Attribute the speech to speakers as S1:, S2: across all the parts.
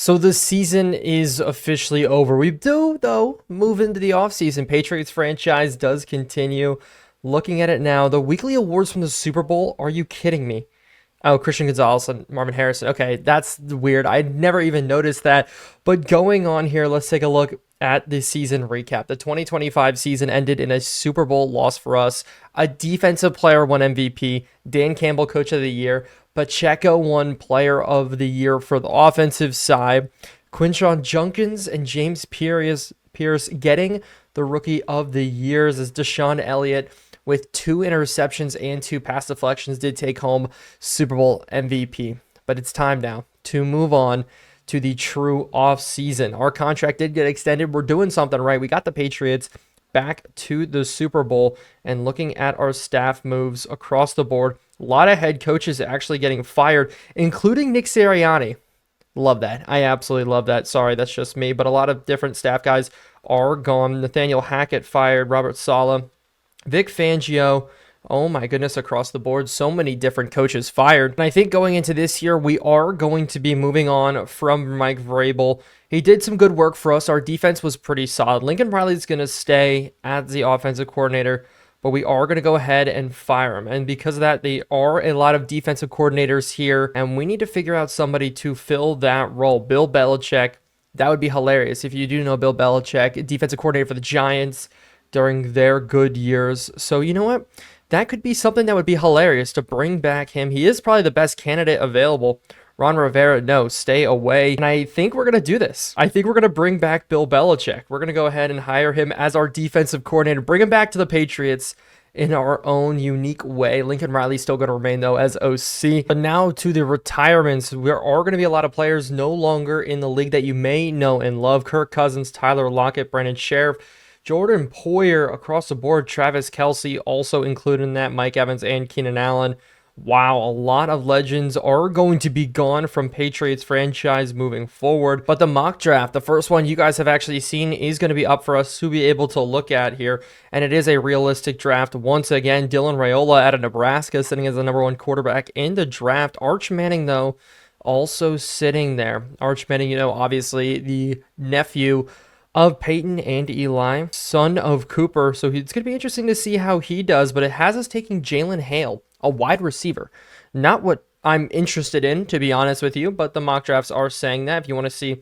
S1: So the season is officially over. We do, though, move into the offseason. Patriots franchise does continue. Looking at it now, the weekly awards from the Super Bowl, are you kidding me? Oh, Christian Gonzalez and Marvin Harrison. Okay, that's weird. I'd never even noticed that. But going on here, let's take a look at the season recap. The 2025 season ended in a Super Bowl loss for us. A defensive player won MVP. Dan Campbell, Coach of the Year. Pacheco won Player of the Year for the offensive side. Quinshon Judkins and James Pierce getting the Rookie of the Years as Deshaun Elliott, with 2 interceptions and 2 pass deflections, did take home Super Bowl MVP. But it's time now to move on to the true offseason. Our contract did get extended. We're doing something right. We got the Patriots back to the Super Bowl, and looking at our staff moves across the board, a lot of head coaches actually getting fired, including Nick Sirianni. Love that. I absolutely love that. Sorry, that's just me. But a lot of different staff guys are gone. Nathaniel Hackett fired. Robert Saleh. Vic Fangio. Oh my goodness, across the board, so many different coaches fired. And I think going into this year, we are going to be moving on from Mike Vrabel. He did some good work for us. Our defense was pretty solid. Lincoln Riley's going to stay as the offensive coordinator, but we are going to go ahead and fire him. And because of that, there are a lot of defensive coordinators here, and we need to figure out somebody to fill that role. Bill Belichick, that would be hilarious. If you do know Bill Belichick, defensive coordinator for the Giants during their good years. So you know what? That could be something that would be hilarious to bring back him. He is probably the best candidate available. Ron Rivera, no, stay away. And I think we're going to do this. I think we're going to bring back Bill Belichick. We're going to go ahead and hire him as our defensive coordinator, bring him back to the Patriots in our own unique way. Lincoln Riley's still going to remain, though, as OC. But now to the retirements. There are going to be a lot of players no longer in the league that you may know and love. Kirk Cousins, Tyler Lockett, Brandon Sheriff, Jordan Poyer across the board, Travis Kelce also included in that, Mike Evans and Keenan Allen. Wow, a lot of legends are going to be gone from Patriots franchise moving forward. But the mock draft, the first one you guys have actually seen, is going to be up for us to be able to look at here. And it is a realistic draft. Once again, Dylan Raiola out of Nebraska sitting as the #1 quarterback in the draft. Arch Manning, though, also sitting there. Arch Manning, obviously the nephew of Peyton and Eli, son of Cooper. So it's going to be interesting to see how he does, but it has us taking Jalen Hale, a wide receiver. Not what I'm interested in, to be honest with you, but the mock drafts are saying that. If you want to see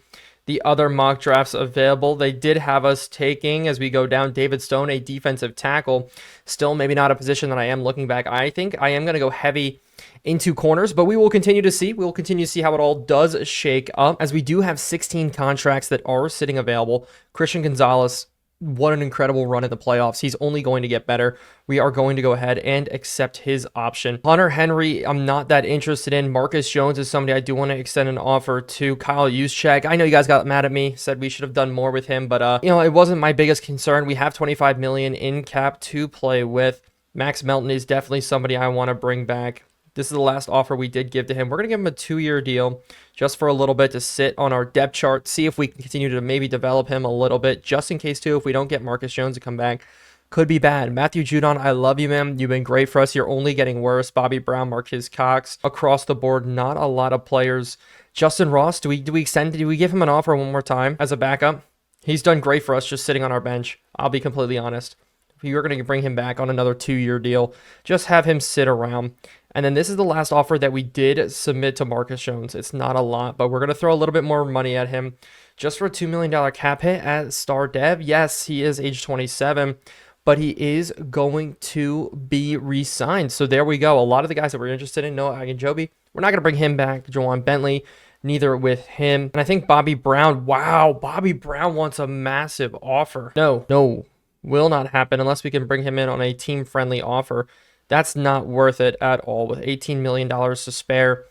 S1: the other mock drafts available, they did have us taking, as we go down, David Stone, a defensive tackle. Still maybe not a position that I am looking back. I think I am going to go heavy into corners, but we will continue to see. We will continue to see how it all does shake up, as we do have 16 contracts that are sitting available. Christian Gonzalez, what an incredible run in the playoffs. He's only going to get better. We are going to go ahead and accept his option. Hunter Henry, I'm not that interested in. Marcus Jones is somebody I do want to extend an offer to. Kyle Juszczyk, I know you guys got mad at me, said we should have done more with him, but it wasn't my biggest concern. We have $25 million in cap to play with. Max Melton is definitely somebody I want to bring back. This is the last offer we did give to him. We're going to give him a 2-year deal just for a little bit to sit on our depth chart, see if we can continue to maybe develop him a little bit, just in case, too, if we don't get Marcus Jones to come back. Could be bad. Matthew Judon, I love you, man. You've been great for us. You're only getting worse. Bobby Brown, Marquez Cox. Across the board, not a lot of players. Justin Ross, do we give him an offer one more time as a backup? He's done great for us just sitting on our bench. I'll be completely honest. If you're going to bring him back on another 2-year deal, just have him sit around. And then this is the last offer that we did submit to Marcus Jones. It's not a lot, but we're going to throw a little bit more money at him just for a $2 million cap hit at Star Dev. Yes, he is age 27, but he is going to be re-signed. So there we go. A lot of the guys that we're interested in, Noah Agunjobi, we're not going to bring him back. Jawan Bentley, neither with him. And I think Bobby Brown, wow, Bobby Brown wants a massive offer. No, will not happen unless we can bring him in on a team-friendly offer. That's not worth it at all with $18 million to spare.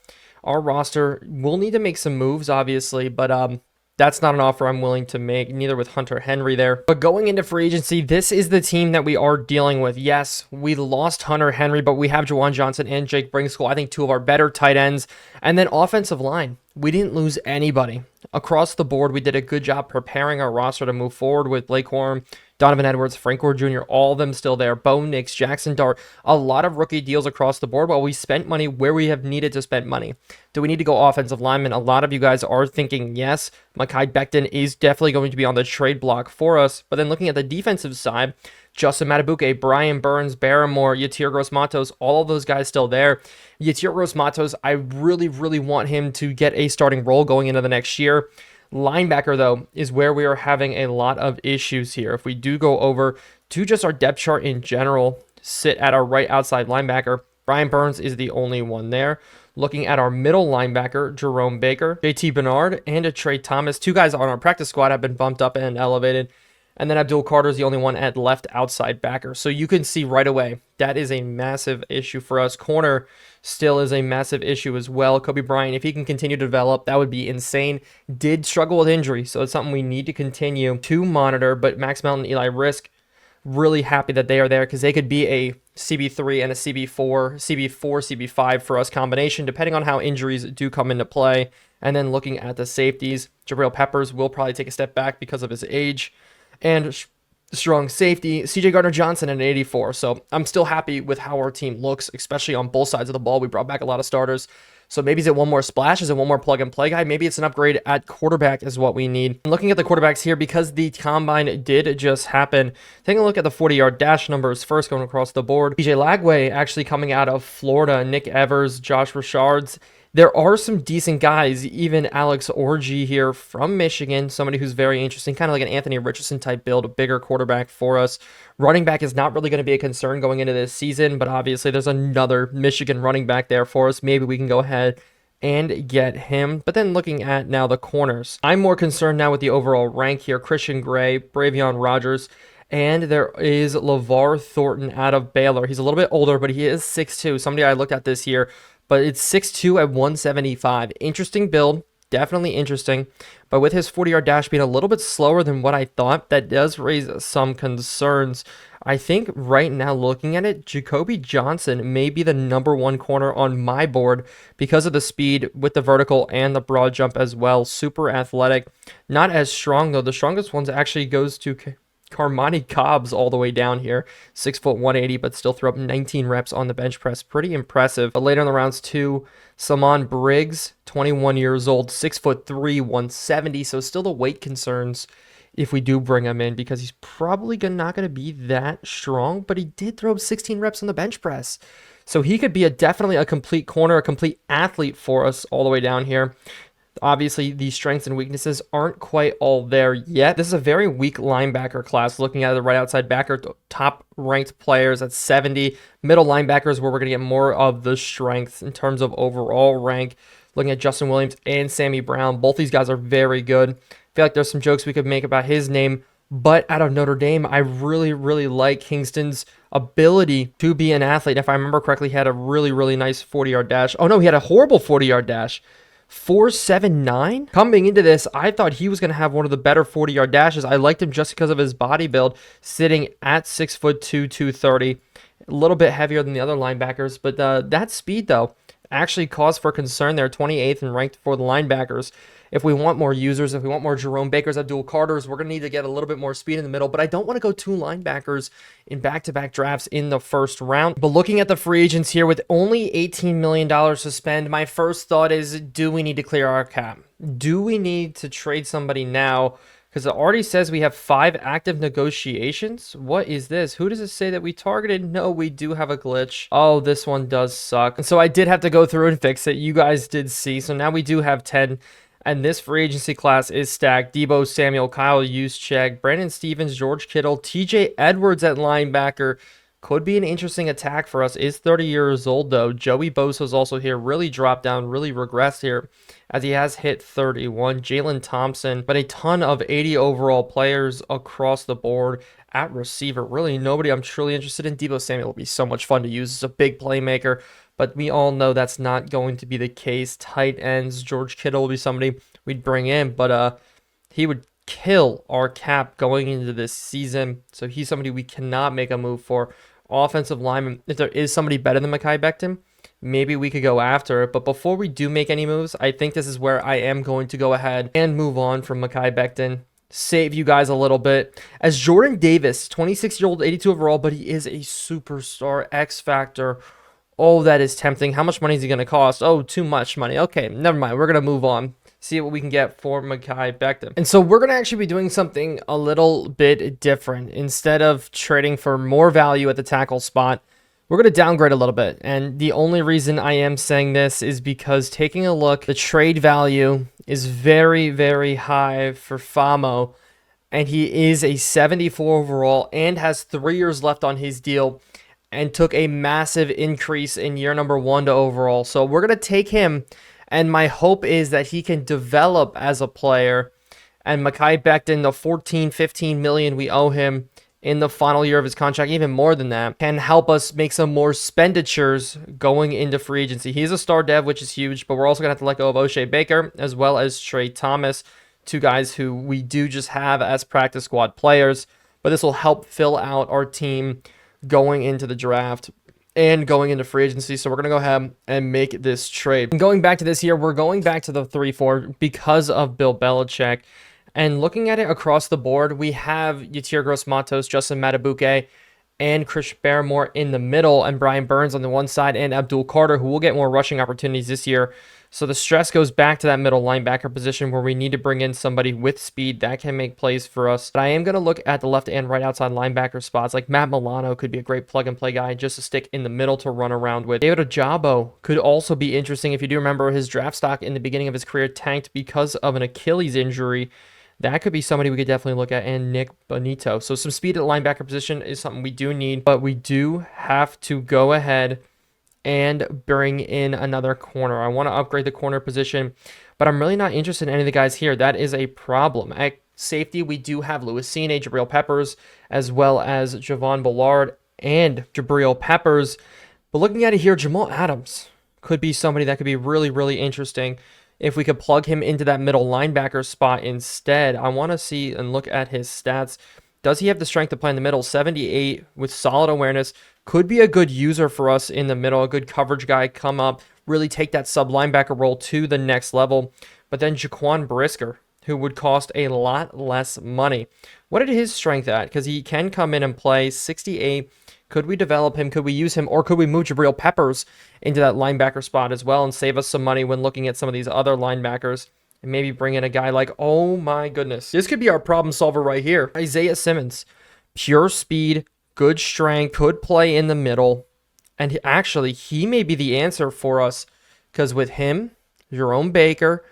S1: Our roster will need to make some moves, obviously, but that's not an offer I'm willing to make, neither with Hunter Henry there. But going into free agency, this is the team that we are dealing with. Yes, we lost Hunter Henry, but we have Juwan Johnson and Jake Bringschool, I think 2 of our better tight ends. And then offensive line, we didn't lose anybody. Across the board, we did a good job preparing our roster to move forward with Blake Corum, Donovan Edwards, Frank Gore Jr., all of them still there. Bo Nix, Jackson Dart, a lot of rookie deals across the board while we spent money where we have needed to spend money. Do we need to go offensive lineman? A lot of you guys are thinking yes. Mekhi Becton is definitely going to be on the trade block for us. But then looking at the defensive side, Justin Matabuke, Brian Burns, Barrymore, Yatir Gross-Matos, all of those guys still there. Yatir Gross-Matos, I really, really want him to get a starting role going into the next year. Linebacker, though, is where we are having a lot of issues here. If we do go over to just our depth chart in general, sit at our right outside linebacker, Brian Burns is the only one there. Looking at our middle linebacker, Jerome Baker, JT Bernard, and a Trey Thomas. Two guys on our practice squad have been bumped up and elevated. And then Abdul Carter is the only one at left outside backer. So you can see right away, that is a massive issue for us. Corner still is a massive issue as well. Kobe Bryant, if he can continue to develop, that would be insane. Did struggle with injury, so it's something we need to continue to monitor. But Max Melton, Eli Risk, really happy that they are there because they could be a CB3 and a CB4, CB5 for us combination, depending on how injuries do come into play. And then looking at the safeties, Jabril Peppers will probably take a step back because of his age. And strong safety, CJ Gardner-Johnson at an 84. So I'm still happy with how our team looks, especially on both sides of the ball. We brought back a lot of starters. So maybe is it one more splash? Is it one more plug-and-play guy? Maybe it's an upgrade at quarterback is what we need. And looking at the quarterbacks here, because the combine did just happen, taking a look at the 40-yard dash numbers first going across the board. PJ Lagway actually coming out of Florida, Nick Evers, Josh Richards. There are some decent guys, even Alex Orji here from Michigan, somebody who's very interesting, kind of like an Anthony Richardson type build, a bigger quarterback for us. Running back is not really going to be a concern going into this season, but obviously there's another Michigan running back there for us. Maybe we can go ahead and get him. But then looking at now the corners, I'm more concerned now with the overall rank here. Christian Gray, Bravion Rogers, and there is LeVar Thornton out of Baylor. He's a little bit older, but he is 6'2", somebody I looked at this year. But it's 6'2" at 175. Interesting build. Definitely interesting. But with his 40-yard dash being a little bit slower than what I thought, that does raise some concerns. I think right now looking at it, Jacoby Johnson may be the #1 corner on my board because of the speed with the vertical and the broad jump as well. Super athletic. Not as strong, though. The strongest ones actually goes to Carmani Cobbs all the way down here, 6 foot 180, but still threw up 19 reps on the bench press. Pretty impressive. But later in the rounds too, Salmon Briggs, 21 years old, 6'3", 170. So still the weight concerns if we do bring him in because he's probably not going to be that strong, but he did throw up 16 reps on the bench press. So he could be definitely a complete corner, a complete athlete for us all the way down here. Obviously, the strengths and weaknesses aren't quite all there yet. This is a very weak linebacker class. Looking at the right outside backer, top ranked players at 70. Middle linebackers where we're going to get more of the strength in terms of overall rank. Looking at Justin Williams and Sammy Brown. Both these guys are very good. I feel like there's some jokes we could make about his name. But out of Notre Dame, I really, really like Kingston's ability to be an athlete. If I remember correctly, he had a really, really nice 40-yard dash. Oh, no, he had a horrible 40-yard dash. 4.79. Coming into this, I thought he was going to have one of the better 40-yard dashes. I liked him just because of his body build, sitting at 6'2", 230. A little bit heavier than the other linebackers, but that speed, though, actually caused for concern there. 28th and ranked for the linebackers. If we want more users, if we want more Jerome Bakers, Abdul Carters, we're going to need to get a little bit more speed in the middle, but I don't want to go 2 linebackers in back-to-back drafts in the first round. But looking at the free agents here with only $18 million to spend, my first thought is, do we need to clear our cap? Do we need to trade somebody now? Because it already says we have 5 active negotiations. What is this? Who does it say that we targeted? No, we do have a glitch. Oh, this one does suck. And so I did have to go through and fix it. You guys did see. So now we do have 10. And this free agency class is stacked. Debo Samuel, Kyle Juszczyk, Brandon Stevens, George Kittle, TJ Edwards at linebacker. Could be an interesting attack for us. Is 30 years old, though. Joey Bosa's also here. Really dropped down, really regressed here as he has hit 31. Jalen Thompson, but a ton of 80 overall players across the board at receiver. Really nobody I'm truly interested in. Debo Samuel will be so much fun to use. He's a big playmaker. But we all know that's not going to be the case. Tight ends, George Kittle will be somebody we'd bring in, but he would kill our cap going into this season. So he's somebody we cannot make a move for. Offensive lineman, if there is somebody better than Mekhi Becton, maybe we could go after it. But before we do make any moves, I think this is where I am going to go ahead and move on from Mekhi Becton. save you guys a little bit. As Jordan Davis, 26-year-old, 82 overall, but he is a superstar X Factor. Oh, that is tempting. How much money is he going to cost? Oh, too much money. Okay, never mind. We're going to move on. See what we can get for Mekhi Becton. And so we're going to actually be doing something a little bit different. Instead of trading for more value at the tackle spot, we're going to downgrade a little bit. And the only reason I am saying this is because taking a look, the trade value is very, very high for Famo. And he is a 74 overall and has 3 years left on his deal and took a massive increase in year number 1 to overall. So we're going to take him, and my hope is that he can develop as a player. And Mekhi Becton, the 14, 15 million we owe him in the final year of his contract, even more than that, can help us make some more expenditures going into free agency. He's a star dev, which is huge, but we're also going to have to let go of O'Shea Baker as well as Trey Thomas, 2 guys who we do just have as practice squad players. But this will help fill out our team going into the draft and going into free agency. So we're going to go ahead and make this trade. And going back to this here, we're going back to the 3-4 because of Bill Belichick. And looking at it across the board, we have Yatir Gross-Matos, Justin Matabuke, and Chris Barrymore in the middle, and Brian Burns on the one side, and Abdul Carter, who will get more rushing opportunities this year. So the stress goes back to that middle linebacker position where we need to bring in somebody with speed that can make plays for us. But I am going to look at the left and right outside linebacker spots. Like Matt Milano could be a great plug-and-play guy just to stick in the middle to run around with. David Ojabo could also be interesting. If you do remember, his draft stock in the beginning of his career tanked because of an Achilles injury. That could be somebody we could definitely look at, and Nick Bonito. So some speed at the linebacker position is something we do need, but we do have to go ahead and bring in another corner. I want to upgrade the corner position, but I'm really not interested in any of the guys here. That is a problem. At safety, we do have Louis Cine, Jabril Peppers, as well as Javon Bullard and Jabril Peppers. But looking at it here, Jamal Adams could be somebody that could be really, really interesting. If we could plug him into that middle linebacker spot instead, I want to see and look at his stats. Does he have the strength to play in the middle? 78 with solid awareness. Could be a good user for us in the middle, a good coverage guy, come up, really take that sub linebacker role to the next level. But then Jaquan Brisker, who would cost a lot less money. What is his strength at? Because he can come in and play 68. Could we develop him? Could we use him? Or could we move Jabril Peppers into that linebacker spot as well and save us some money when looking at some of these other linebackers? And maybe bring in a guy like, oh my goodness, this could be our problem solver right here. Isaiah Simmons, pure speed, good strength, could play in the middle. And actually, he may be the answer for us because with him, Jerome Baker,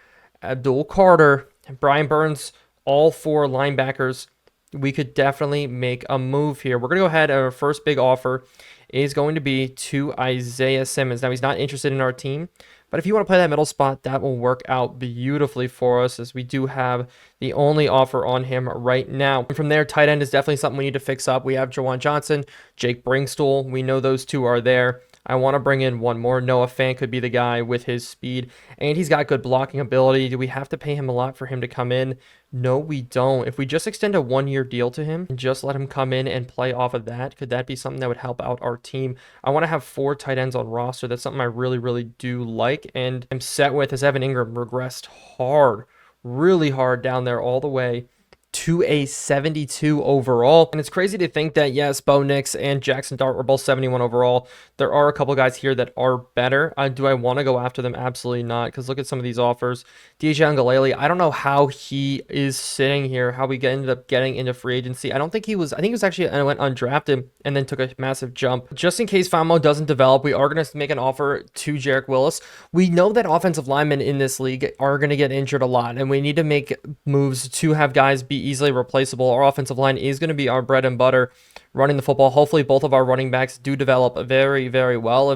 S1: Abdul Carter, and Brian Burns, all 4 linebackers, we could definitely make a move here. We're going to go ahead, and our first big offer is going to be to Isaiah Simmons. Now, he's not interested in our team, but if you want to play that middle spot, that will work out beautifully for us, as we do have the only offer on him right now. And from there, tight end is definitely something we need to fix up. We have Jawan Johnson, Jake Bringstool. We know those 2 are there. I want to bring in one more. Noah Fant could be the guy with his speed, and he's got good blocking ability. Do we have to pay him a lot for him to come in? No, we don't. If we just extend a 1-year deal to him and just let him come in and play off of that, could that be something that would help out our team? I want to have 4 tight ends on roster. That's something I really, really do like, and I'm set with, as Evan Ingram regressed hard, really hard down there all the way to a 72 overall. And it's crazy to think that, yes, Bo Nix and Jackson Dart were both 71 overall. There are a couple guys here that are better. Do I want to go after them? Absolutely not, because look at some of these offers. DJ Ungalele, I don't know how he is sitting here, how we ended up getting into free agency. I think he was actually, I went undrafted and then took a massive jump. Just in case Famo doesn't develop, we are going to make an offer to Jarek Willis. We know that offensive linemen in this league are going to get injured a lot, and we need to make moves to have guys be easily replaceable. Our offensive line is going to be our bread and butter running the football. Hopefully both of our running backs do develop very, very well.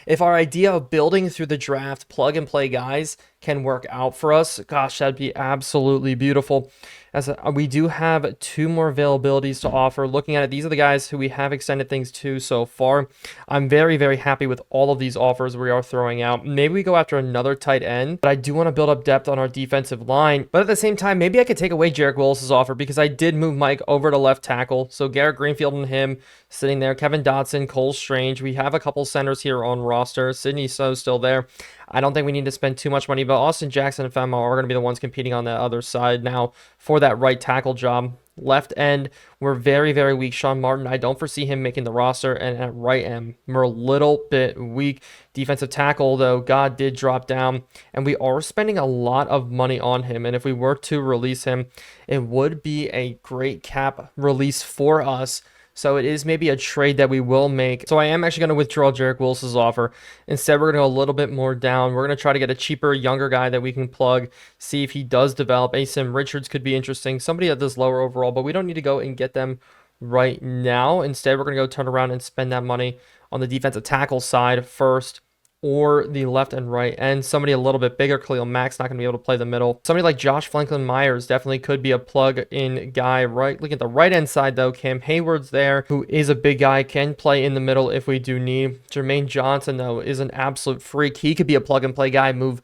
S1: If our idea of building through the draft plug and play guys can work out for us, gosh, that'd be absolutely beautiful. As we do have 2 more availabilities to offer. Looking at it, these are the guys who we have extended things to so far. I'm very, very happy with all of these offers we are throwing out. Maybe we go after another tight end, but I do want to build up depth on our defensive line. But at the same time, maybe I could take away Jarek Willis's offer, because I did move Mike over to left tackle. So Garrett Greenfield on him sitting there. Kevin Dotson, Cole Strange. We have a couple centers here on roster. Sidney So's still there. I don't think we need to spend too much money, but Austin Jackson and Fenmo are going to be the ones competing on the other side now for that right tackle job. Left end, we're very, very weak. Sean Martin, I don't foresee him making the roster. And at right end, we're a little bit weak. Defensive tackle, though, God did drop down. And we are spending a lot of money on him. And if we were to release him, it would be a great cap release for us. So it is maybe a trade that we will make. So I am actually going to withdraw Jarek Wilson's offer. Instead, we're going to go a little bit more down. We're going to try to get a cheaper, younger guy that we can plug, see if he does develop. Asim Richards could be interesting. Somebody at this lower overall, but we don't need to go and get them right now. Instead, we're going to go turn around and spend that money on the defensive tackle side first, or the left and right end. Somebody a little bit bigger. Khalil Mack's not going to be able to play the middle. Somebody like Josh Franklin Myers definitely could be a plug-in guy. Right, look at the right end side though. Cam Hayward's there, who is a big guy, can play in the middle if we do need. Jermaine Johnson though is an absolute freak. He could be a plug-and-play guy. Move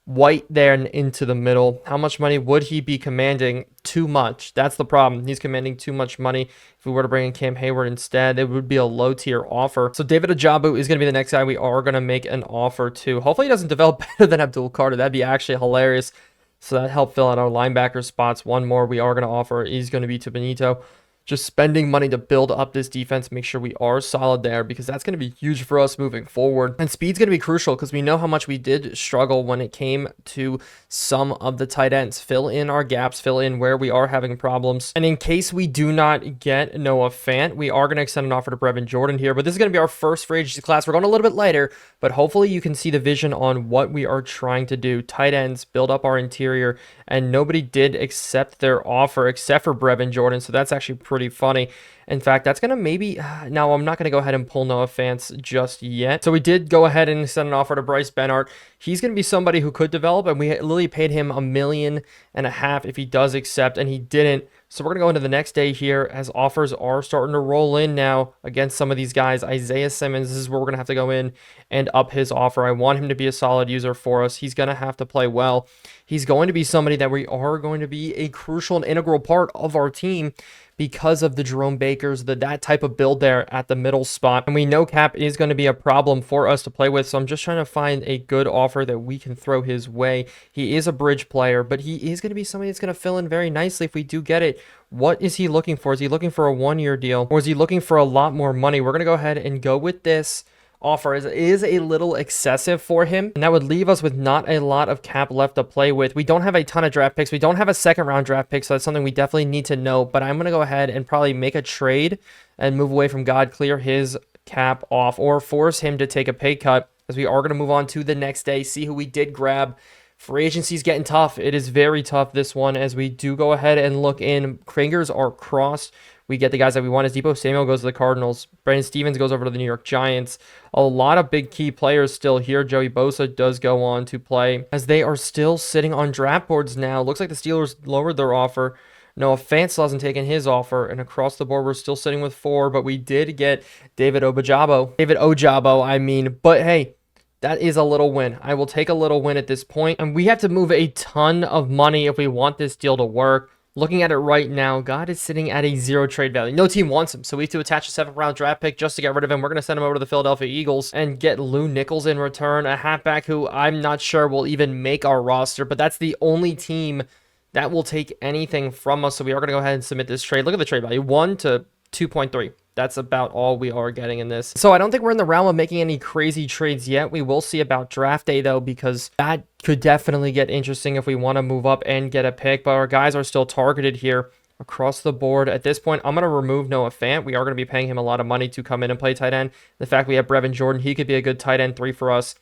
S1: White there and into the middle. How much money would he be commanding? Too much. That's the problem. He's commanding too much money. If we were to bring in Cam Hayward instead, it would be a low tier offer. So David Ajabu is going to be the next guy we are going to make an offer to. Hopefully he doesn't develop better than Abdul Carter. That'd be actually hilarious. So that helped fill out our linebacker spots. One more we are going to offer is going to be to Benito. Just spending money to build up this defense, make sure we are solid there, because that's going to be huge for us moving forward. And speed's going to be crucial because we know how much we did struggle when it came to some of the tight ends. Fill in our gaps, fill in where we are having problems. And in case we do not get Noah Fant, we are going to extend an offer to Brevin Jordan here, but this is going to be our first free agency class. We're going a little bit lighter, but hopefully you can see the vision on what we are trying to do. Tight ends, build up our interior, and nobody did accept their offer except for Brevin Jordan, so that's actually pretty funny. In fact, that's going to maybe... Now, I'm not going to go ahead and pull Noah Fant just yet. So we did go ahead and send an offer to Bryce Benhart. He's going to be somebody who could develop, and we literally paid him $1.5 million if he does accept, and he didn't. So we're going to go into the next day here as offers are starting to roll in now against some of these guys. Isaiah Simmons, this is where we're going to have to go in and up his offer. I want him to be a solid user for us. He's going to have to play well. He's going to be somebody that we are going to be a crucial and integral part of our team because of the Jerome Bakers, that type of build there at the middle spot. And we know cap is going to be a problem for us to play with, so I'm just trying to find a good offer that we can throw his way. He is a bridge player, but he is going to be somebody that's going to fill in very nicely if we do get it. What is he looking for? Is he looking for a one-year deal, or is he looking for a lot more money? We're going to go ahead and go with this offer. Is a little excessive for him, and that would leave us with not a lot of cap left to play with. We don't have a ton of draft picks. We don't have a second round draft pick, so that's something we definitely need to know. But I'm going to go ahead and probably make a trade and move away from God, clear his cap off, or force him to take a pay cut, as we are going to move on to the next day, see who we did grab. Free agency's getting tough. It is very tough, this one, as we do go ahead and look in. Fingers are crossed. We get the guys that we want. As Deebo Samuel goes to the Cardinals. Brandon Stevens goes over to the New York Giants. A lot of big key players still here. Joey Bosa does go on to play, as they are still sitting on draft boards now. Looks like the Steelers lowered their offer. Noah Fant still hasn't taken his offer, and across the board, we're still sitting with 4, but we did get David Ojabo, I mean. But hey, that is a little win. I will take a little win at this point, and we have to move a ton of money if we want this deal to work. Looking at it right now, God is sitting at a 0 trade value. No team wants him, so we have to attach a 7th round draft pick just to get rid of him. We're going to send him over to the Philadelphia Eagles and get Lou Nichols in return, a halfback who I'm not sure will even make our roster, but that's the only team that will take anything from us, so we are going to go ahead and submit this trade. Look at the trade value, 1 to 2.3. That's about all we are getting in this. So I don't think we're in the realm of making any crazy trades yet. We will see about draft day, though, because that could definitely get interesting if we want to move up and get a pick. But our guys are still targeted here across the board. At this point, I'm going to remove Noah Fant. We are going to be paying him a lot of money to come in and play tight end. The fact we have Brevin Jordan, he could be a good tight end 3 for us.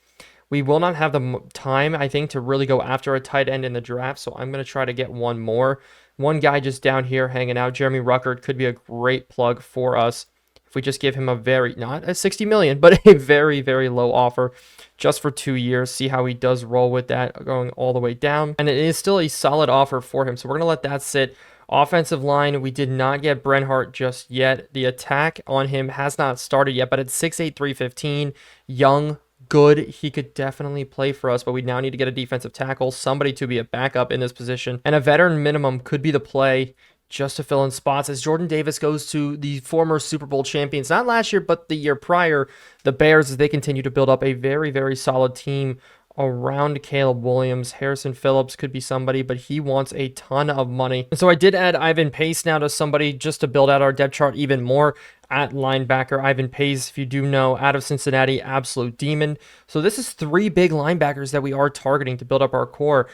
S1: We will not have the time, I think, to really go after a tight end in the draft, so I'm going to try to get one more. One guy just down here hanging out, Jeremy Ruckert, could be a great plug for us if we just give him a not a $60 million, but a very, very low offer just for 2 years. See how he does roll with that going all the way down. And it is still a solid offer for him, so we're going to let that sit. Offensive line, we did not get Brenhart just yet. The attack on him has not started yet, but it's 6'8", 315, young, good. He could definitely play for us, but we now need to get a defensive tackle, somebody to be a backup in this position, and a veteran minimum could be the play just to fill in spots as Jordan Davis goes to the former Super Bowl champions, not last year, but the year prior, the Bears, as they continue to build up a very, very solid team around Caleb Williams. Harrison Phillips could be somebody, but he wants a ton of money. And so I did add Ivan Pace now to somebody just to build out our depth chart even more at linebacker. Ivan Pace, if you do know, out of Cincinnati, absolute demon. So this is 3 big linebackers that we are targeting to build up our core.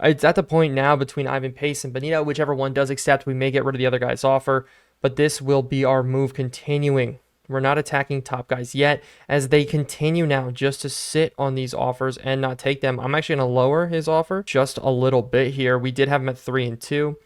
S1: It's at the point now between Ivan Pace and Benito, whichever one does accept, we may get rid of the other guy's offer, but this will be our move continuing. We're not attacking top guys yet as they continue now just to sit on these offers and not take them. I'm actually going to lower his offer just a little bit here. We did have him at 3 and 2.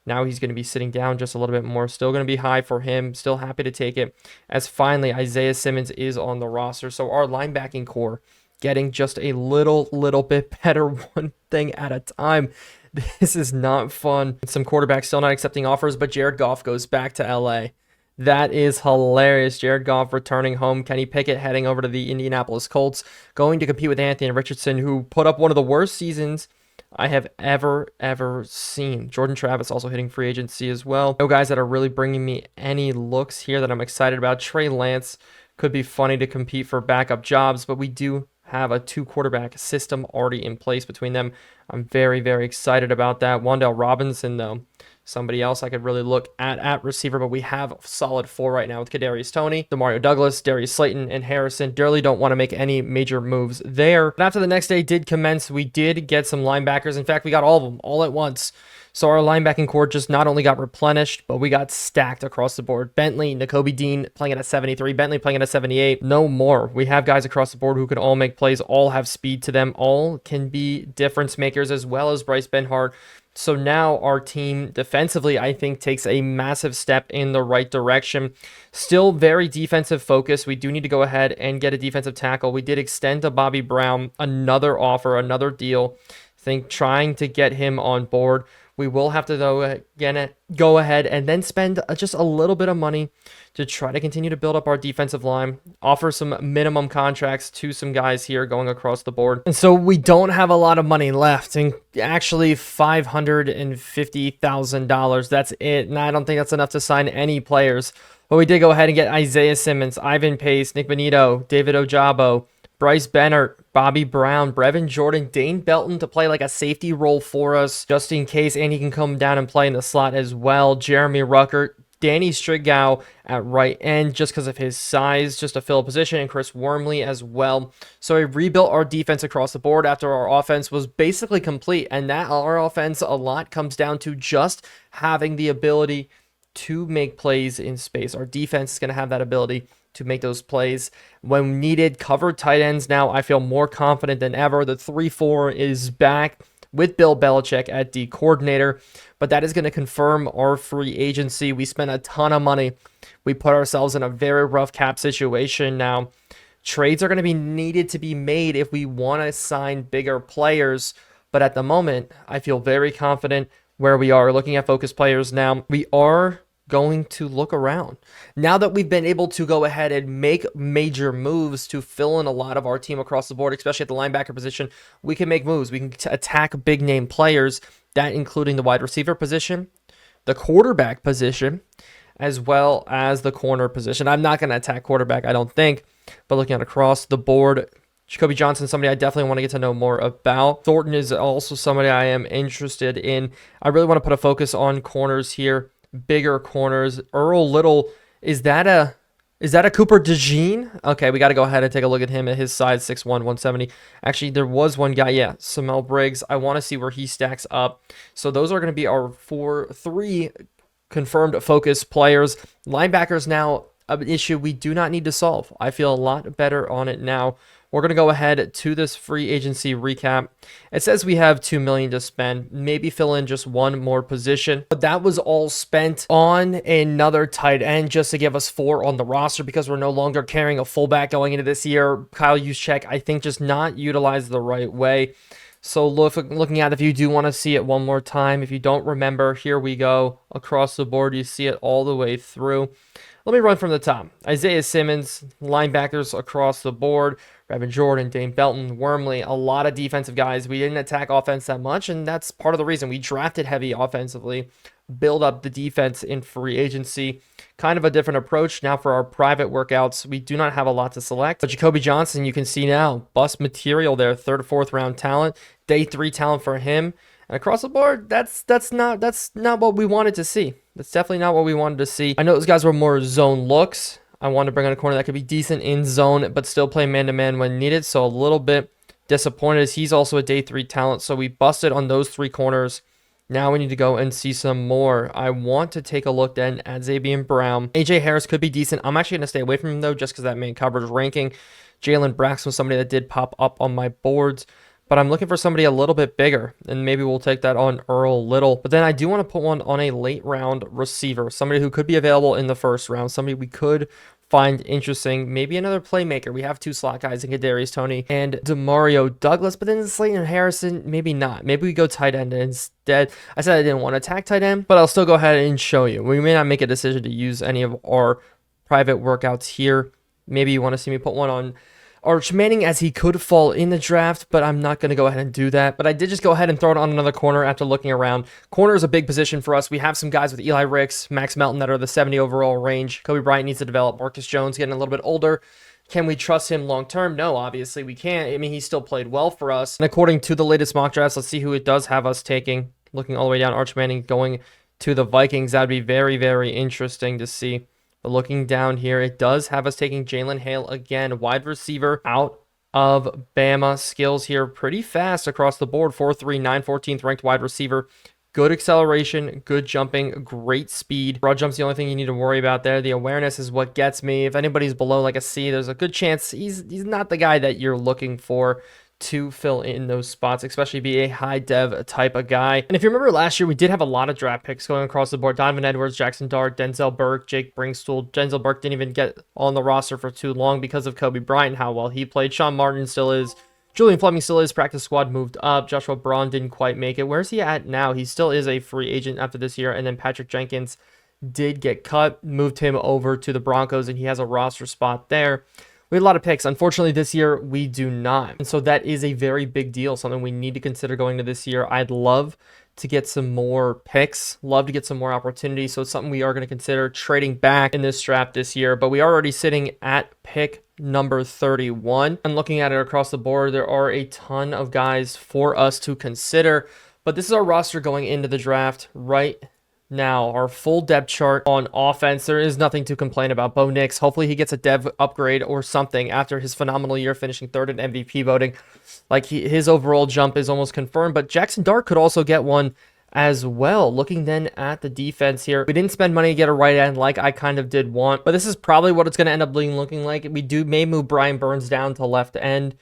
S1: Now he's going to be sitting down just a little bit more. Still going to be high for him. Still happy to take it as finally Isaiah Simmons is on the roster. So our linebacking core getting just a little bit better, one thing at a time. This is not fun. Some quarterbacks still not accepting offers, but Jared Goff goes back to LA. That is hilarious. Jared Goff returning home. Kenny Pickett heading over to the Indianapolis Colts, going to compete with Anthony Richardson, who put up one of the worst seasons I have ever seen. Jordan Travis also hitting free agency as well. No guys that are really bringing me any looks here that I'm excited about. Trey Lance could be funny to compete for backup jobs, but we do have a 2-quarterback system already in place between them. I'm very excited about that. Wan'Dale Robinson, though, somebody else I could really look at receiver, but we have a solid 4 right now with Kadarius Toney, Demario Douglas, Darius Slayton, and Harrison. Really don't want to make any major moves there. But after the next day did commence, we did get some linebackers. In fact, we got all of them all at once. So our linebacking core just not only got replenished, but we got stacked across the board. Bentley, Nakobe Dean playing at a 73, Bentley playing at a 78. No more. We have guys across the board who can all make plays, all have speed to them, all can be difference makers, as well as Bryce Benhart. So now our team defensively, I think, takes a massive step in the right direction. Still very defensive focused. We do need to go ahead and get a defensive tackle. We did extend to Bobby Brown another offer, another deal. I think trying to get him on board. We will have to, though, again, go ahead and then spend just a little bit of money to try to continue to build up our defensive line, offer some minimum contracts to some guys here going across the board. And so we don't have a lot of money left, and actually $550,000. That's it, and I don't think that's enough to sign any players. But we did go ahead and get Isaiah Simmons, Ivan Pace, Nick Benito, David Ojabo, Bryce Benhart, Bobby Brown, Brevin Jordan, Dane Belton to play like a safety role for us just in case, and he can come down and play in the slot as well. Jeremy Ruckert, Danny Strigow at right end just because of his size, just to fill a position, and Chris Wormley as well. So we rebuilt our defense across the board after our offense was basically complete, and that our offense a lot comes down to just having the ability to make plays in space. Our defense is going to have that ability to make those plays when needed. Covered tight ends now, I feel more confident than ever. The 3-4 is back with Bill Belichick at D coordinator, but that is going to confirm our free agency. We spent a ton of money. We put ourselves in a very rough cap situation now. Trades are going to be needed to be made if we want to sign bigger players, but at the moment, I feel very confident where we are. Looking at focus players now, we are going to look around. Now that we've been able to go ahead and make major moves to fill in a lot of our team across the board, especially at the linebacker position, we can make moves. We can attack big name players, that including the wide receiver position, the quarterback position, as well as the corner position. I'm not going to attack quarterback, I don't think, but looking at across the board, Jacoby Johnson, somebody I definitely want to get to know more about. Thornton is also somebody I am interested in. I really want to put a focus on corners here. Bigger corners. Earl Little, is that a Cooper DeJean? Okay, we got to go ahead and take a look at him at his size, 6'1", 170. Actually, there was one guy, yeah, Samel Briggs. I want to see where he stacks up. So those are going to be our 3 confirmed focus players. Linebackers now, an issue we do not need to solve. I feel a lot better on it now. We're going to go ahead to this free agency recap. It says we have $2 million to spend, maybe fill in just one more position. But that was all spent on another tight end just to give us 4 on the roster because we're no longer carrying a fullback going into this year. Kyle Juszczyk, I think, just not utilized the right way. So looking at if you do want to see it one more time, if you don't remember, here we go. Across the board, you see it all the way through. Let me run from the top. Isaiah Simmons, linebackers across the board. Brevin Jordan, Dane Belton, Wormley, a lot of defensive guys. We didn't attack offense that much, and that's part of the reason we drafted heavy offensively, build up the defense in free agency. Kind of a different approach. Now for our private workouts, we do not have a lot to select. But Jacoby Johnson, you can see now, bust material there, 3rd or 4th round talent, day 3 talent for him. And across the board, that's not what we wanted to see. That's definitely not what we wanted to see. I know those guys were more zone looks. I wanted to bring on a corner that could be decent in zone, but still play man-to-man when needed. So a little bit disappointed as he's also a day 3 talent. So we busted on those 3 corners. Now we need to go and see some more. I want to take a look then at Xavier Brown. AJ Harris could be decent. I'm actually going to stay away from him though, just because that man coverage ranking. Jalen Braxton was somebody that did pop up on my boards. But I'm looking for somebody a little bit bigger, and maybe we'll take that on Earl Little. But then I do want to put one on a late round receiver, somebody who could be available in the 1st round, somebody we could find interesting, maybe another playmaker. We have 2 slot guys in Kadarius Toney and Demario Douglas, but then Slayton Harrison, maybe not. Maybe we go tight end instead. I said I didn't want to attack tight end, but I'll still go ahead and show you. We may not make a decision to use any of our private workouts here. Maybe you want to see me put one on Arch Manning, as he could fall in the draft, but I'm not going to go ahead and do that. But I did just go ahead and throw it on another corner after looking around. Corner is a big position for us. We have some guys with Eli Ricks, Max Melton that are the 70 overall range. Kobe Bryant needs to develop. Marcus Jones getting a little bit older. Can we trust him long term? No, obviously we can't. I mean, he still played well for us. And according to the latest mock drafts, let's see who it does have us taking. Looking all the way down, Arch Manning going to the Vikings. That would be very, very interesting to see. But looking down here, it does have us taking Jalen Hale again, wide receiver out of Bama. Skills here pretty fast across the board. 4'3", 914th ranked wide receiver. Good acceleration, good jumping, great speed. Broad jump's the only thing you need to worry about there. The awareness is what gets me. If anybody's below like a C, there's a good chance he's not the guy that you're looking for to fill in those spots, especially be a high dev type of guy. And if you remember last year, we did have a lot of draft picks going across the board. Donovan Edwards, Jackson Dart, Denzel Burke, Jake Brinkstool. Denzel Burke didn't even get on the roster for too long because of Kobe Bryant, how well he played. Sean Martin still is. Julian Fleming still is. Practice squad moved up. Joshua Braun didn't quite make it. Where's he at now? He still is a free agent after this year. And then Patrick Jenkins did get cut, moved him over to the Broncos, and he has a roster spot there. We had a lot of picks. Unfortunately, this year, we do not. And so that is a very big deal, something we need to consider going to this year. I'd love to get some more picks, love to get some more opportunities. So it's something we are going to consider trading back in this draft this year. But we are already sitting at pick number 31. And looking at it across the board, there are a ton of guys for us to consider. But this is our roster going into the draft right now. Our full depth chart on offense. There is nothing to complain about. Bo Nix, hopefully he gets a dev upgrade or something after his phenomenal year, finishing 3rd in MVP voting. Like his overall jump is almost confirmed, but Jackson Dart could also get one as well. Looking then at the defense here, we didn't spend money to get a right end like I kind of did want, but this is probably what it's going to end up looking like. We may move Brian Burns down to left end,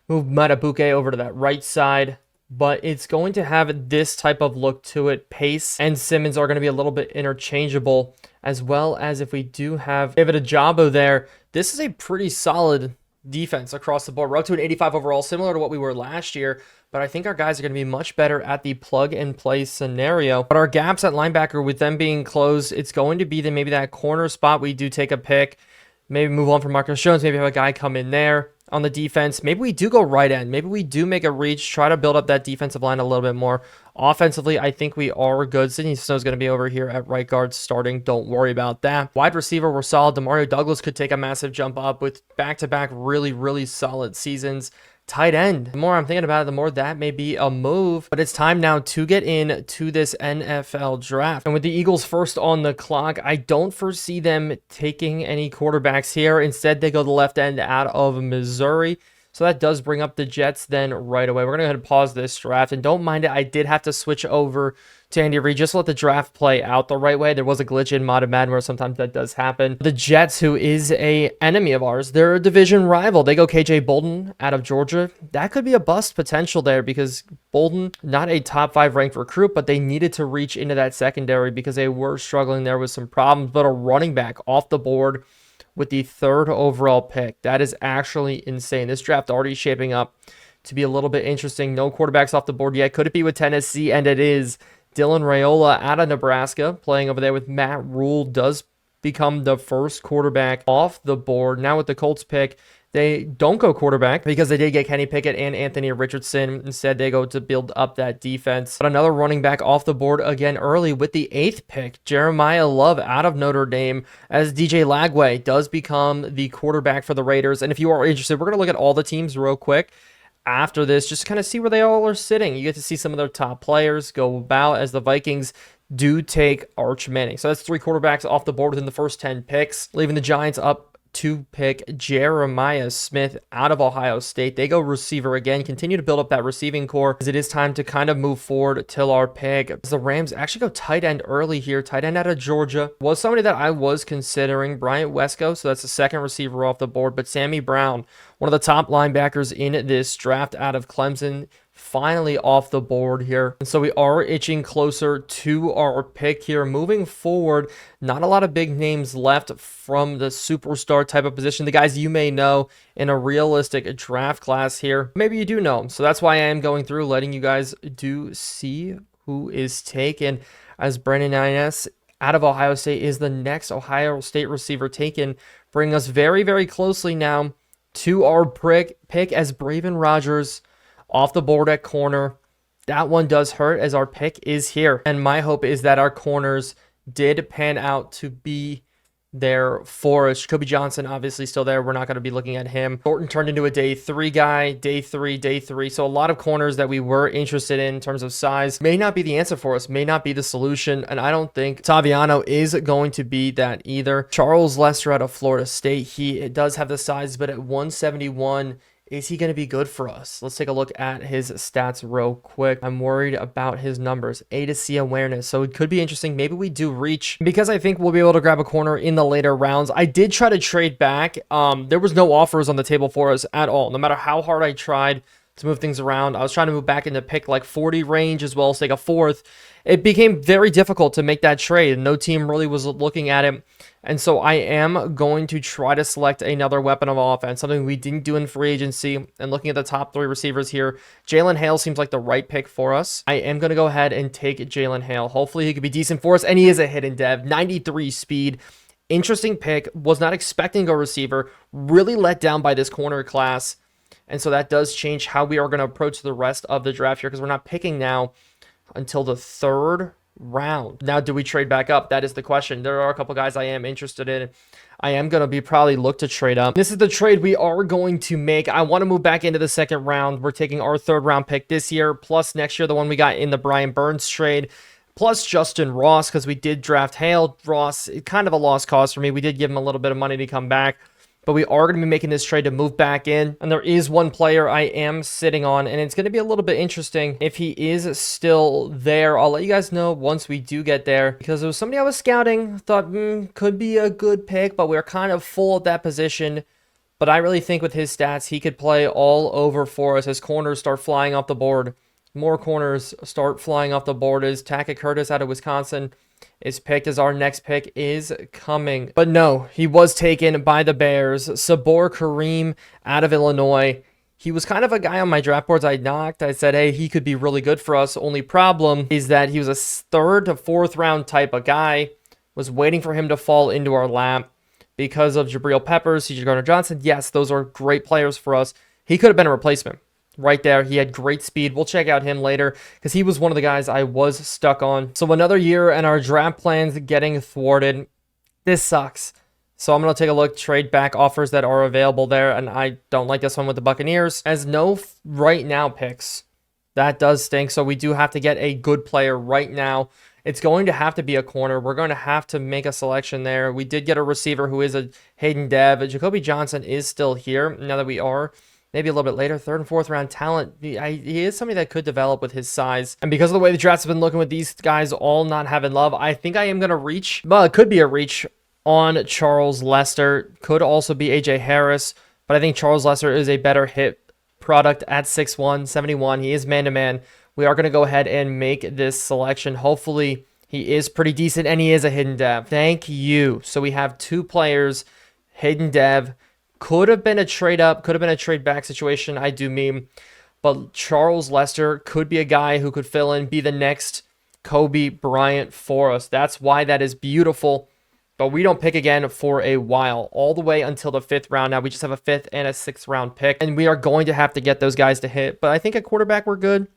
S1: move Matabuke over to that right side, but it's going to have this type of look to it. Pace and Simmons are going to be a little bit interchangeable, as well as if we do have David Ajabo there. This is a pretty solid defense across the board. We're up to an 85 overall, similar to what we were last year, but I think our guys are going to be much better at the plug and play scenario. But our gaps at linebacker, with them being closed, it's going to be then maybe that corner spot we do take a pick, maybe move on from Marcus Jones, maybe have a guy come in there. On the defense, maybe we do go right end. Maybe we do make a reach, try to build up that defensive line a little bit more. Offensively, I think we are good. Sidney Snow's going to be over here at right guard starting. Don't worry about that. Wide receiver, we're solid. Demario Douglas could take a massive jump up with back-to-back really, really solid seasons. Tight end. The more I'm thinking about it, the more that may be a move. But it's time now to get into this NFL draft. And with the Eagles first on the clock, I don't foresee them taking any quarterbacks here. Instead, they go the left end out of Missouri. So that does bring up the Jets then right away. We're going to go ahead and pause this draft. And don't mind it, I did have to switch over to Andy Reid just to let the draft play out the right way. There was a glitch in Modded Madden where sometimes that does happen. The Jets, who is a enemy of ours, they're a division rival. They go KJ Bolden out of Georgia. That could be a bust potential there because Bolden, not a top 5 ranked recruit, but they needed to reach into that secondary because they were struggling there with some problems. But a running back off the board with the 3rd overall pick. That is actually insane. This draft already shaping up to be a little bit interesting. No quarterbacks off the board yet. Could it be with Tennessee? And it is. Dylan Raiola out of Nebraska, playing over there with Matt Rule, does become the first quarterback off the board. Now with the Colts pick, they don't go quarterback because they did get Kenny Pickett and Anthony Richardson. Instead, they go to build up that defense. But another running back off the board again early with the 8th pick. Jeremiah Love out of Notre Dame, as DJ Lagway does become the quarterback for the Raiders. And if you are interested, we're going to look at all the teams real quick after this, just kind of see where they all are sitting. You get to see some of their top players go about, as the Vikings do take Arch Manning. So that's 3 quarterbacks off the board within the first 10 picks, leaving the Giants up to pick Jeremiah Smith out of Ohio State. They go receiver again, continue to build up that receiving core, as it is time to kind of move forward till our pick. The Rams actually go tight end early here. Tight end out of Georgia was somebody that I was considering, Bryant Wesco, so that's the 2nd receiver off the board. But Sammy Brown, one of the top linebackers in this draft out of Clemson, finally off the board here. And so we are itching closer to our pick here. Moving forward, not a lot of big names left from the superstar type of position, the guys you may know in a realistic draft class here. Maybe you do know them. So that's why I am going through, letting you guys do see who is taken, as Brandon Innes out of Ohio State is the next Ohio State receiver taken, bringing us very, very closely now to our pick, as Braven Rogers off the board at corner. That one does hurt, as our pick is here. And my hope is that our corners did pan out to be there for us. Jacoby Johnson obviously still there. We're not going to be looking at him. Thornton turned into a day 3 guy, day three. So a lot of corners that we were interested in terms of size may not be the answer for us, may not be the solution. And I don't think Taviano is going to be that either. Charles Lester out of Florida State, it does have the size, but at 171, is he going to be good for us? Let's take a look at his stats real quick. I'm worried about his numbers. A to C awareness. So it could be interesting. Maybe we do reach, because I think we'll be able to grab a corner in the later rounds. I did try to trade back. There was no offers on the table for us at all. No matter how hard I tried to move things around, I was trying to move back into pick like 40 range as well as take a 4th. It became very difficult to make that trade. No team really was looking at it. And so I am going to try to select another weapon of offense, something we didn't do in free agency. And looking at the top 3 receivers here, Jalen Hale seems like the right pick for us. I am going to go ahead and take Jalen Hale. Hopefully he could be decent for us. And he is a hidden dev, 93 speed. Interesting pick. Was not expecting a receiver. Really let down by this corner class. And so that does change how we are going to approach the rest of the draft here, because we're not picking now until the 3rd round. Now, do we trade back up? That is the question. There are a couple guys I am interested in. I am going to be probably look to trade up. This is the trade we are going to make. I want to move back into the 2nd round. We're taking our 3rd round pick this year, plus next year, the one we got in the Brian Burns trade, plus Justin Ross, because we did draft Hale. Ross, kind of a lost cause for me. We did give him a little bit of money to come back. But we are going to be making this trade to move back in. And there is one player I am sitting on, and it's going to be a little bit interesting if he is still there. I'll let you guys know once we do get there, because there was somebody I was scouting. Thought could be a good pick, but we're kind of full at that position. But I really think with his stats, he could play all over for us as corners start flying off the board. More corners start flying off the board, as Tackett Curtis out of Wisconsin is picked as our next pick is coming. But no, he was taken by the Bears. Sabor Kareem out of Illinois. He was kind of a guy on my draft boards I knocked. I said, hey, he could be really good for us. Only problem is that he was a 3rd to 4th round type of guy. Was waiting for him to fall into our lap because of Jabril Peppers, C.J. Gardner-Johnson. Yes, those are great players for us. He could have been a replacement. Right there, he had great speed. We'll check out him later because he was one of the guys I was stuck on. So another year and our draft plans getting thwarted. This sucks. So I'm going to take a look, trade back offers that are available there, and I don't like this one with the Buccaneers. As no right now picks, that does stink. So we do have to get a good player right now. It's going to have to be a corner. We're going to have to make a selection there. We did get a receiver who is a hidden dev. Jacoby Johnson is still here now that we are maybe a little bit later, 3rd and 4th round talent. He is somebody that could develop with his size. And because of the way the draft's been looking with these guys all not having love, I think I am going to reach, well, it could be a reach on Charles Lester. Could also be AJ Harris, but I think Charles Lester is a better hit product at 6'1", 71. He is man-to-man. We are going to go ahead and make this selection. Hopefully, he is pretty decent, and he is a hidden dev. Thank you. So we have 2 players, hidden dev. Could have been a trade up, could have been a trade back situation, I do mean. But Charles Lester could be a guy who could fill in, be the next Kobe Bryant for us. That's why that is beautiful. but we don't pick again for a while, all the way until the 5th round. Now we just have a 5th and a 6th round pick, and we are going to have to get those guys to hit. But I think at quarterback, we're good.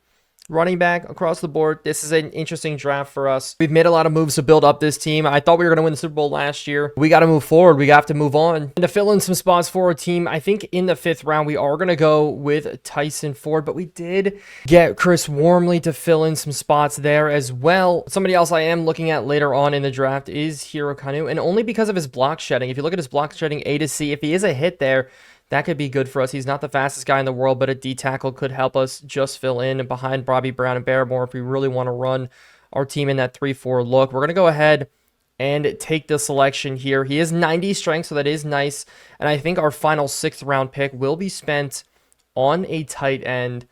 S1: Running back across the board. This is an interesting draft for us. We've made a lot of moves to build up this team. I thought we were going to win the Super Bowl last year. We got to move forward. We have to move on. And to fill in some spots for our team, I think in the 5th round, we are going to go with Tyson Ford, but we did get Chris Wormley to fill in some spots there as well. Somebody else I am looking at later on in the draft is Hiro Kanu, and only because of his block shedding. If you look at his block shedding A to C, if he is a hit there, that could be good for us. He's not the fastest guy in the world, but a D tackle could help us just fill in behind Bobby Brown and Barrymore if we really want to run our team in that 3-4 look. We're going to go ahead and take the selection here. He is 90 strength, so that is nice. And I think our final 6th round pick will be spent on a tight end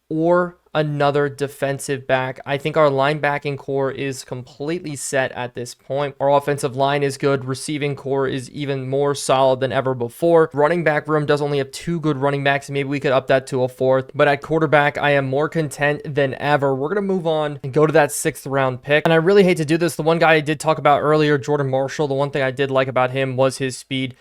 S1: or another defensive back. I think our linebacking core is completely set at this point. Our offensive line is good. Receiving core is even more solid than ever before. Running back room does only have 2 good running backs. Maybe we could up that to a 4th. But at quarterback, I am more content than ever. We're going to move on and go to that 6th round pick. And I really hate to do this. The one guy I did talk about earlier, Jordan Marshall, the one thing I did like about him was his speed,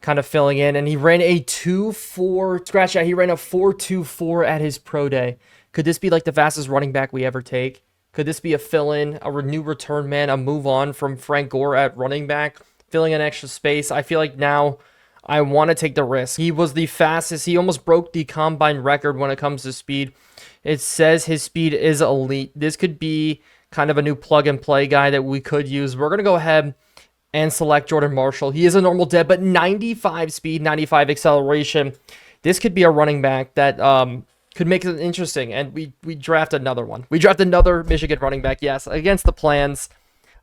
S1: kind of filling in. And he ran a 2.4, scratch that, he ran a 4.24 at his pro day. Could this be like the fastest running back we ever take? Could this be a fill-in, a new return man, a move on from Frank Gore at running back, filling in extra space? I feel like now I want to take the risk. He was the fastest. He almost broke the combine record when it comes to speed. It says his speed is elite. This could be kind of a new plug-and-play guy that we could use. We're going to go ahead and select Jordan Marshall. He is a normal dev, but 95 speed, 95 acceleration. This could be a running back that could make it interesting, and we draft another one. We draft another Michigan running back, yes, against the plans,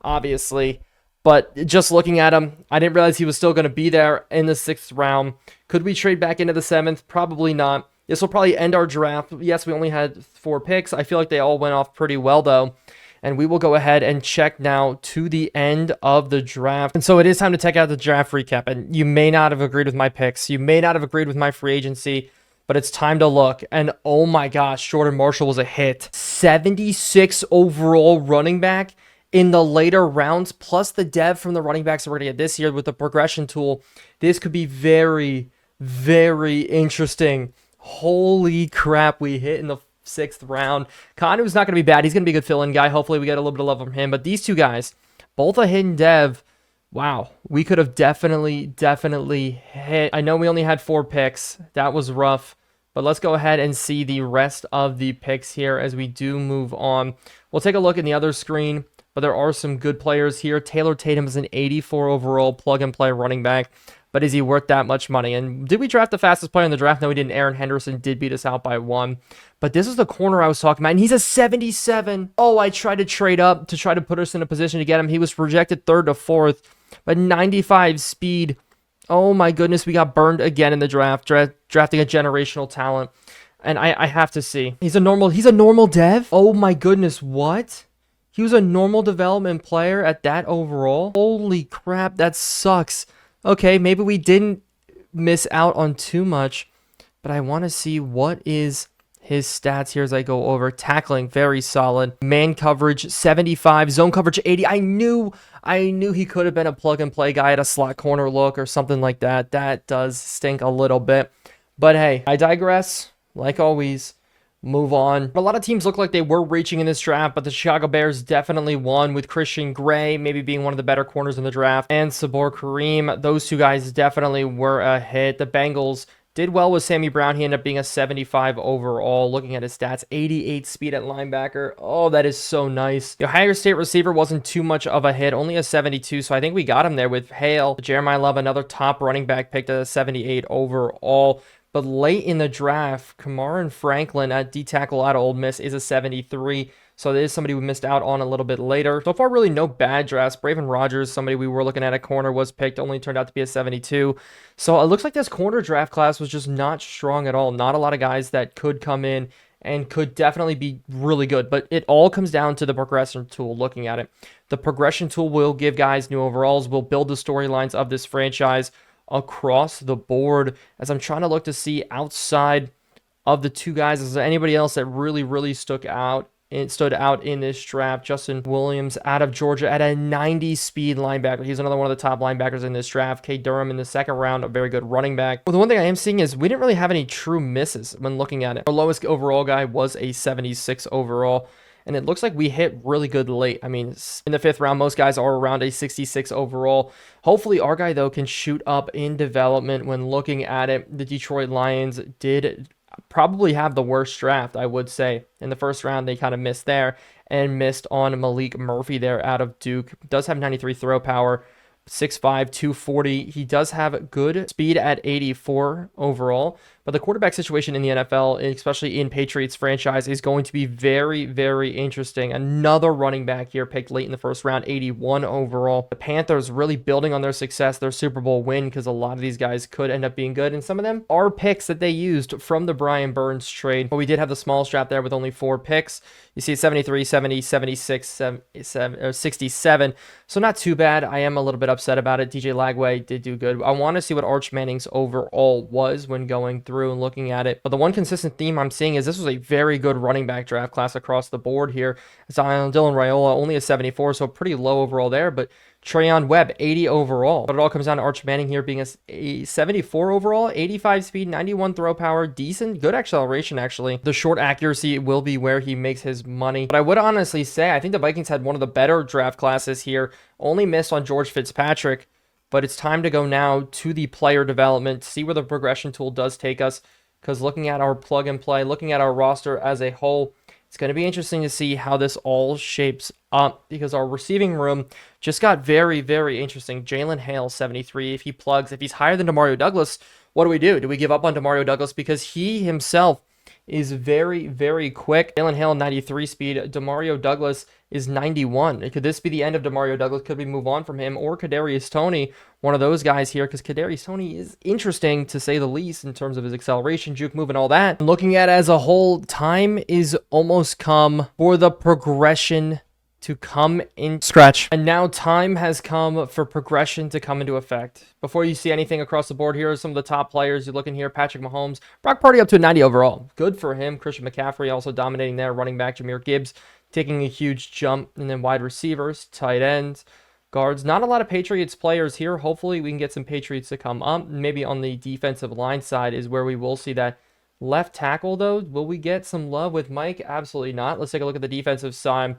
S1: obviously. But just looking at him, I didn't realize he was still going to be there in the 6th round. Could we trade back into the 7th? Probably not. This will probably end our draft. Yes, we only had 4 picks. I feel like they all went off pretty well, though. And we will go ahead and check now to the end of the draft. And so it is time to check out the draft recap. And you may not have agreed with my picks. You may not have agreed with my free agency, but it's time to look. And oh my gosh, Jordan Marshall was a hit. 76 overall running back in the later rounds, plus the dev from the running backs that we're going to get this year with the progression tool. This could be very, very interesting. Holy crap, we hit in the 6th round. Kanu's not going to be bad. He's going to be a good fill-in guy. Hopefully we get a little bit of love from him. But these two guys, both a hidden dev, wow, we could have definitely hit. I know we only had 4 picks. That was rough. But let's go ahead and see the rest of the picks here as we do move on. We'll take a look in the other screen, but there are some good players here. Taylor Tatum is an 84 overall plug-and-play running back, but is he worth that much money? And did we draft the fastest player in the draft? No, we didn't. Aaron Henderson did beat us out by 1. But this is the corner I was talking about, and he's a 77. Oh, I tried to trade up to try to put us in a position to get him. He was projected 3rd to 4th, but 95 speed. Oh my goodness, we got burned again in the draft, drafting a generational talent. And I have to see. He's a normal dev? Oh my goodness, what? He was a normal development player at that overall? Holy crap, that sucks. Okay, maybe we didn't miss out on too much, but I want to see what is his stats here as I go over. Tackling, very solid. Man coverage, 75. Zone coverage, 80. I knew he could have been a plug-and-play guy at a slot corner look or something like that. That does stink a little bit. But hey, I digress. Like always, move on. A lot of teams look like they were reaching in this draft, but the Chicago Bears definitely won with Christian Gray maybe being one of the better corners in the draft, and Sabor Kareem. Those two guys definitely were a hit. The Bengals did well with Sammy Brown. He ended up being a 75 overall. Looking at his stats, 88 speed at linebacker. Oh, that is so nice. The Ohio State receiver wasn't too much of a hit, only a 72, so I think we got him there with Hale. Jeremiah Love, another top running back, picked at a 78 overall. But late in the draft, Kamaran Franklin at D-tackle out of Ole Miss is a 73. So there is somebody we missed out on a little bit later. So far, really no bad drafts. Braven Rogers, somebody we were looking at corner, was picked, only turned out to be a 72. So it looks like this corner draft class was just not strong at all. Not a lot of guys that could come in and could definitely be really good. But it all comes down to the progression tool, looking at it. The progression tool will give guys new overalls, will build the storylines of this franchise across the board. As I'm trying to look to see outside of the two guys, is there anybody else that really stuck out it stood out in this draft. Justin Williams out of Georgia at a 90 speed linebacker. He's another one of the top linebackers in this draft. K. Durham in the second round, a very good running back. Well, the one thing I am seeing is we didn't really have any true misses when looking at it. Our lowest overall guy was a 76 overall. And it looks like we hit really good late. I mean, in the 5th round, most guys are around a 66 overall. Hopefully, our guy, though, can shoot up in development when looking at it. The Detroit Lions did probably have the worst draft, I would say. In the 1st round, they kind of missed there and missed on Malik Murphy there out of Duke. Does have 93 throw power. 6'5", 240. He does have good speed at 84 overall, but the quarterback situation in the NFL, especially in Patriots franchise, is going to be very, very interesting. Another running back here picked late in the 1st round, 81 overall. The Panthers really building on their success, their Super Bowl win, because a lot of these guys could end up being good, and some of them are picks that they used from the Brian Burns trade. But we did have the smallest draft there with only 4 picks. You see 73, 70, 76, 67. So not too bad. I am a little bit upset about it. DJ Lagway did do good. I want to see what Arch Manning's overall was when going through and looking at it. But the one consistent theme I'm seeing is this was a very good running back draft class across the board here. Zion Dylan Raiola, only a 74, so pretty low overall there. But Trayon Webb, 80 overall. But it all comes down to Arch Manning here being a 74 overall, 85 speed, 91 throw power, decent, good acceleration actually. The short accuracy will be where he makes his money. But I would honestly say I think the Vikings had one of the better draft classes here. Only missed on George Fitzpatrick, but it's time to go now to the player development, see where the progression tool does take us. Because looking at our plug and play, looking at our roster as a whole, it's going to be interesting to see how this all shapes up, because our receiving room just got very, very interesting. Jalen Hale, 73. If he plugs, if he's higher than Demario Douglas, what do we do? Do we give up on Demario Douglas? Because he himself is very, very quick. Jalen Hale, 93 speed. Demario Douglas is 91. Could this be the end of Demario Douglas? Could we move on from him? Or Kadarius Toney, one of those guys here, because Kadarius Toney is interesting to say the least in terms of his acceleration, juke move, and all that. Looking at it as a whole, time is almost come for the progression to come in scratch. And now time has come for progression to come into effect. Before you see anything across the board, here are some of the top players. You're looking here, Patrick Mahomes. Brock Purdy up to a 90 overall. Good for him. Christian McCaffrey also dominating there. Running back Jahmyr Gibbs taking a huge jump. And then wide receivers, tight ends, guards. Not a lot of Patriots players here. Hopefully we can get some Patriots to come up. Maybe on the defensive line side is where we will see that. Left tackle, though, will we get some love with Mike? Absolutely not. Let's take a look at the defensive side.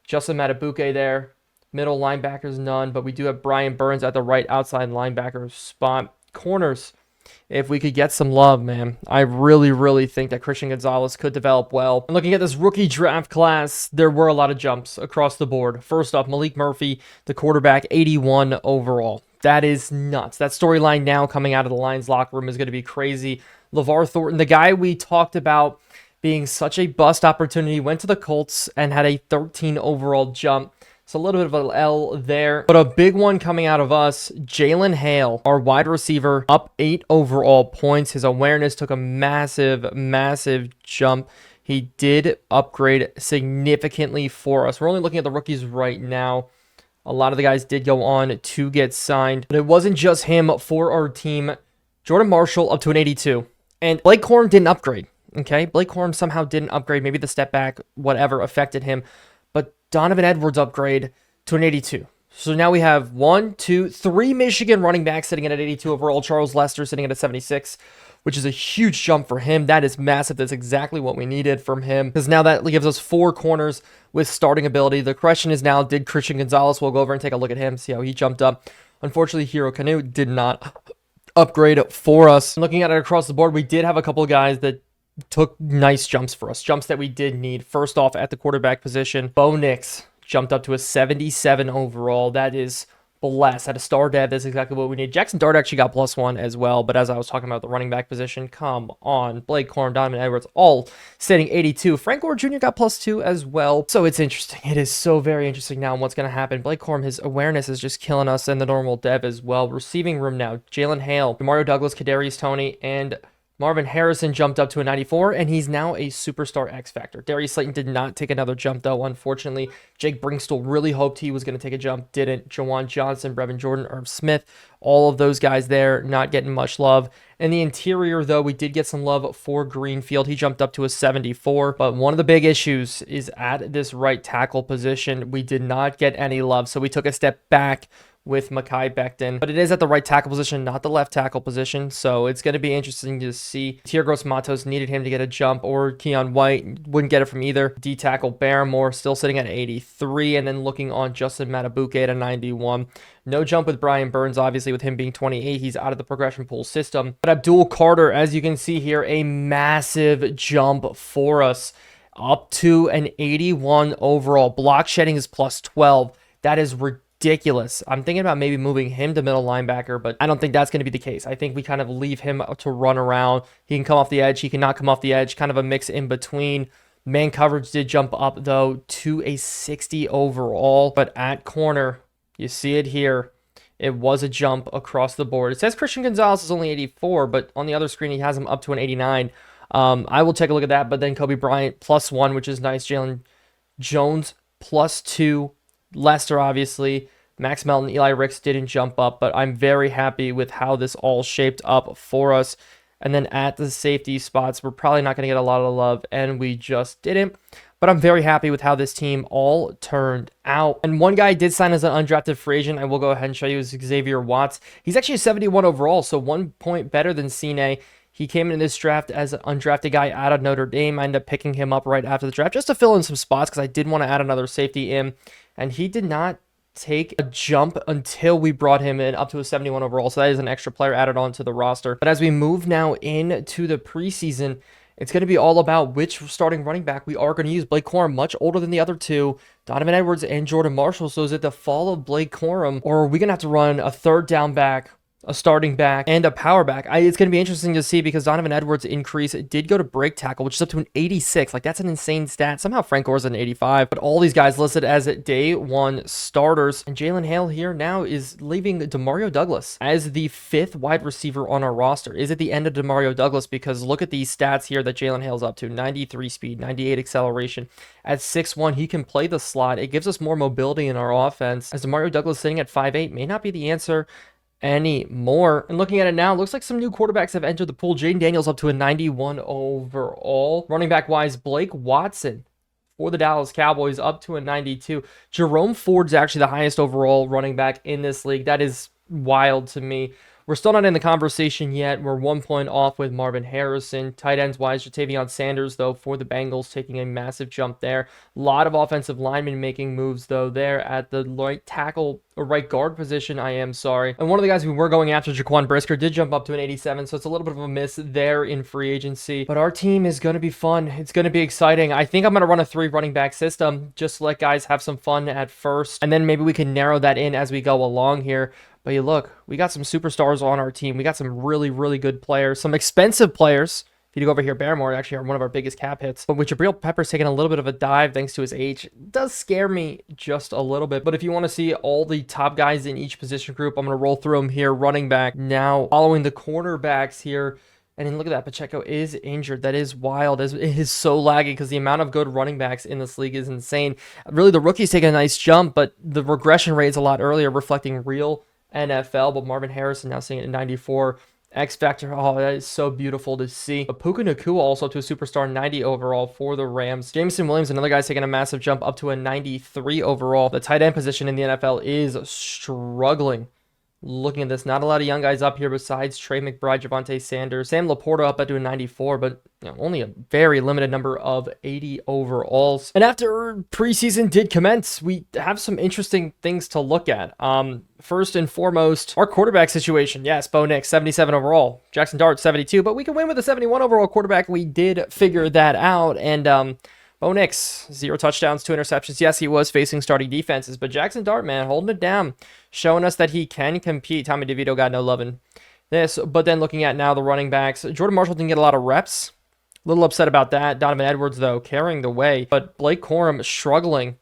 S1: Justin Matabuke there. Middle linebackers, none. But we do have Brian Burns at the right outside linebacker spot. Corners, if we could get some love, man. I really, really think that Christian Gonzalez could develop well. And looking at this rookie draft class, there were a lot of jumps across the board. First off, Malik Murphy, the quarterback, 81 overall. That is nuts. That storyline now coming out of the Lions locker room is going to be crazy. LeVar Thornton, the guy we talked about being such a bust opportunity, went to the Colts and had a 13 overall jump. So a little bit of an L there. But a big one coming out of us, Jalen Hale, our wide receiver, up 8 overall points. His awareness took a massive, massive jump. He did upgrade significantly for us. We're only looking at the rookies right now. A lot of the guys did go on to get signed. But it wasn't just him for our team. Jordan Marshall up to an 82. And Blake Corum didn't upgrade. Okay, Blake Corum somehow didn't upgrade. Maybe the step back, whatever, affected him. But Donovan Edwards upgrade to an 82. So now we have 1, 2, 3 Michigan running backs sitting at an 82 overall. Charles Lester sitting at a 76, which is a huge jump for him. That is massive. That's exactly what we needed from him, because now that gives us 4 corners with starting ability. The question is now, did Christian Gonzalez? We'll go over and take a look at him, see how he jumped up. Unfortunately, Hero Kanu did not upgrade for us. Looking at it across the board, we did have a couple of guys that took nice jumps for us, jumps that we did need. First off, at the quarterback position, Bo Nix jumped up to a 77 overall. That is blessed. At a star dev, that's exactly what we need. Jackson Dart actually got +1 as well, but as I was talking about the running back position, come on. Blake Corum, Donovan Edwards, all sitting 82. Frank Gore Jr. got +2 as well. So it's interesting. It is so very interesting now what's going to happen. Blake Corum, his awareness is just killing us, and the normal dev as well. Receiving room now, Jalen Hale, Demario Douglas, Kadarius Toney, and Marvin Harrison jumped up to a 94, and he's now a superstar X Factor. Darius Slayton did not take another jump, though, unfortunately. Jake Brinkstall really hoped he was going to take a jump, didn't. Jawan Johnson, Brevin Jordan, Irv Smith, all of those guys there not getting much love. In the interior, though, we did get some love for Greenfield. He jumped up to a 74, but one of the big issues is at this right tackle position. We did not get any love, so we took a step back with Mekhi Becton, but it is at the right tackle position, not the left tackle position, so it's going to be interesting to see. Tiergros Matos needed him to get a jump, or Keon White wouldn't get it from either. D-tackle Barrymore still sitting at 83, and then looking on Justin Matabuke at a 91. No jump with Brian Burns, obviously, with him being 28. He's out of the progression pool system. But Abdul Carter, as you can see here, a massive jump for us, up to an 81 overall. Block shedding is plus 12. That is ridiculous. I'm thinking about maybe moving him to middle linebacker, but I don't think that's going to be the case. I think we kind of leave him to run around. He can come off the edge. He cannot come off the edge. Kind of a mix in between. Man coverage did jump up, though, to a 60 overall. But at corner, you see it here. It was a jump across the board. It says Christian Gonzalez is only 84, but on the other screen, he has him up to an 89. I will take a look at that, but then Kobe Bryant +1, which is nice. Jalen Jones +2. Lester, obviously. Max Melton, Eli Ricks didn't jump up, but I'm very happy with how this all shaped up for us. And then at the safety spots, we're probably not going to get a lot of love, and we just didn't. But I'm very happy with how this team all turned out. And one guy did sign as an undrafted free agent. I will go ahead and show you, is Xavier Watts. He's actually a 71 overall, so 1 point better than Cine. He came in this draft as an undrafted guy out of Notre Dame. I ended up picking him up right after the draft just to fill in some spots because I did want to add another safety in. And he did not take a jump until we brought him in up to a 71 overall. So that is an extra player added on to the roster. But as we move now into the preseason, it's going to be all about which starting running back we are going to use. Blake Corum, much older than the other two. Donovan Edwards and Jordan Marshall. So is it the fall of Blake Corum, or are we going to have to run a third down back, a starting back, and a power back? It's going to be interesting to see because Donovan Edwards' increase did go to break tackle, which is up to an 86. Like, that's an insane stat. Somehow Frank Gore's an 85, but all these guys listed as day one starters. And Jalen Hale here now is leaving Demario Douglas as the 5th wide receiver on our roster. Is it the end of Demario Douglas? Because look at these stats here that Jalen Hale's up to. 93 speed, 98 acceleration. At 6'1", he can play the slot. It gives us more mobility in our offense. As Demario Douglas sitting at 5'8" may not be the answer anymore. And looking at it now, it looks like some new quarterbacks have entered the pool. Jaden Daniels up to a 91 overall. Running back wise, Blake Watson for the Dallas Cowboys up to a 92. Jerome Ford's actually the highest overall running back in this league. That is wild to me. We're still not in the conversation yet. We're 1 point off with Marvin Harrison. Tight ends wise, Jatavion Sanders, though, for the Bengals, taking a massive jump there. A lot of offensive linemen making moves, though, there at the right tackle or right guard position, And one of the guys we were going after, Jaquan Brisker, did jump up to an 87, so it's a little bit of a miss there in free agency. But our team is going to be fun. It's going to be exciting. I think I'm going to run a 3 running back system just to let guys have some fun at first, and then maybe we can narrow that in as we go along here. But you look, we got some superstars on our team. We got some really, really good players, some expensive players. If you go over here, Barrymore actually are one of our biggest cap hits. But with Jabril Peppers taking a little bit of a dive thanks to his age, it does scare me just a little bit. But if you want to see all the top guys in each position group, I'm going to roll through them here. Running back now, following the cornerbacks here. And then look at that, Pacheco is injured. That is wild. It is so laggy because the amount of good running backs in this league is insane. Really, the rookie's taking a nice jump, but the regression rate is a lot earlier, reflecting real NFL. But Marvin Harrison now sitting at 94. X Factor, oh, that is so beautiful to see. Puka Nacua also to a superstar 90 overall for the Rams. Jameson Williams, another guy taking a massive jump up to a 93 overall. The tight end position in the NFL is struggling. Looking at this, not a lot of young guys up here besides Trey McBride, Javonte Sanders, Sam Laporta up at to a 94, but only a very limited number of 80 overalls. And after preseason did commence, we have some interesting things to look at. First and foremost, our quarterback situation. Yes, Bo Nix, 77 overall. Jackson Dart, 72, but we can win with a 71 overall quarterback. We did figure that out, and Bo Nix, 0 touchdowns, 2 interceptions. Yes, he was facing starting defenses, but Jackson Dart, man, holding it down, showing us that he can compete. Tommy DeVito got no love in this, but then looking at now the running backs, Jordan Marshall didn't get a lot of reps. A little upset about that. Donovan Edwards, though, carrying the way, but Blake Corum struggling.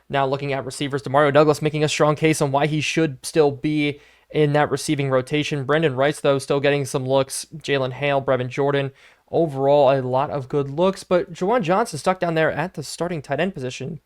S1: Now looking at receivers, Demario Douglas making a strong case on why he should still be in that receiving rotation. Brendan Rice, though, still getting some looks. Jalen Hale, Brevin Jordan. Overall, a lot of good looks, but Juwan Johnson stuck down there at the starting tight end position.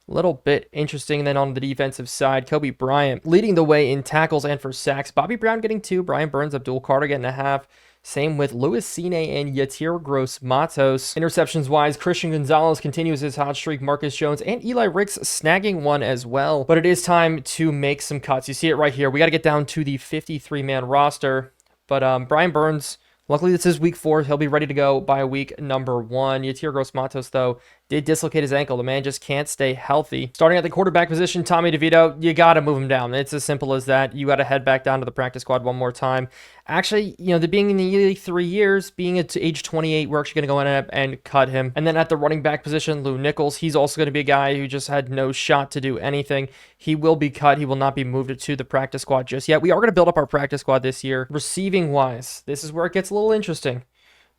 S1: A little bit interesting. And then on the defensive side, Kobe Bryant leading the way in tackles and for sacks. Bobby Brown getting 2, Brian Burns, Abdul Carter getting a half. Same with Louis Cine and Yatir Gross-Matos. Interceptions-wise, Christian Gonzalez continues his hot streak. Marcus Jones and Eli Ricks snagging one as well. But it is time to make some cuts. You see it right here. We got to get down to the 53-man roster. But Brian Burns, luckily this is week 4. He'll be ready to go by week number 1. Yatir Gross-Matos, though, did dislocate his ankle. The man just can't stay healthy. Starting at the quarterback position, Tommy DeVito, you got to move him down. It's as simple as that. You got to head back down to the practice squad one more time. Actually, the being in the league 3 years, being at age 28, we're actually going to go in and cut him. And then at the running back position, Lou Nichols, he's also going to be a guy who just had no shot to do anything. He will be cut. He will not be moved to the practice squad just yet. We are going to build up our practice squad this year. Receiving-wise, this is where it gets a little interesting.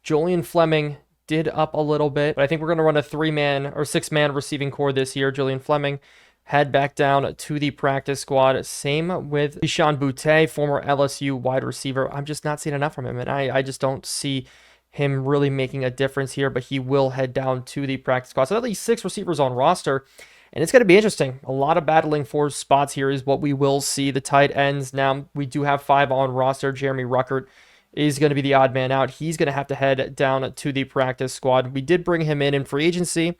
S1: Julian Fleming did up a little bit, but I think we're going to run a 3-man or 6-man receiving core this year. Julian Fleming head back down to the practice squad. Same with Sean Boutte, former LSU wide receiver. I'm just not seeing enough from him, and I just don't see him really making a difference here, but he will head down to the practice squad. So at least 6 receivers on roster, and it's going to be interesting. A lot of battling for spots here is what we will see. The tight ends, now we do have 5 on roster. Jeremy Ruckert is going to be the odd man out. He's going to have to head down to the practice squad. We did bring him in free agency,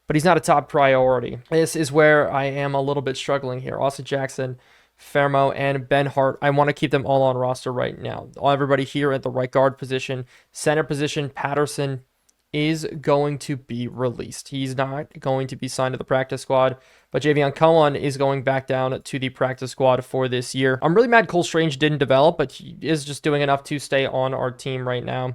S1: but he's not a top priority. This is where I am a little bit struggling here. Austin Jackson, Fermo, and Ben Hart. I want to keep them all on roster right now. Everybody here at the right guard position. Center position, Patterson is going to be released. He's not going to be signed to the practice squad, but Javion Cohen is going back down to the practice squad for this year. I'm really mad Cole Strange didn't develop, but he is just doing enough to stay on our team right now.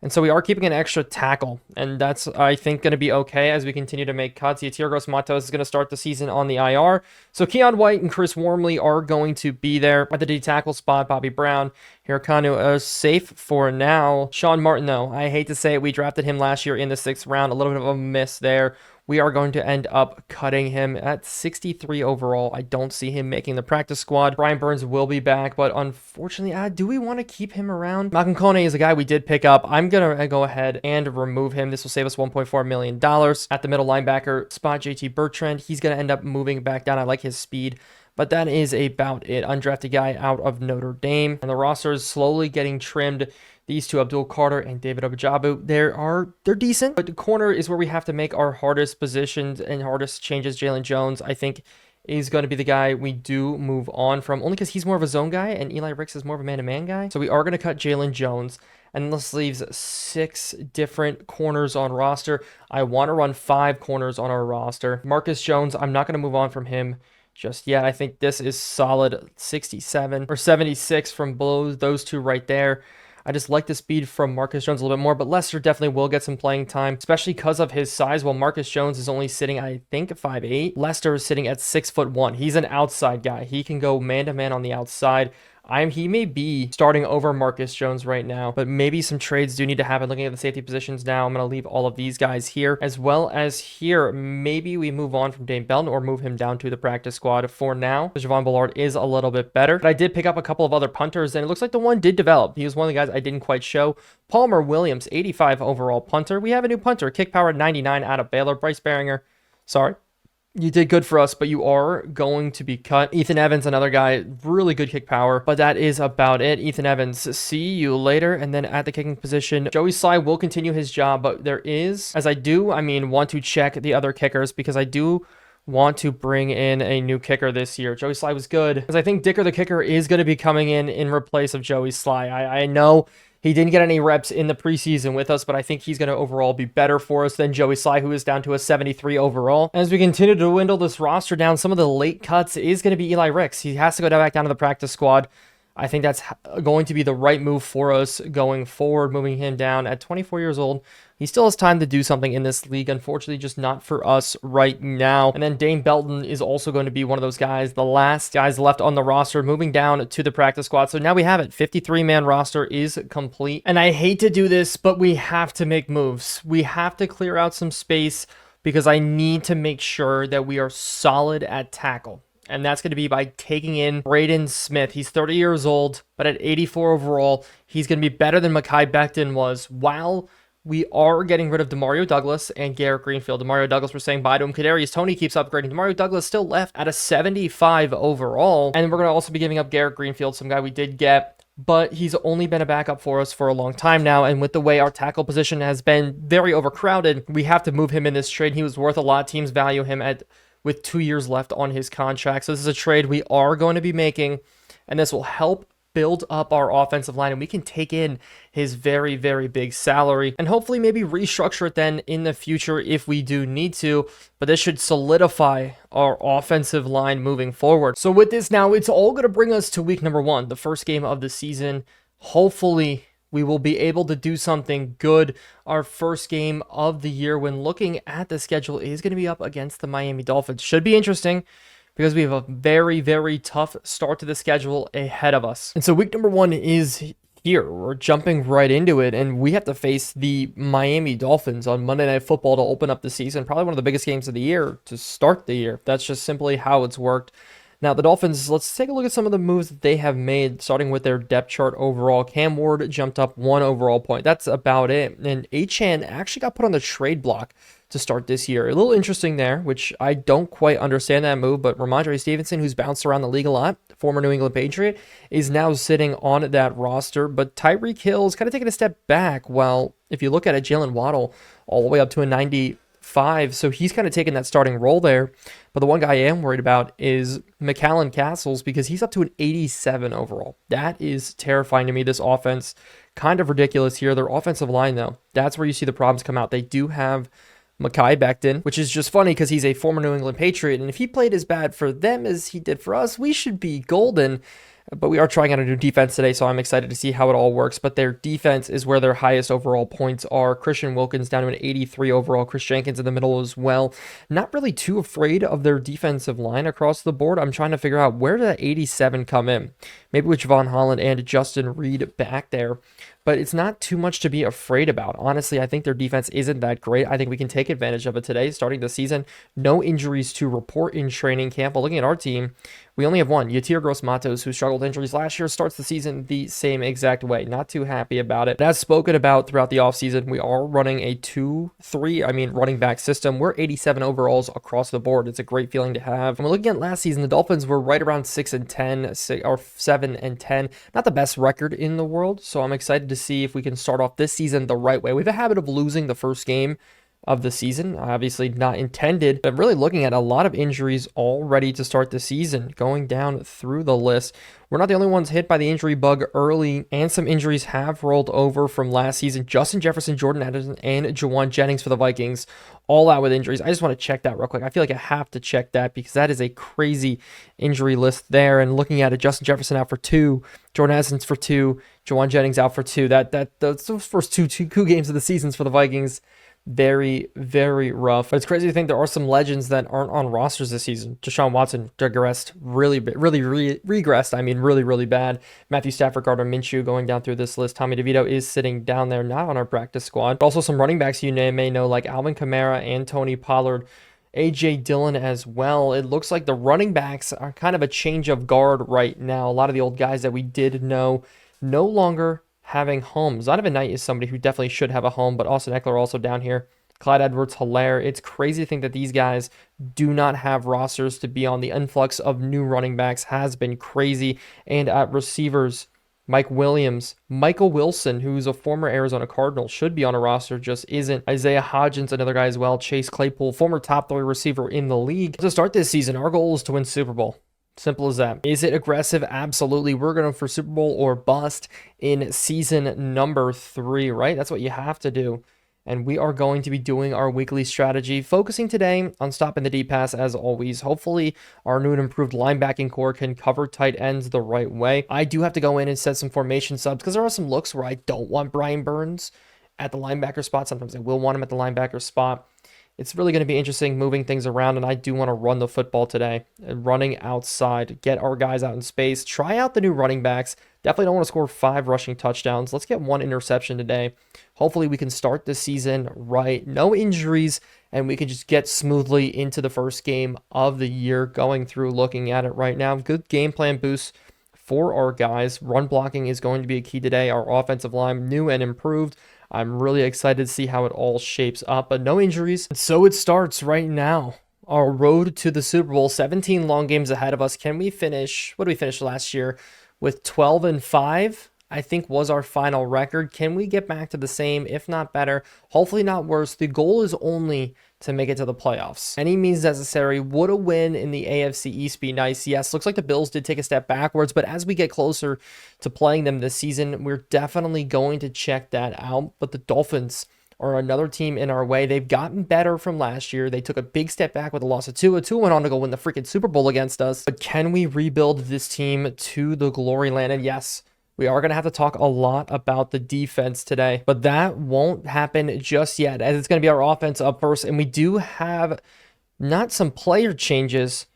S1: And so we are keeping an extra tackle, and that's, I think, going to be okay as we continue to make cuts. Yatir Gross-Matos is going to start the season on the IR. So Keon White and Chris Wormley are going to be there at the D tackle spot. Bobby Brown, Hirokanu is safe for now. Sean Martin, though, I hate to say it, we drafted him last year in the 6th round. A little bit of a miss there. We are going to end up cutting him at 63 overall. I don't see him making the practice squad. Brian Burns will be back, but unfortunately, do we want to keep him around? Malcolm Kone is a guy we did pick up. I'm going to go ahead and remove him. This will save us $1.4 million. At the middle linebacker spot, JT Bertrand, he's going to end up moving back down. I like his speed. But that is about it. Undrafted guy out of Notre Dame. And the roster is slowly getting trimmed. These two, Abdul Carter and David Obajabu, they're decent. But the corner is where we have to make our hardest positions and hardest changes. Jalen Jones, I think, is going to be the guy we do move on from. Only because he's more of a zone guy and Eli Ricks is more of a man-to-man guy. So we are going to cut Jalen Jones. And this leaves 6 different corners on roster. I want to run 5 corners on our roster. Marcus Jones, I'm not going to move on from him just yet. I think this is solid 67 or 76 from below those two right there. I just like the speed from Marcus Jones a little bit more, but Lester definitely will get some playing time, especially because of his size. While Marcus Jones is only sitting, I think, 5'8", Lester is sitting at 6'1". He's an outside guy. He can go man-to-man on the outside. He may be starting over Marcus Jones right now, but maybe some trades do need to happen. Looking at the safety positions now, I'm going to leave all of these guys here, as well as here. Maybe we move on from Dane Belton or move him down to the practice squad for now. Javon Bullard is a little bit better, but I did pick up a couple of other punters, and it looks like the one did develop. He was one of the guys I didn't quite show. Palmer Williams, 85 overall punter. We have a new punter, kick power 99 out of Baylor. Bryce Baringer, sorry. You did good for us, but you are going to be cut. Ethan Evans, another guy, really good kick power, but that is about it. Ethan Evans, see you later. And then at the kicking position, Joey Sly will continue his job, but there is, as I want to check the other kickers because I do want to bring in a new kicker this year. Joey Sly was good because I think Dicker the kicker is going to be coming in replace of Joey Sly. I know he didn't get any reps in the preseason with us, but I think he's going to overall be better for us than Joey Sly, who is down to a 73 overall. As we continue to dwindle this roster down, some of the late cuts is going to be Eli Ricks. He has to go back down to the practice squad. I think that's going to be the right move for us going forward, moving him down at 24 years old. He still has time to do something in this league. Unfortunately, just not for us right now. And then Dane Belton is also going to be one of those guys, the last guys left on the roster, moving down to the practice squad. So now we have it. 53-man roster is complete. And I hate to do this, but we have to make moves. We have to clear out some space because I need to make sure that we are solid at tackle. and that's going to be by taking in Braden Smith. He's 30 years old, but at 84 overall, he's going to be better than Mekhi Becton was, while we are getting rid of Demario Douglas and Garrett Greenfield. Demario Douglas, we're saying bye to him. Kadarius Toney keeps upgrading. Demario Douglas still left at a 75 overall. And we're going to also be giving up Garrett Greenfield, some guy we did get, but he's only been a backup for us for a long time now. And with the way our tackle position has been very overcrowded, we have to move him in this trade. He was worth a lot. Teams value him with 2 years left on his contract. So this is a trade we are going to be making, and this will help build up our offensive line, and we can take in his very, very big salary and hopefully maybe restructure it then in the future if we do need to. But this should solidify our offensive line moving forward. So with this now, it's all going to bring us to week number 1, the first game of the season. Hopefully we will be able to do something good. Our first game of the year, when looking at the schedule, is going to be up against the Miami Dolphins. Should be interesting, because we have a very, very tough start to the schedule ahead of us. And so week number 1 is here. We're jumping right into it, and we have to face the Miami Dolphins on Monday Night Football to open up the season. Probably one of the biggest games of the year to start the year. That's just simply how it's worked. Now, the Dolphins, let's take a look at some of the moves that they have made, starting with their depth chart overall. Cam Ward jumped up 1 overall point. That's about it. And Achane actually got put on the trade block to start this year. A little interesting there, which I don't quite understand that move, but Ramondre Stevenson, who's bounced around the league a lot, former New England Patriot, is now sitting on that roster. But Tyreek Hill's kind of taking a step back, while if you look at it, Jalen Waddle all the way up to a 95, so he's kind of taking that starting role there. But the one guy I am worried about is McCallan Castles, because he's up to an 87 overall. That is terrifying to me. This offense, kind of ridiculous here. Their offensive line, though, that's where you see the problems come out. They do have Mekhi Becton, which is just funny because he's a former New England Patriot, and if he played as bad for them as he did for us, we should be golden. But we are trying out a new defense today, so I'm excited to see how it all works. But their defense is where their highest overall points are. Christian Wilkins down to an 83 overall. Chris Jenkins in the middle as well. Not really too afraid of their defensive line across the board. I'm trying to figure out where did that 87 come in. Maybe with Javon Holland and Justin Reed back there. But it's not too much to be afraid about. Honestly, I think their defense isn't that great. I think we can take advantage of it today, starting the season. No injuries to report in training camp. But looking at our team, we only have one. Yatir Gross-Matos, who struggled injuries last year, starts the season the same exact way. Not too happy about it. But as spoken about throughout the offseason, we are running a 2-3, running back system. We're 87 overalls across the board. It's a great feeling to have. And we're looking at last season, the Dolphins were right around 6-10, or 7-10. Not the best record in the world, so I'm excited to see if we can start off this season the right way. We have a habit of losing the first game of the season, obviously not intended, but really looking at a lot of injuries already to start the season, going down through the list. We're not the only ones hit by the injury bug early, and some injuries have rolled over from last season. Justin Jefferson, Jordan Addison, and Jawan Jennings for the Vikings, all out with injuries. I just want to check that real quick. I feel like I have to check that because that is a crazy injury list there. And looking at it, Justin Jefferson out for 2, Jordan Addison's for 2, Jawan Jennings out for 2. Those first two games of the seasons for the Vikings. Very, very rough. But it's crazy to think there are some legends that aren't on rosters this season. Deshaun Watson regressed really bad. Matthew Stafford, Gardner Minshew going down through this list. Tommy DeVito is sitting down there, not on our practice squad. But also some running backs you may know, like Alvin Kamara and Tony Pollard, AJ Dillon as well. It looks like the running backs are kind of a change of guard right now. A lot of the old guys that we did know no longer having homes. Zonovan Knight is somebody who definitely should have a home, but Austin Eckler also down here. Clyde Edwards-Helaire. It's crazy to think that these guys do not have rosters to be on. The influx of new running backs has been crazy. And at receivers, Mike Williams, Michael Wilson, who's a former Arizona Cardinal, should be on a roster, just isn't. Isaiah Hodgins, another guy as well. Chase Claypool, former top 3 receiver in the league. To start this season, our goal is to win Super Bowl. Simple as that. Is it aggressive? Absolutely. We're going for Super Bowl or bust in season number 3, right? That's what you have to do. And we are going to be doing our weekly strategy, focusing today on stopping the deep pass as always. Hopefully, our new and improved linebacking core can cover tight ends the right way. I do have to go in and set some formation subs because there are some looks where I don't want Brian Burns at the linebacker spot. Sometimes I will want him at the linebacker spot. It's really going to be interesting moving things around, and I do want to run the football today. And running outside, get our guys out in space, try out the new running backs. Definitely don't want to score 5 rushing touchdowns. Let's get 1 interception today. Hopefully we can start the season right. No injuries, and we can just get smoothly into the first game of the year. Going through, looking at it right now. Good game plan boost for our guys. Run blocking is going to be a key today. Our offensive line, new and improved. I'm really excited to see how it all shapes up, but no injuries. And so it starts right now. Our road to the Super Bowl, 17 long games ahead of us. Can we finish, what did we finish last year? With 12-5, I think was our final record. Can we get back to the same, if not better? Hopefully not worse. The goal is only to make it to the playoffs. Any means necessary. Would a win in the AFC East be nice? Yes, looks like the Bills did take a step backwards, but as we get closer to playing them this season, we're definitely going to check that out. But the Dolphins are another team in our way. They've gotten better from last year. They took a big step back with the loss of Tua. Tua went on to go win the freaking Super Bowl against us. But can we rebuild this team to the glory land? And yes, we are going to have to talk a lot about the defense today, but that won't happen just yet, as it's going to be our offense up first. And we do have not some player changes,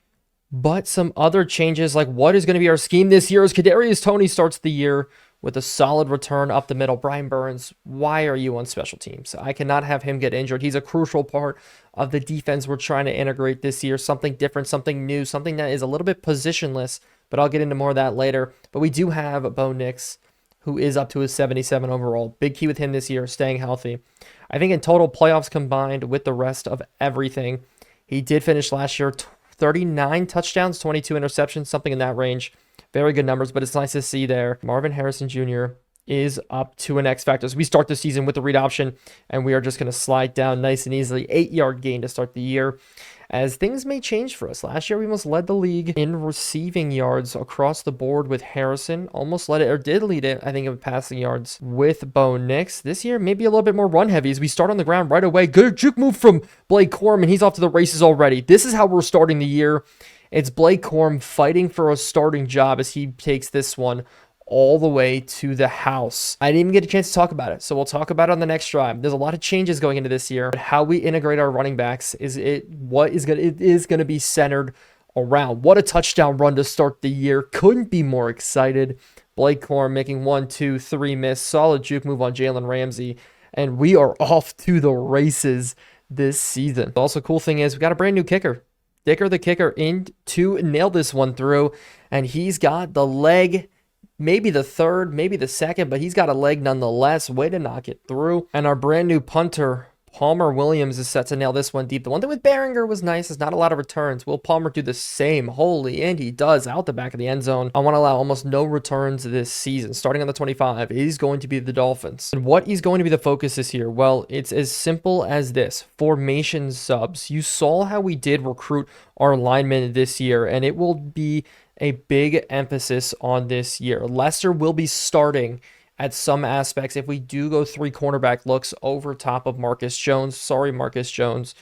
S1: but some other changes, like what is going to be our scheme this year as Kadarius Toney starts the year with a solid return up the middle. Brian Burns, why are you on special teams? I cannot have him get injured. He's a crucial part of the defense we're trying to integrate this year. Something different, something new, something that is a little bit positionless, but I'll get into more of that later. But we do have Bo Nix, who is up to his 77 overall. Big key with him this year, staying healthy. I think in total playoffs combined with the rest of everything, he did finish last year 39 touchdowns, 22 interceptions, something in that range. Very good numbers, but it's nice to see there. Marvin Harrison Jr. is up to an X factor. So we start the season with the read option, and we are just going to slide down nice and easily. 8-yard gain to start the year, as things may change for us. Last year, we almost led the league in receiving yards across the board with Harrison. Almost led it, or did lead it, I think, in passing yards with Bo Nix. This year, maybe a little bit more run heavy as we start on the ground right away. Good juke move from Blake Corum, and he's off to the races already. This is how we're starting the year. It's Blake Corum fighting for a starting job as he takes this one all the way to the house. I didn't even get a chance to talk about it, so we'll talk about it on the next drive. There's a lot of changes going into this year. But how we integrate our running backs is going to be centered around. What a touchdown run to start the year. Couldn't be more excited. Blake Corum making 1, 2, 3 miss. Solid juke move on Jalen Ramsey. And we are off to the races this season. Also, cool thing is we got a brand new kicker. Dicker the kicker in to nail this one through, and he's got the leg, maybe the third, maybe the second, but he's got a leg nonetheless. Way to knock it through. And our brand new punter, Palmer Williams, is set to nail this one deep. The one thing with Behringer was nice is not a lot of returns. Will Palmer do the same? Holy, and he does out the back of the end zone. I want to allow almost no returns this season. Starting on the 25 is going to be the Dolphins. And what is going to be the focus this year? Well, it's as simple as this. Formation subs. You saw how we did recruit our linemen this year, and it will be a big emphasis on this year. Lester will be starting at some aspects if we do go 3 cornerback looks over top of Marcus Jones. Sorry, Marcus Jones.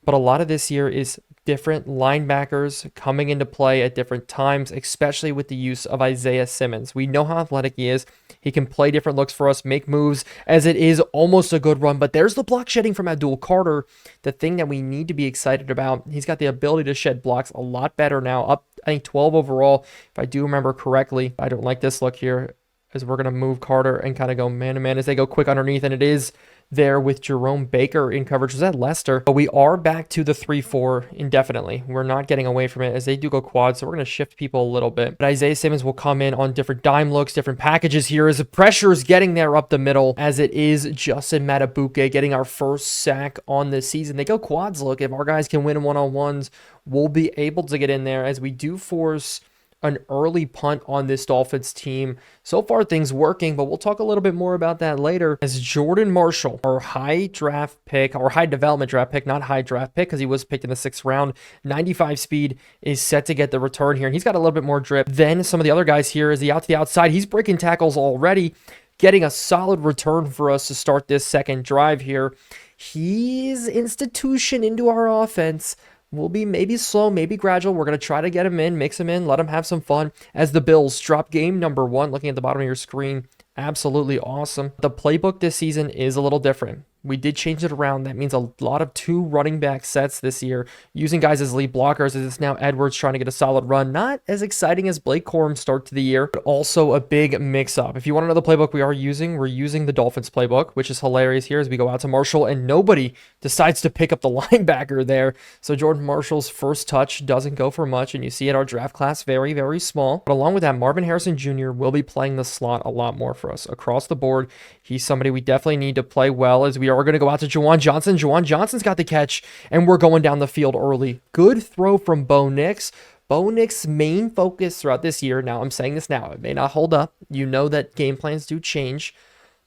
S1: But a lot of this year is different linebackers coming into play at different times, especially with the use of Isaiah Simmons. We know how athletic he is. He can play different looks for us, make moves, as it is almost a good run. But there's the block shedding from Abdul Carter, the thing that we need to be excited about. He's got the ability to shed blocks a lot better now, up, I think, 12 overall, if I do remember correctly. I don't like this look here, as we're going to move Carter and kind of go man-to-man as they go quick underneath, and it is there with Jerome Baker in coverage. Was that Lester? But we are back to the 3-4 indefinitely. We're not getting away from it as they do go quad, so we're going to shift people a little bit. But Isaiah Simmons will come in on different dime looks, different packages here as the pressure is getting there up the middle, as it is Justin Matabuke getting our first sack on this season. They go quads look. If our guys can win one-on-ones, we'll be able to get in there as we do force an early punt on this Dolphins team. So far, things working, but we'll talk a little bit more about that later. As Jordan Marshall, our high draft pick, or high development draft pick, not high draft pick, because he was picked in the 6th round, 95 speed, is set to get the return here. And he's got a little bit more drip than some of the other guys here. As he out to the outside, he's breaking tackles already, getting a solid return for us to start this second drive here. He's institution into our offense. Will be maybe slow, maybe gradual. We're going to try to get him in, mix him in, let him have some fun as the Bills drop game number 1. Looking at the bottom of your screen, absolutely awesome. The playbook this season is a little different. We did change it around. That means a lot of 2 running back sets this year, using guys as lead blockers, as it's now Edwards trying to get a solid run. Not as exciting as Blake Corum's start to the year, but also a big mix-up. If you want to know the playbook we're using the Dolphins playbook, which is hilarious here as we go out to Marshall, and nobody decides to pick up the linebacker there. So Jordan Marshall's first touch doesn't go for much, and you see at our draft class, very, very small. But along with that, Marvin Harrison Jr. will be playing the slot a lot more for us across the board. He's somebody we definitely need to play well, as we are going to go out to Juwan Johnson. Juwan Johnson's got the catch, and we're going down the field early. Good throw from Bo Nix. Bo Nix's main focus throughout this year, now I'm saying this now, it may not hold up. You know that game plans do change,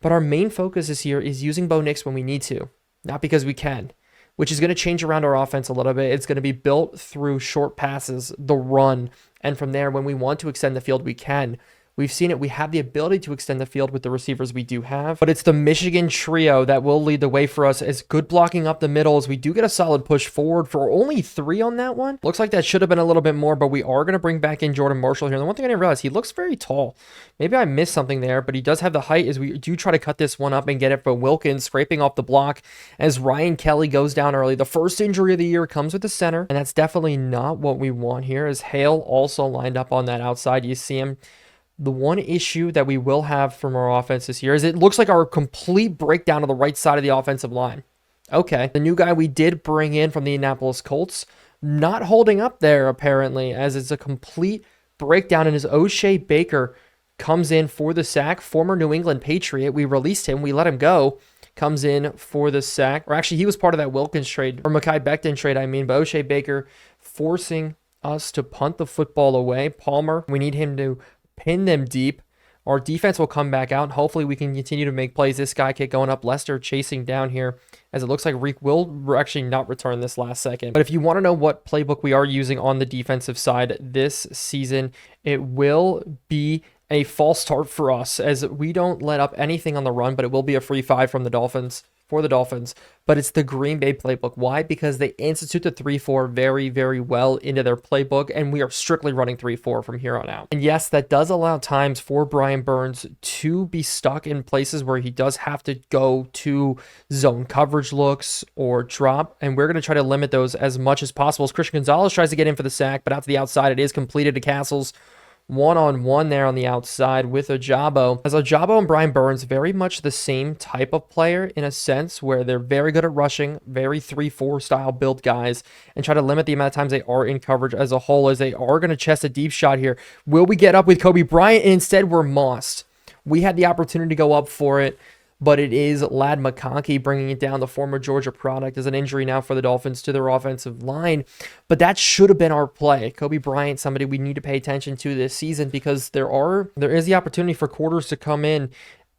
S1: but our main focus this year is using Bo Nix when we need to, not because we can, which is going to change around our offense a little bit. It's going to be built through short passes, the run, and from there, when we want to extend the field, we can. We've seen it. We have the ability to extend the field with the receivers we do have, but it's the Michigan trio that will lead the way for us, as good blocking up the middle, as we do get a solid push forward for only 3 on that one. Looks like that should have been a little bit more, but we are going to bring back in Jordan Marshall here. And the one thing I didn't realize, he looks very tall. Maybe I missed something there, but he does have the height, as we do try to cut this one up and get it for Wilkins, scraping off the block as Ryan Kelly goes down early. The first injury of the year comes with the center, and that's definitely not what we want here, as Hale also lined up on that outside. You see him. The one issue that we will have from our offense this year is it looks like our complete breakdown of the right side of the offensive line. Okay, the new guy we did bring in from the Indianapolis Colts, not holding up there apparently, as it's a complete breakdown, and as O'Shea Baker comes in for the sack, former New England Patriot. We released him, we let him go, comes in for the sack. Or actually, he was part of that Wilkins trade, or Mekhi Becton trade, I mean, but O'Shea Baker forcing us to punt the football away. Palmer, we need him to pin them deep. Our defense will come back out, and hopefully we can continue to make plays. This guy kept going up. Lester chasing down here, as it looks like Reek will actually not return this last second. But if you want to know what playbook we are using on the defensive side this season, it will be a false start for us, as we don't let up anything on the run, but it will be a free 5 from the Dolphins. For the Dolphins, but it's the Green Bay playbook. Why? Because they institute the 3-4 very, very well into their playbook, and we are strictly running 3-4 from here on out. And yes, that does allow times for Brian Burns to be stuck in places where he does have to go to zone coverage looks or drop, and we're going to try to limit those as much as possible. As Christian Gonzalez tries to get in for the sack, but out to the outside, it is completed to Castles. One-on-one there on the outside with Ojabo. As Ojabo and Brian Burns, very much the same type of player in a sense, where they're very good at rushing, very 3-4 style build guys, and try to limit the amount of times they are in coverage as a whole, as they are going to chest a deep shot here. Will we get up with Kobe Bryant? And instead, we're mossed. We had the opportunity to go up for it, but it is Ladd McConkey bringing it down. The former Georgia product is an injury now for the Dolphins to their offensive line, but that should have been our play. Kobe Bryant, somebody we need to pay attention to this season, because there is the opportunity for quarters to come in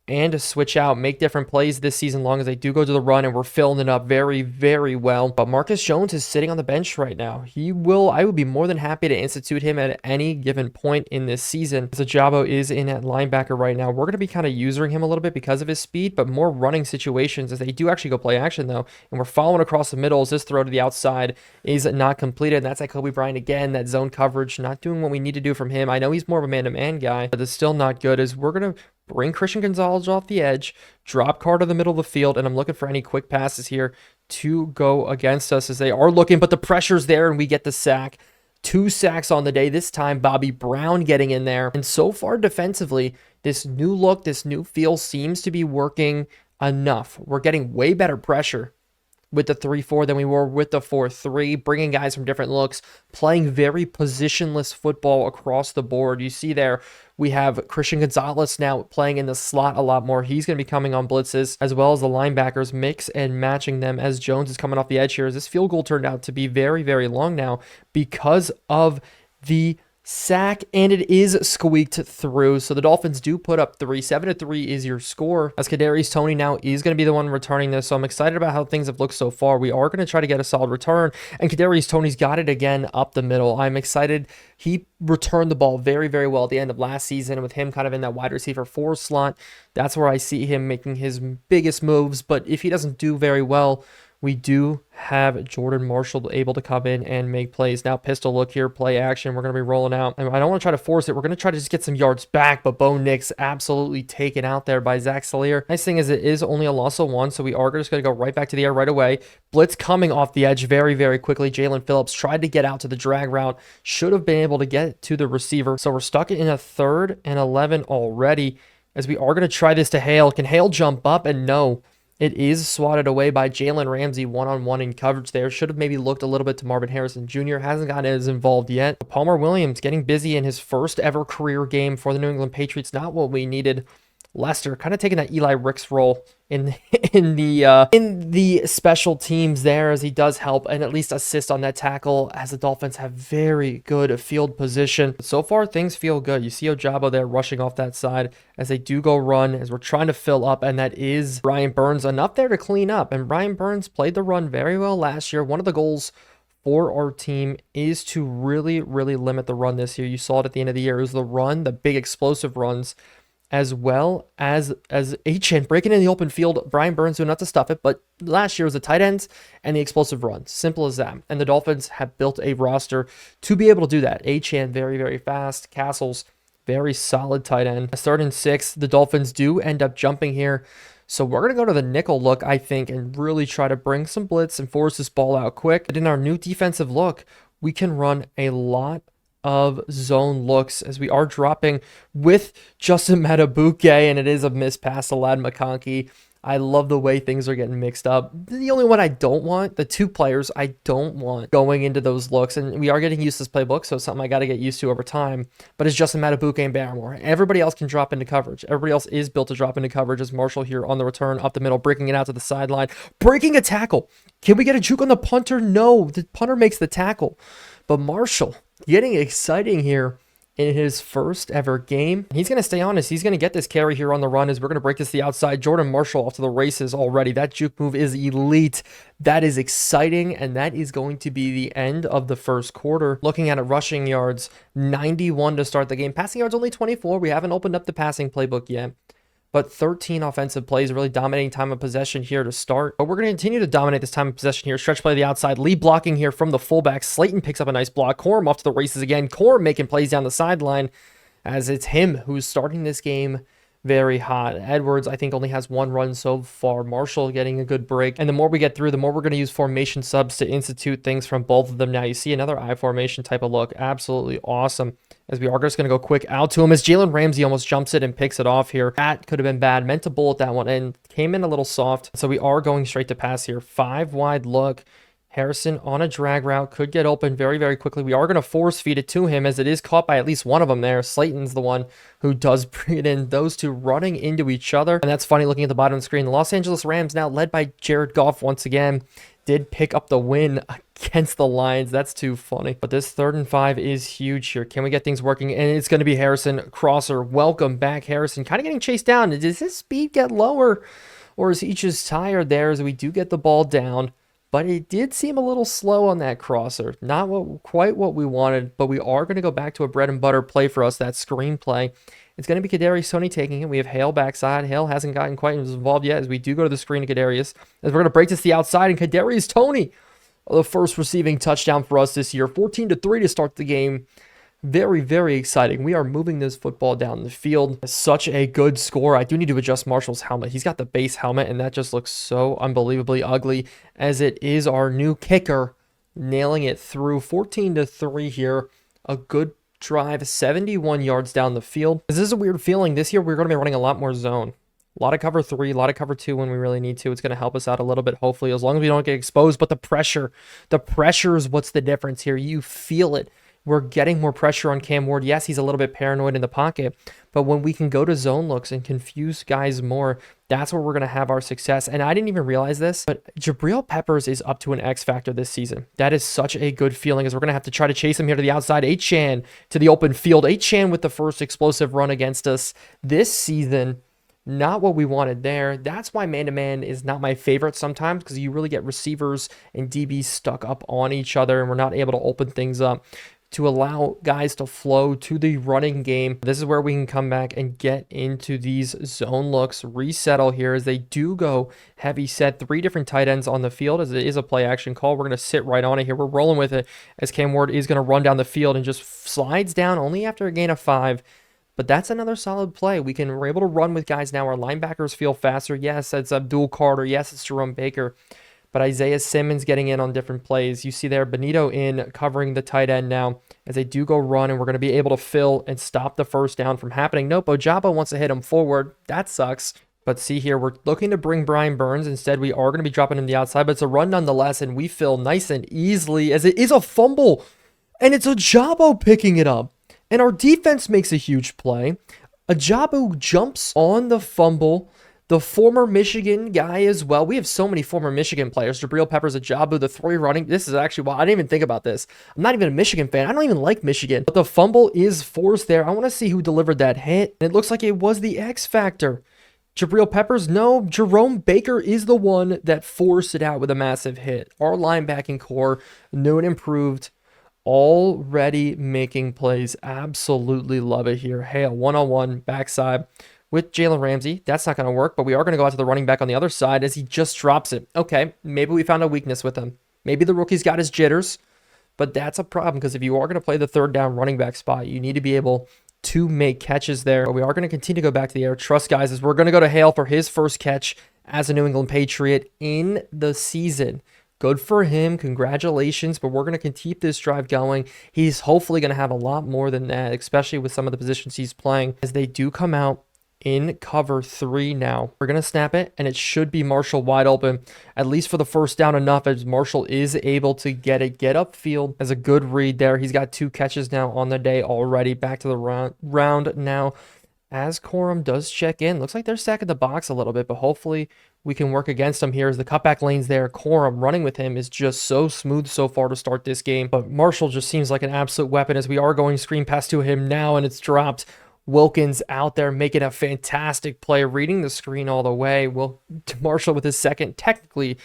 S1: and to switch out, make different plays this season, long as they do go to the run, and we're filling it up very, very well. But Marcus Jones is sitting on the bench right now. I would be more than happy to institute him at any given point in this season. So Jabo is in at linebacker right now. We're going to be kind of using him a little bit because of his speed, but more running situations, as they do actually go play action though. And we're following across the middle, as this throw to the outside is not completed. And that's at Kobe Bryant again, that zone coverage, not doing what we need to do from him. I know he's more of a man-to-man guy, but it's still not good, as we're going to bring Christian Gonzalez off the edge, drop Carr to the middle of the field, and I'm looking for any quick passes here to go against us, as they are looking, but the pressure's there, and we get the sack. 2 sacks on the day, this time Bobby Brown getting in there. And so far defensively, this new look, this new feel seems to be working enough. We're getting way better pressure with the 3-4 than we were with the 4-3, bringing guys from different looks, playing very positionless football across the board. You see there, we have Christian Gonzalez now playing in the slot a lot more. He's going to be coming on blitzes, as well as the linebackers, mix and matching them, as Jones is coming off the edge here. As this field goal turned out to be very, very long now because of the sack, and it is squeaked through. So the Dolphins do put up 3. 7-3 is your score, as Kadarius Toney now is going to be the one returning this. So I'm excited about how things have looked so far. We are going to try to get a solid return, and Kadarius Toney's got it again up the middle. I'm excited. He returned the ball very, very well at the end of last season, with him kind of in that wide receiver 4 slot. That's where I see him making his biggest moves, but if he doesn't do very well, we do have Jordan Marshall able to come in and make plays. Now, pistol look here, play action. We're going to be rolling out. And I don't want to try to force it. We're going to try to just get some yards back, but Bo Nix absolutely taken out there by Zach Salier. Nice thing is it is only a loss of 1, so we are just going to go right back to the air right away. Blitz coming off the edge very, very quickly. Jalen Phillips tried to get out to the drag route. Should have been able to get to the receiver. So we're stuck in a 3rd and 11 already, as we are going to try this to Hale. Can Hale jump up? And no. It is swatted away by Jalen Ramsey one-on-one in coverage there. Should have maybe looked a little bit to Marvin Harrison Jr. Hasn't gotten as involved yet. Palmer Williams getting busy in his first ever career game for the New England Patriots. Not what we needed. Lester kind of taking that Eli Ricks role in the special teams there, as he does help and at least assist on that tackle, as the Dolphins have very good field position. But so far things feel good. You see Ojabo there rushing off that side as they do go run, as we're trying to fill up, and that is Brian Burns enough there to clean up. And Brian Burns played the run very well last year. One of the goals for our team is to really limit the run this year. You saw it at the end of the year. It was the run, the big explosive runs, as well as Achane breaking in the open field. Brian Burns doing not to stuff it, but last year was the tight ends and the explosive runs. Simple as that. And the Dolphins have built a roster to be able to do that. Achane very fast. Castles, very solid tight end. A 3rd and 6. The Dolphins do end up jumping here. So we're going to go to the nickel look, I think, and really try to bring some blitz and force this ball out quick. But in our new defensive look, we can run a lot of zone looks, as we are dropping with Justin Matabuke, and it is a miss pass to Lad McConkey. I love the way things are getting mixed up. The only one I don't want, the 2 players I don't want going into those looks, and we are getting used to this playbook, so it's something I got to get used to over time, but it's Justin Matabuke and Barrymore. Everybody else can drop into coverage. Everybody else is built to drop into coverage, as Marshall here on the return up the middle, breaking it out to the sideline, breaking a tackle. Can we get a juke on the punter? No, the punter makes the tackle, but Marshall getting exciting here in his first ever game. He's going to stay honest. He's going to get this carry here on the run, as we're going to break this to the outside. Jordan Marshall off to the races already. That juke move is elite. That is exciting, and that is going to be the end of the first quarter. Looking at it, rushing yards, 91 to start the game. Passing yards only 24. We haven't opened up the passing playbook yet, but 13 offensive plays, really dominating time of possession here to start. But we're going to continue to dominate this time of possession here. Stretch play to the outside. Lee blocking here from the fullback. Slayton picks up a nice block. Corum off to the races again. Corum making plays down the sideline, as it's him who's starting this game very hot. Edwards, I think, only has 1 run so far. Marshall getting a good break. And the more we get through, the more we're going to use formation subs to institute things from both of them. Now you see another I formation type of look. Absolutely awesome. As we are just going to go quick out to him, as Jalen Ramsey almost jumps it and picks it off here. That could have been bad. Meant to bullet that one and came in a little soft. So we are going straight to pass here. 5 wide look. Harrison on a drag route, could get open very quickly. We are going to force feed it to him, as it is caught by at least one of them there. Slayton's the one who does bring it in. Those two running into each other. And that's funny looking at the bottom of the screen. The Los Angeles Rams, now led by Jared Goff once again, did pick up the win against the Lions. That's too funny. But this 3rd and 5 is huge here. Can we get things working? And it's going to be Harrison. Crosser. Welcome back, Harrison. Kind of getting chased down. Does his speed get lower, or is he just tired there, as we do get the ball down? But it did seem a little slow on that crosser. Not quite what we wanted, but we are going to go back to a bread and butter play for us, that screen play. It's going to be Kadarius Toney taking it. We have Hale backside. Hale hasn't gotten quite involved yet, as we do go to the screen to Kadarius. As we're going to break this to the outside, and Kadarius Toney, the first receiving touchdown for us this year. 14-3 to start the game. Very exciting. We are moving this football down the field. Such a good score. I do need to adjust Marshall's helmet. He's got the base helmet, and that just looks so unbelievably ugly, as it is our new kicker nailing it through. 14-3 here. A good drive, 71 yards down the field. This is a weird feeling. This year we're going to be running a lot more zone. A lot of cover 3, a lot of cover 2 when we really need to. It's going to help us out a little bit, hopefully, as long as we don't get exposed. But the pressure is what's the difference here. You feel it. We're getting more pressure on Cam Ward. Yes, he's a little bit paranoid in the pocket, but when we can go to zone looks and confuse guys more, that's where we're going to have our success. And I didn't even realize this, but Jabril Peppers is up to an X factor this season. That is such a good feeling, as we're going to have to try to chase him here to the outside. Achane to the open field. Achane with the first explosive run against us this season. Not what we wanted there. That's why man-to-man is not my favorite sometimes, because you really get receivers and DBs stuck up on each other, and we're not able to open things up. to allow guys to flow to the running game. This is where we can come back and get into these zone looks, resettle here as they do go heavy set. 3 different tight ends on the field as it is a play action call. We're going to sit right on it here. We're rolling with it as Cam Ward is going to run down the field and just slides down only after a gain of 5. But that's another solid play. We're able to run with guys now. Our linebackers feel faster. Yes, it's Abdul Carter. Yes, it's Jerome Baker. But Isaiah Simmons getting in on different plays. You see there, Benito in covering the tight end now as they do go run, and we're going to be able to fill and stop the first down from happening. Nope, Ojabo wants to hit him forward. That sucks. But see here, we're looking to bring Brian Burns. Instead, we are going to be dropping him the outside, but it's a run nonetheless, and we fill nice and easily as it is a fumble. And it's Ojabo picking it up. And our defense makes a huge play. Ojabo jumps on the fumble. The former Michigan guy as well. We have so many former Michigan players. Jabril Peppers, Ojabo, the 3 running. This is actually wild. I didn't even think about this. I'm not even a Michigan fan. I don't even like Michigan. But the fumble is forced there. I want to see who delivered that hit. And it looks like it was the X factor. Jabril Peppers? No. Jerome Baker is the one that forced it out with a massive hit. Our linebacking core, new and improved. Already making plays. Absolutely love it here. Hey, a one-on-one backside with Jalen Ramsey. That's not going to work, but we are going to go out to the running back on the other side as he just drops it. Okay, maybe we found a weakness with him. Maybe the rookie's got his jitters, but that's a problem because if you are going to play the third down running back spot, you need to be able to make catches there. But we are going to continue to go back to the air. Trust, guys, as we're going to go to Hale for his first catch as a New England Patriot in the season. Good for him. Congratulations. But we're going to keep this drive going. He's hopefully going to have a lot more than that, especially with some of the positions he's playing as they do come out in cover 3 now. We're going to snap it, and it should be Marshall wide open, at least for the first down enough as Marshall is able to get upfield as a good read there. He's got 2 catches now on the day already. Back to the round now as Corum does check in. Looks like they're stacking the box a little bit, but hopefully we can work against him here as the cutback lane's there. Corum running with him is just so smooth so far to start this game, but Marshall just seems like an absolute weapon as we are going screen pass to him now, and it's dropped. Wilkins out there making a fantastic play, reading the screen all the way. Marshall with his second technically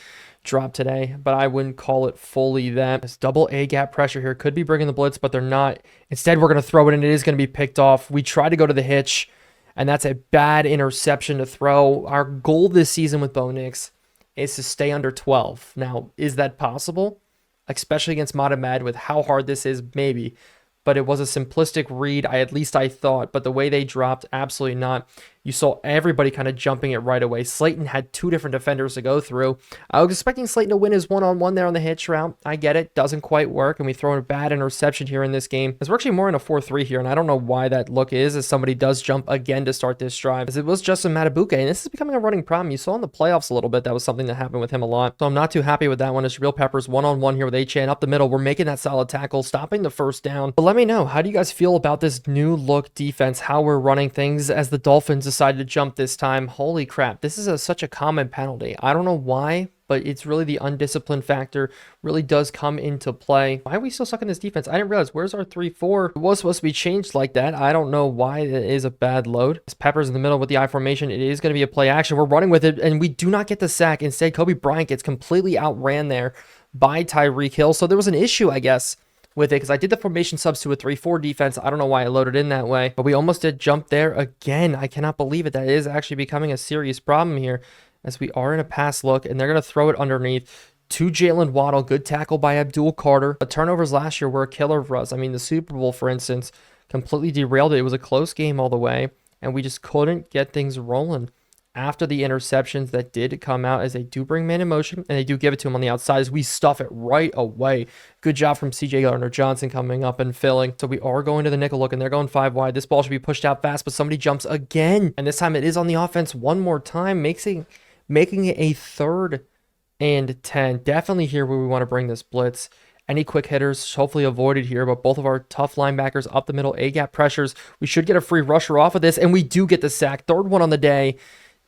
S1: drop today, but I wouldn't call it fully that. This double A gap pressure here could be bringing the blitz, but they're not. Instead, we're going to throw it, and it is going to be picked off. We try to go to the hitch, and that's a bad interception to throw. Our goal this season with Bo Nix is to stay under 12. Now, is that possible? Especially against Modded Madden with how hard this is, maybe. But it was a simplistic read, at least I thought. But the way they dropped, absolutely not. You saw everybody kind of jumping it right away. Slayton had 2 different defenders to go through. I was expecting Slayton to win his one-on-one there on the hitch route. I get it. Doesn't quite work. And we throw in a bad interception here in this game. As we're actually more in a 4-3 here. And I don't know why that look is as somebody does jump again to start this drive. As it was Justin Matabuke. And this is becoming a running problem. You saw in the playoffs a little bit. That was something that happened with him a lot. So I'm not too happy with that one. It's Jabril Peppers one-on-one here with H.A.N. up the middle. We're making that solid tackle. Stopping the first down. But let me know. How do you guys feel about this new look defense? How we're running things as the Dolphins decided to jump this time. Holy crap, this is such a common penalty. I don't know why, but it's really the undisciplined factor really does come into play. Why are we still stuck in this defense? I didn't realize, where's our 3-4? It was supposed to be changed like that. I don't know why it is a bad load. This Peppers in the middle with the I formation. It is going to be a play action. We're running with it, and we do not get the sack. Instead, Kobe Bryant gets completely outran there by Tyreek Hill. So there was an issue, I guess, with it because I did the formation subs to a 3-4 defense. I don't know why I loaded in that way, but we almost did jump there again. I cannot believe it. That is actually becoming a serious problem here as we are in a pass look, and they're going to throw it underneath to Jalen Waddle. Good tackle by Abdul Carter. The turnovers last year were a killer for us. I mean, the Super Bowl, for instance, completely derailed it. It was a close game all the way, and we just couldn't get things rolling. After the interceptions that did come out, as they do bring man in motion, and they do give it to him on the outside, as we stuff it right away. Good job from CJ Gardner-Johnson coming up and filling. So we are going to the nickel look, and they're going 5 wide. This ball should be pushed out fast, but somebody jumps again. And this time it is on the offense one more time, making it a 3rd and 10. Definitely here where we want to bring this blitz. Any quick hitters, hopefully avoided here, but both of our tough linebackers up the middle, A-gap pressures. We should get a free rusher off of this, and we do get the sack. 3rd one on the day.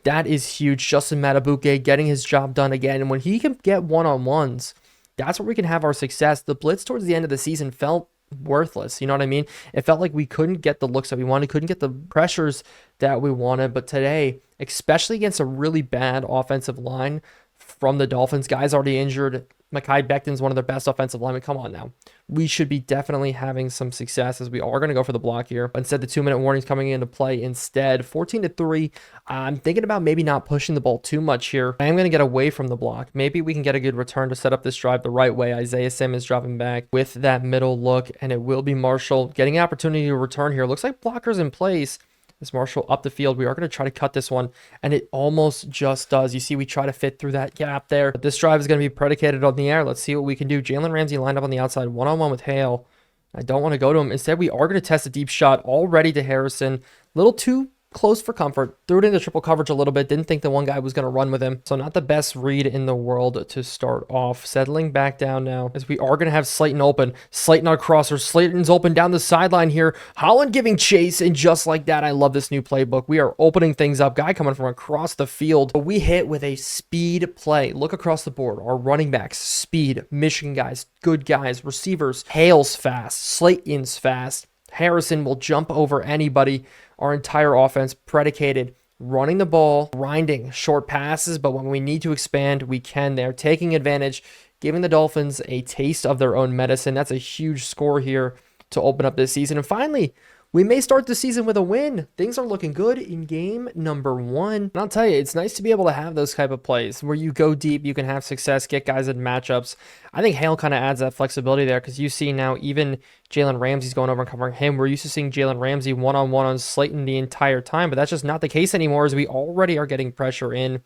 S1: That is huge. Justin Matabuke getting his job done again. And when he can get one-on-ones, that's where we can have our success. The blitz towards the end of the season felt worthless. You know what I mean? It felt like we couldn't get the looks that we wanted, couldn't get the pressures that we wanted. But today, especially against a really bad offensive line from the Dolphins, guys already injured, Mekhi Becton's one of their best offensive linemen. Come on now. We should be definitely having some success as we are going to go for the block here. But instead, the 2-minute warning is coming into play instead. 14-3. I'm thinking about maybe not pushing the ball too much here. I am going to get away from the block. Maybe we can get a good return to set up this drive the right way. Isaiah Simmons dropping back with that middle look, and it will be Marshall getting an opportunity to return here. Looks like blockers in place. This Marshall up the field. We are going to try to cut this one, and it almost just does. You see, we try to fit through that gap there. But this drive is going to be predicated on the air. Let's see what we can do. Jalen Ramsey lined up on the outside, one-on-one with Hale. I don't want to go to him. Instead, we are going to test a deep shot already to Harrison. Little too close for comfort. Threw it into triple coverage a little bit. Didn't think the one guy was going to run with him. So not the best read in the world to start off. Settling back down now as we are going to have Slayton open. Slayton on crosser. Slayton's open down the sideline here. Holland giving chase, and just like that, I love this new playbook. We are opening things up. Guy coming from across the field. But we hit with a speed play. Look across the board. Our running backs, speed. Michigan guys, good guys. Receivers, Hale's fast. Slayton's fast. Harrison will jump over anybody. Our entire offense predicated running the ball, grinding short passes, but when we need to expand, we can. They're taking advantage, giving the Dolphins a taste of their own medicine. That's a huge score here to open up this season. And finally, we may start the season with a win. Things are looking good in game number 1. And I'll tell you, it's nice to be able to have those type of plays where you go deep, you can have success, get guys in matchups. I think Hale kind of adds that flexibility there because you see now even Jalen Ramsey's going over and covering him. We're used to seeing Jalen Ramsey one-on-one on Slayton the entire time, but that's just not the case anymore as we already are getting pressure in.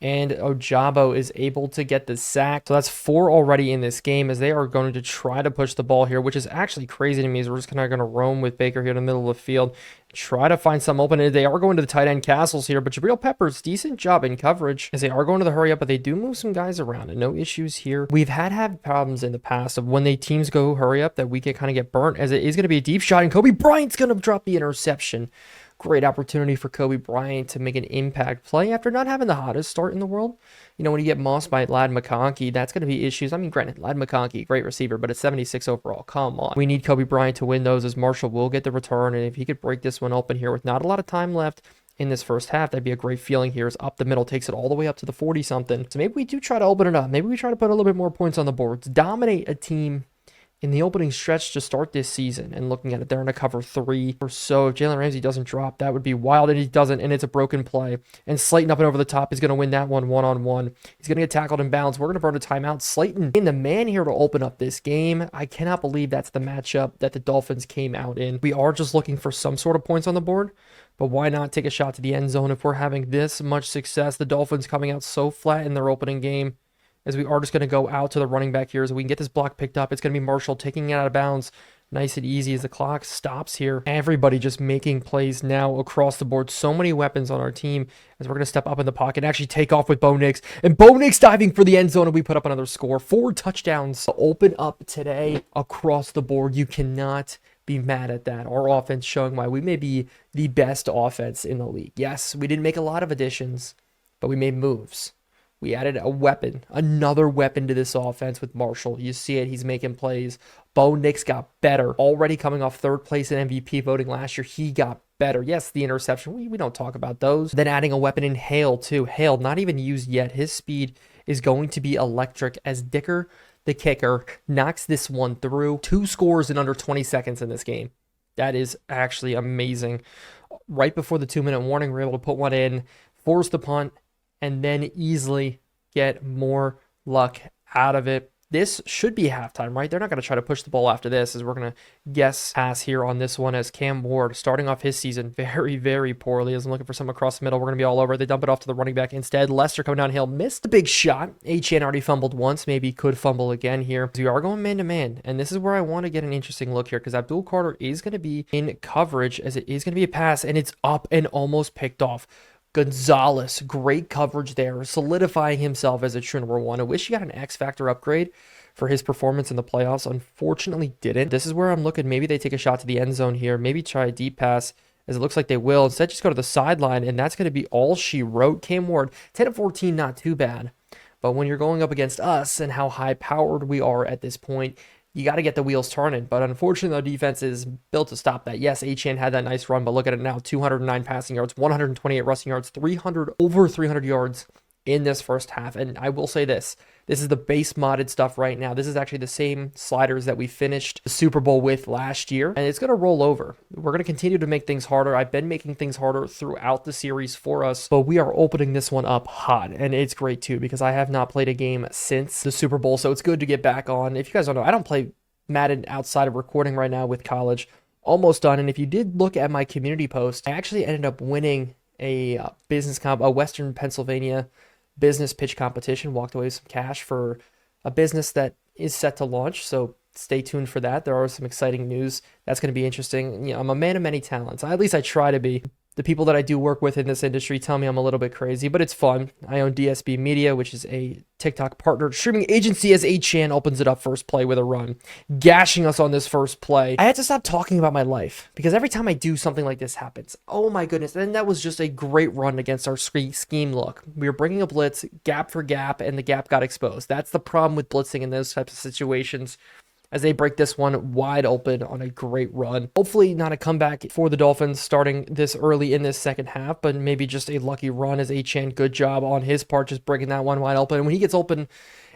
S1: And Ojabo is able to get the sack. So that's 4 already in this game as they are going to try to push the ball here, which is actually crazy to me as we're just kind of going to roam with Baker here in the middle of the field. Try to find some open. They are going to the tight end castles here, but Jabril Peppers, decent job in coverage as they are going to the hurry up, but they do move some guys around and no issues here. We've had problems in the past of when the teams go hurry up that we can kind of get burnt as it is going to be a deep shot and Kobe Bryant's going to drop the interception. Great opportunity for Kobe Bryant to make an impact play after not having the hottest start in the world. You know, when you get mossed by Ladd McConkey, that's going to be issues. I mean, granted, Ladd McConkey, great receiver, but it's 76 overall. Come on. We need Kobe Bryant to win those as Marshall will get the return, and if he could break this one open here with not a lot of time left in this first half, that'd be a great feeling here as up the middle takes it all the way up to the 40-something. So maybe we do try to open it up. Maybe we try to put a little bit more points on the boards, dominate a team in the opening stretch to start this season. And looking at it, they're in a cover 3 or so. If Jalen Ramsey doesn't drop, that would be wild, and he doesn't, and it's a broken play. And Slayton up and over the top is going to win that one-on-one. He's going to get tackled in bounds. We're going to burn a timeout. Slayton in the man here to open up this game. I cannot believe that's the matchup that the Dolphins came out in. We are just looking for some sort of points on the board, but why not take a shot to the end zone if we're having this much success? The Dolphins coming out so flat in their opening game, as we are just going to go out to the running back here so we can get this block picked up. It's going to be Marshall taking it out of bounds. Nice and easy as the clock stops here. Everybody just making plays now across the board. So many weapons on our team as we're going to step up in the pocket and actually take off with Bo Nix. And Bo Nix diving for the end zone, and we put up another score. 4 touchdowns to open up today across the board. You cannot be mad at that. Our offense showing why we may be the best offense in the league. Yes, we didn't make a lot of additions, but we made moves. We added a weapon, another weapon to this offense with Marshall. You see it, he's making plays. Bo Nix got better. Already coming off 3rd place in MVP voting last year, he got better. Yes, the interception, we don't talk about those. Then adding a weapon in Hale too. Hale, not even used yet. His speed is going to be electric as Dicker, the kicker, knocks this one through. 2 scores in under 20 seconds in this game. That is actually amazing. Right before the 2-minute warning, we're able to put one in, force the punt, and then easily get more luck out of it. This should be halftime, right? They're not going to try to push the ball after this, as we're going to guess pass here on this one as Cam Ward starting off his season very, very poorly. As I'm looking for some across the middle, we're going to be all over. They dump it off to the running back instead. Lester coming downhill, missed a big shot. HN already fumbled once, maybe could fumble again here. We are going man-to-man, and this is where I want to get an interesting look here because Abdul Carter is going to be in coverage as it is going to be a pass, and it's up and almost picked off. Gonzalez, great coverage there, solidifying himself as a true number 1. I wish he got an X Factor upgrade for his performance in the playoffs. Unfortunately, didn't. This is where I'm looking. Maybe they take a shot to the end zone here. Maybe try a deep pass, as it looks like they will. Instead, just go to the sideline, and that's going to be all she wrote. Cam Ward, 10 of 14, not too bad. But when you're going up against us and how high-powered we are at this point, you got to get the wheels turning, but unfortunately, the defense is built to stop that. Yes, Achane had that nice run, but look at it now. 209 passing yards, 128 rushing yards, over 300 yards in this first half. And I will say this, This is the base modded stuff right now. This is actually the same sliders that we finished the Super Bowl with last year, and it's going to roll over. We're going to continue to make things harder. I've been making things harder throughout the series for us, but we are opening this one up hot, and it's great too because I have not played a game since the Super Bowl, so it's good to get back on. If you guys don't know, I don't play Madden outside of recording right now with college. Almost done, and if you did look at my community post, I actually ended up winning a Western Pennsylvania business pitch competition, walked away with some cash for a business that is set to launch, so stay tuned for that. There are some exciting news that's going to be interesting. I'm a man of many talents. At least I try to be. The people that I do work with in this industry tell me I'm a little bit crazy, but it's fun. I own DSB Media, which is a TikTok partner streaming agency, as 8chan opens it up first play with a run, gashing us on this first play. I had to stop talking about my life because every time I do something like this happens. Oh my goodness. And that was just a great run against our scheme look. We were bringing a blitz gap for gap, and the gap got exposed. That's the problem with blitzing in those types of situations, as they break this one wide open on a great run. Hopefully not a comeback for the Dolphins starting this early in this second half, but maybe just a lucky run as 8chan. Good job on his part, just breaking that one wide open. And when he gets open,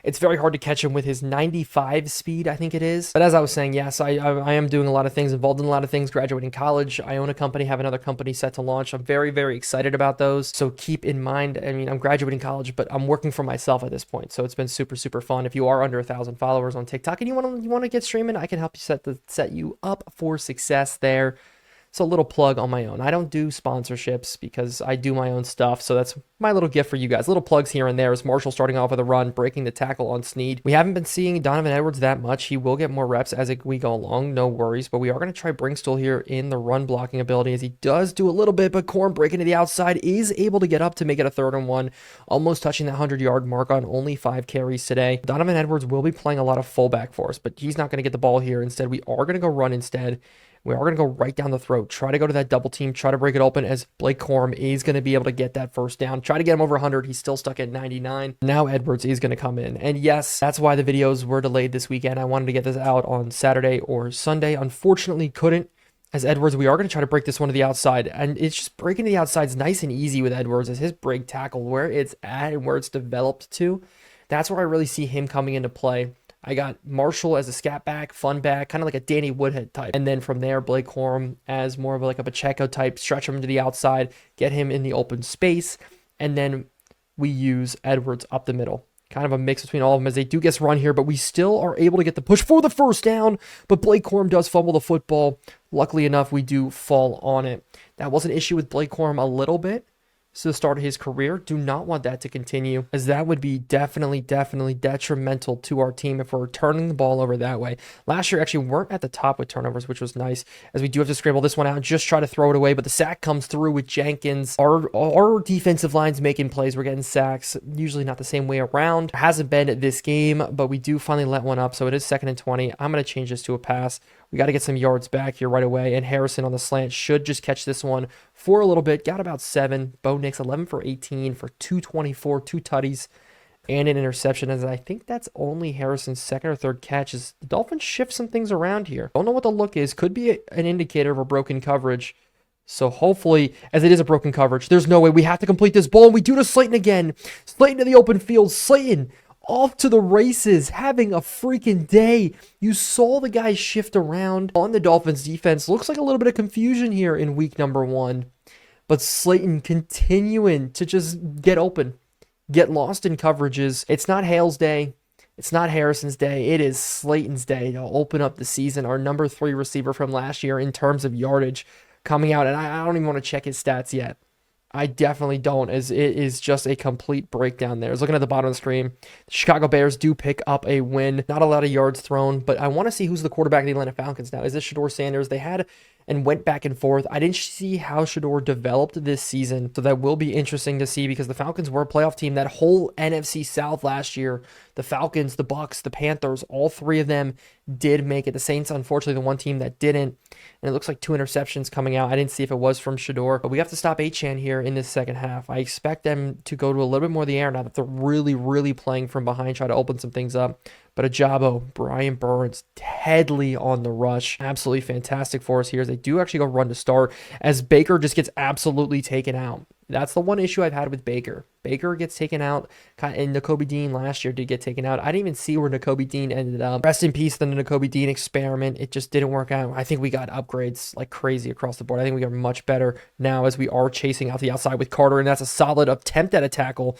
S1: it's very hard to catch him with his 95 speed, I think it is. But as I was saying, yes, I am doing a lot of things, involved in a lot of things, graduating college. I own a company, have another company set to launch. I'm very, very excited about those. So keep in mind, I mean, I'm graduating college, but I'm working for myself at this point. So it's been super, super fun. If you are under 1,000 followers on TikTok and you want to get streaming, I can help you set you up for success there. So a little plug on my own. I don't do sponsorships because I do my own stuff. So that's my little gift for you guys. Little plugs here and there. Is Marshall starting off with a run, breaking the tackle on Snead. We haven't been seeing Donovan Edwards that much. He will get more reps as we go along. No worries. But we are going to try Brinkstool here in the run blocking ability, as he does do a little bit. But Corn breaking to the outside is able to get up to make it a 3rd and 1. Almost touching that 100-yard mark on only 5 carries today. Donovan Edwards will be playing a lot of fullback for us, but he's not going to get the ball here. Instead, we are going to go run instead. We are going to go right down the throat, try to go to that double team, try to break it open, as Blake Corum is going to be able to get that first down. Try to get him over 100. He's still stuck at 99. Now Edwards is going to come in. And yes, that's why the videos were delayed this weekend. I wanted to get this out on Saturday or Sunday. Unfortunately, couldn't. As Edwards, we are going to try to break this one to the outside. And it's just breaking to the outside is nice and easy with Edwards, as his break tackle, where it's at and where it's developed to. That's where I really see him coming into play. I got Marshall as a scat back, fun back, kind of like a Danny Woodhead type. And then from there, Blake Corum as more of like a Pacheco type, stretch him to the outside, get him in the open space. And then we use Edwards up the middle. Kind of a mix between all of them, as they do get run here, but we still are able to get the push for the first down. But Blake Corum does fumble the football. Luckily enough, we do fall on it. That was an issue with Blake Corum a little bit. To the start of his career. Do not want that to continue, as that would be definitely detrimental to our team if we're turning the ball over that way. Last year, actually, weren't at the top with turnovers, which was nice, as we do have to scramble this one out and just try to throw it away, but the sack comes through with Jenkins. Our defensive line's making plays. We're getting sacks, usually not the same way around. It hasn't been this game, but we do finally let one up, so it is 2nd and 20. I'm going to change this to a pass. We got to get some yards back here right away, and Harrison on the slant should just catch this one for a little bit. Got about 7. Bo Nix 11 for 18 for 224, 2 tutties, and an interception, as I think that's only Harrison's 2nd or 3rd catch, as the Dolphins shift some things around here. Don't know what the look is. Could be an indicator of a broken coverage. So hopefully, as it is a broken coverage, there's no way. We have to complete this ball, and we do to Slayton again. Slayton to the open field. Slayton off to the races, having a freaking day. You saw the guys shift around on the Dolphins defense. Looks like a little bit of confusion here in week number 1. But Slayton continuing to just get open, get lost in coverages. It's not Hale's day. It's not Harrison's day. It is Slayton's day to open up the season. Our number 3 receiver from last year in terms of yardage coming out. And I don't even want to check his stats yet. I definitely don't, as it is just a complete breakdown there. I was looking at the bottom of the screen. The Chicago Bears do pick up a win. Not a lot of yards thrown, but I want to see who's the quarterback of the Atlanta Falcons now. Is this Shedeur Sanders? They had and went back and forth. I didn't see how Shedeur developed this season, so that will be interesting to see, because the Falcons were a playoff team. That whole NFC South last year, the Falcons, the Bucks, the Panthers, all 3 of them did make it. The Saints, unfortunately, the one team that didn't, and it looks like 2 interceptions coming out. I didn't see if it was from Shedeur, but we have to stop 8chan here in this second half. I expect them to go to a little bit more of the air now that they're really playing from behind, try to open some things up. But Ajabo, Brian Burns, deadly on the rush. Absolutely fantastic for us here, as they do actually go run to start, as Baker just gets absolutely taken out. That's the one issue I've had with Baker. Baker gets taken out, and Nakobe Dean last year did get taken out. I didn't even see where Nakobe Dean ended up. Rest in peace, the Nakobe Dean experiment. It just didn't work out. I think we got upgrades like crazy across the board. I think we are much better now as we are chasing out the outside with Carter, and that's a solid attempt at a tackle,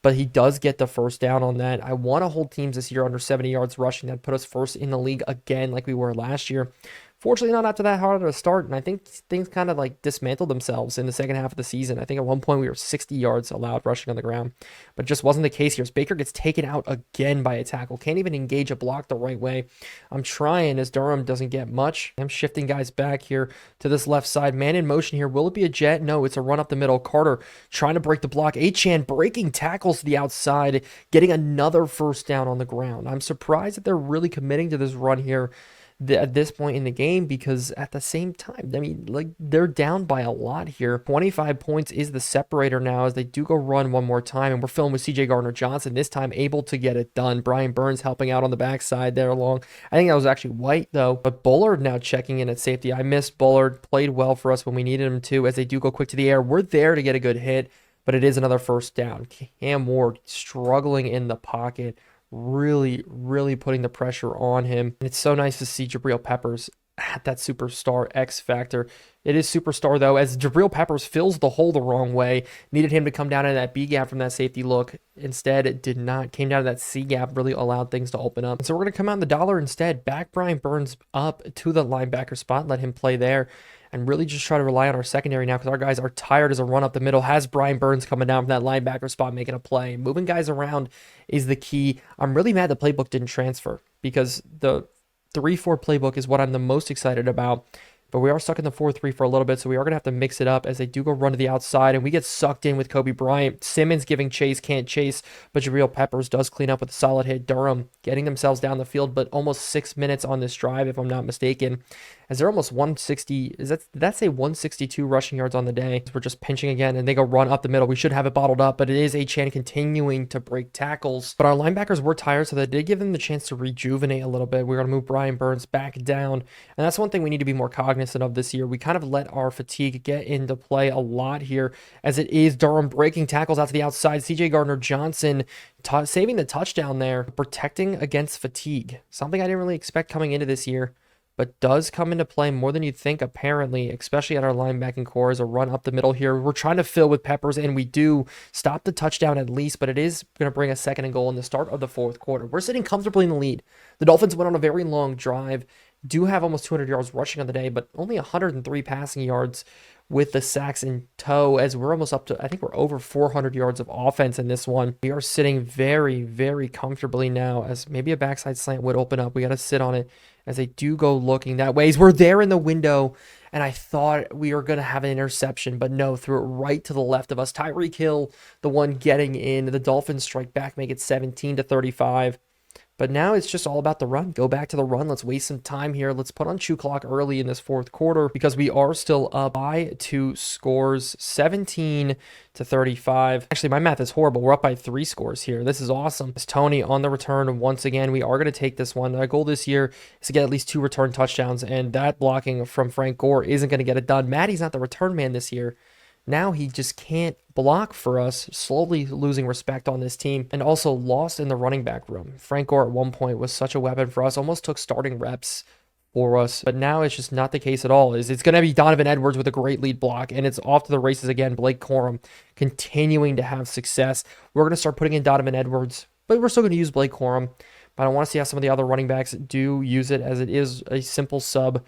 S1: but he does get the first down on that. I want to hold teams this year under 70 yards rushing. That put us first in the league again like we were last year. Fortunately, not after that hard of a start, and I think things kind of like dismantled themselves in the second half of the season. I think at one point we were 60 yards allowed rushing on the ground, but it just wasn't the case here. As Baker gets taken out again by a tackle, can't even engage a block the right way. I'm trying as Durham doesn't get much. I'm shifting guys back here to this left side. Man in motion here. Will it be a jet? No, it's a run up the middle. Carter trying to break the block. Achane breaking tackles to the outside, getting another first down on the ground. I'm surprised that they're really committing to this run here at this point in the game, because at the same time, I mean, like, they're down by a lot here. 25 points is the separator now as they do go run one more time, and we're filling with CJ Gardner-Johnson, this time able to get it done. Brian Burns helping out on the backside there along. I think that was actually White, though, but Bullard now checking in at safety. I missed Bullard, played well for us when we needed him to, as they do go quick to the air. We're there to get a good hit, but it is another first down. Cam Ward struggling in the pocket, really putting the pressure on him. And it's so nice to see Jabril Peppers at that superstar X factor. It is superstar though, as Jabril Peppers fills the hole the wrong way. Needed him to come down in that B gap from that safety look. Instead, it did not. Came down to that C gap, really allowed things to open up. And so we're going to come out in the dollar instead. Back Brian Burns up to the linebacker spot. Let him play there. And really just try to rely on our secondary now, because our guys are tired as a run up the middle. Has Brian Burns coming down from that linebacker spot making a play. Moving guys around is the key. I'm really mad the playbook didn't transfer, because the 3-4 playbook is what I'm the most excited about. But we are stuck in the 4-3 for a little bit, so we are going to have to mix it up as they do go run to the outside, and we get sucked in with Kobe Bryant. Simmons giving chase, can't chase, but Jabril Peppers does clean up with a solid hit. Durham getting themselves down the field, but almost 6 minutes on this drive, if I'm not mistaken, as they're almost 160. That's a 162 rushing yards on the day. We're just pinching again, and they go run up the middle. We should have it bottled up, but it is Achane continuing to break tackles. But our linebackers were tired, so that did give them the chance to rejuvenate a little bit. We're going to move Brian Burns back down, and that's one thing we need to be more cognizant of this year. We kind of let our fatigue get into play a lot here, as it is Durham breaking tackles out to the outside. CJ Gardner-Johnson saving the touchdown there, protecting against fatigue. Something I didn't really expect coming into this year, but does come into play more than you'd think, apparently, especially at our linebacking core as a run up the middle here. We're trying to fill with Peppers, and we do stop the touchdown at least, but it is going to bring a second and goal in the start of the fourth quarter. We're sitting comfortably in the lead. The Dolphins went on a very long drive, do have almost 200 yards rushing on the day, but only 103 passing yards with the sacks in tow, as we're almost up to, I think we're over 400 yards of offense in this one. We are sitting very comfortably now, as maybe a backside slant would open up. We got to sit on it as they do go looking that way. As we're there in the window, and I thought we were going to have an interception, but no, threw it right to the left of us. Tyreek Hill, the one getting in. The Dolphins strike back, make it 17-35. But now it's just all about the run. Go back to the run. Let's waste some time here. Let's put on shoe clock early in this fourth quarter, because we are still up by 2 scores, 17-35. Actually, my math is horrible. We're up by 3 scores here. This is awesome. It's Tony on the return once again. We are going to take this one. Our goal this year is to get at least 2 return touchdowns, and that blocking from Frank Gore isn't going to get it done. Maddie's not the return man this year. Now he just can't block for us, slowly losing respect on this team, and also lost in the running back room. Frank Gore at one point was such a weapon for us, almost took starting reps for us, but now it's just not the case at all. It's going to be Donovan Edwards with a great lead block, and it's off to the races again. Blake Corum continuing to have success. We're going to start putting in Donovan Edwards, but we're still going to use Blake Corum, but I want to see how some of the other running backs do use it, as it is a simple sub.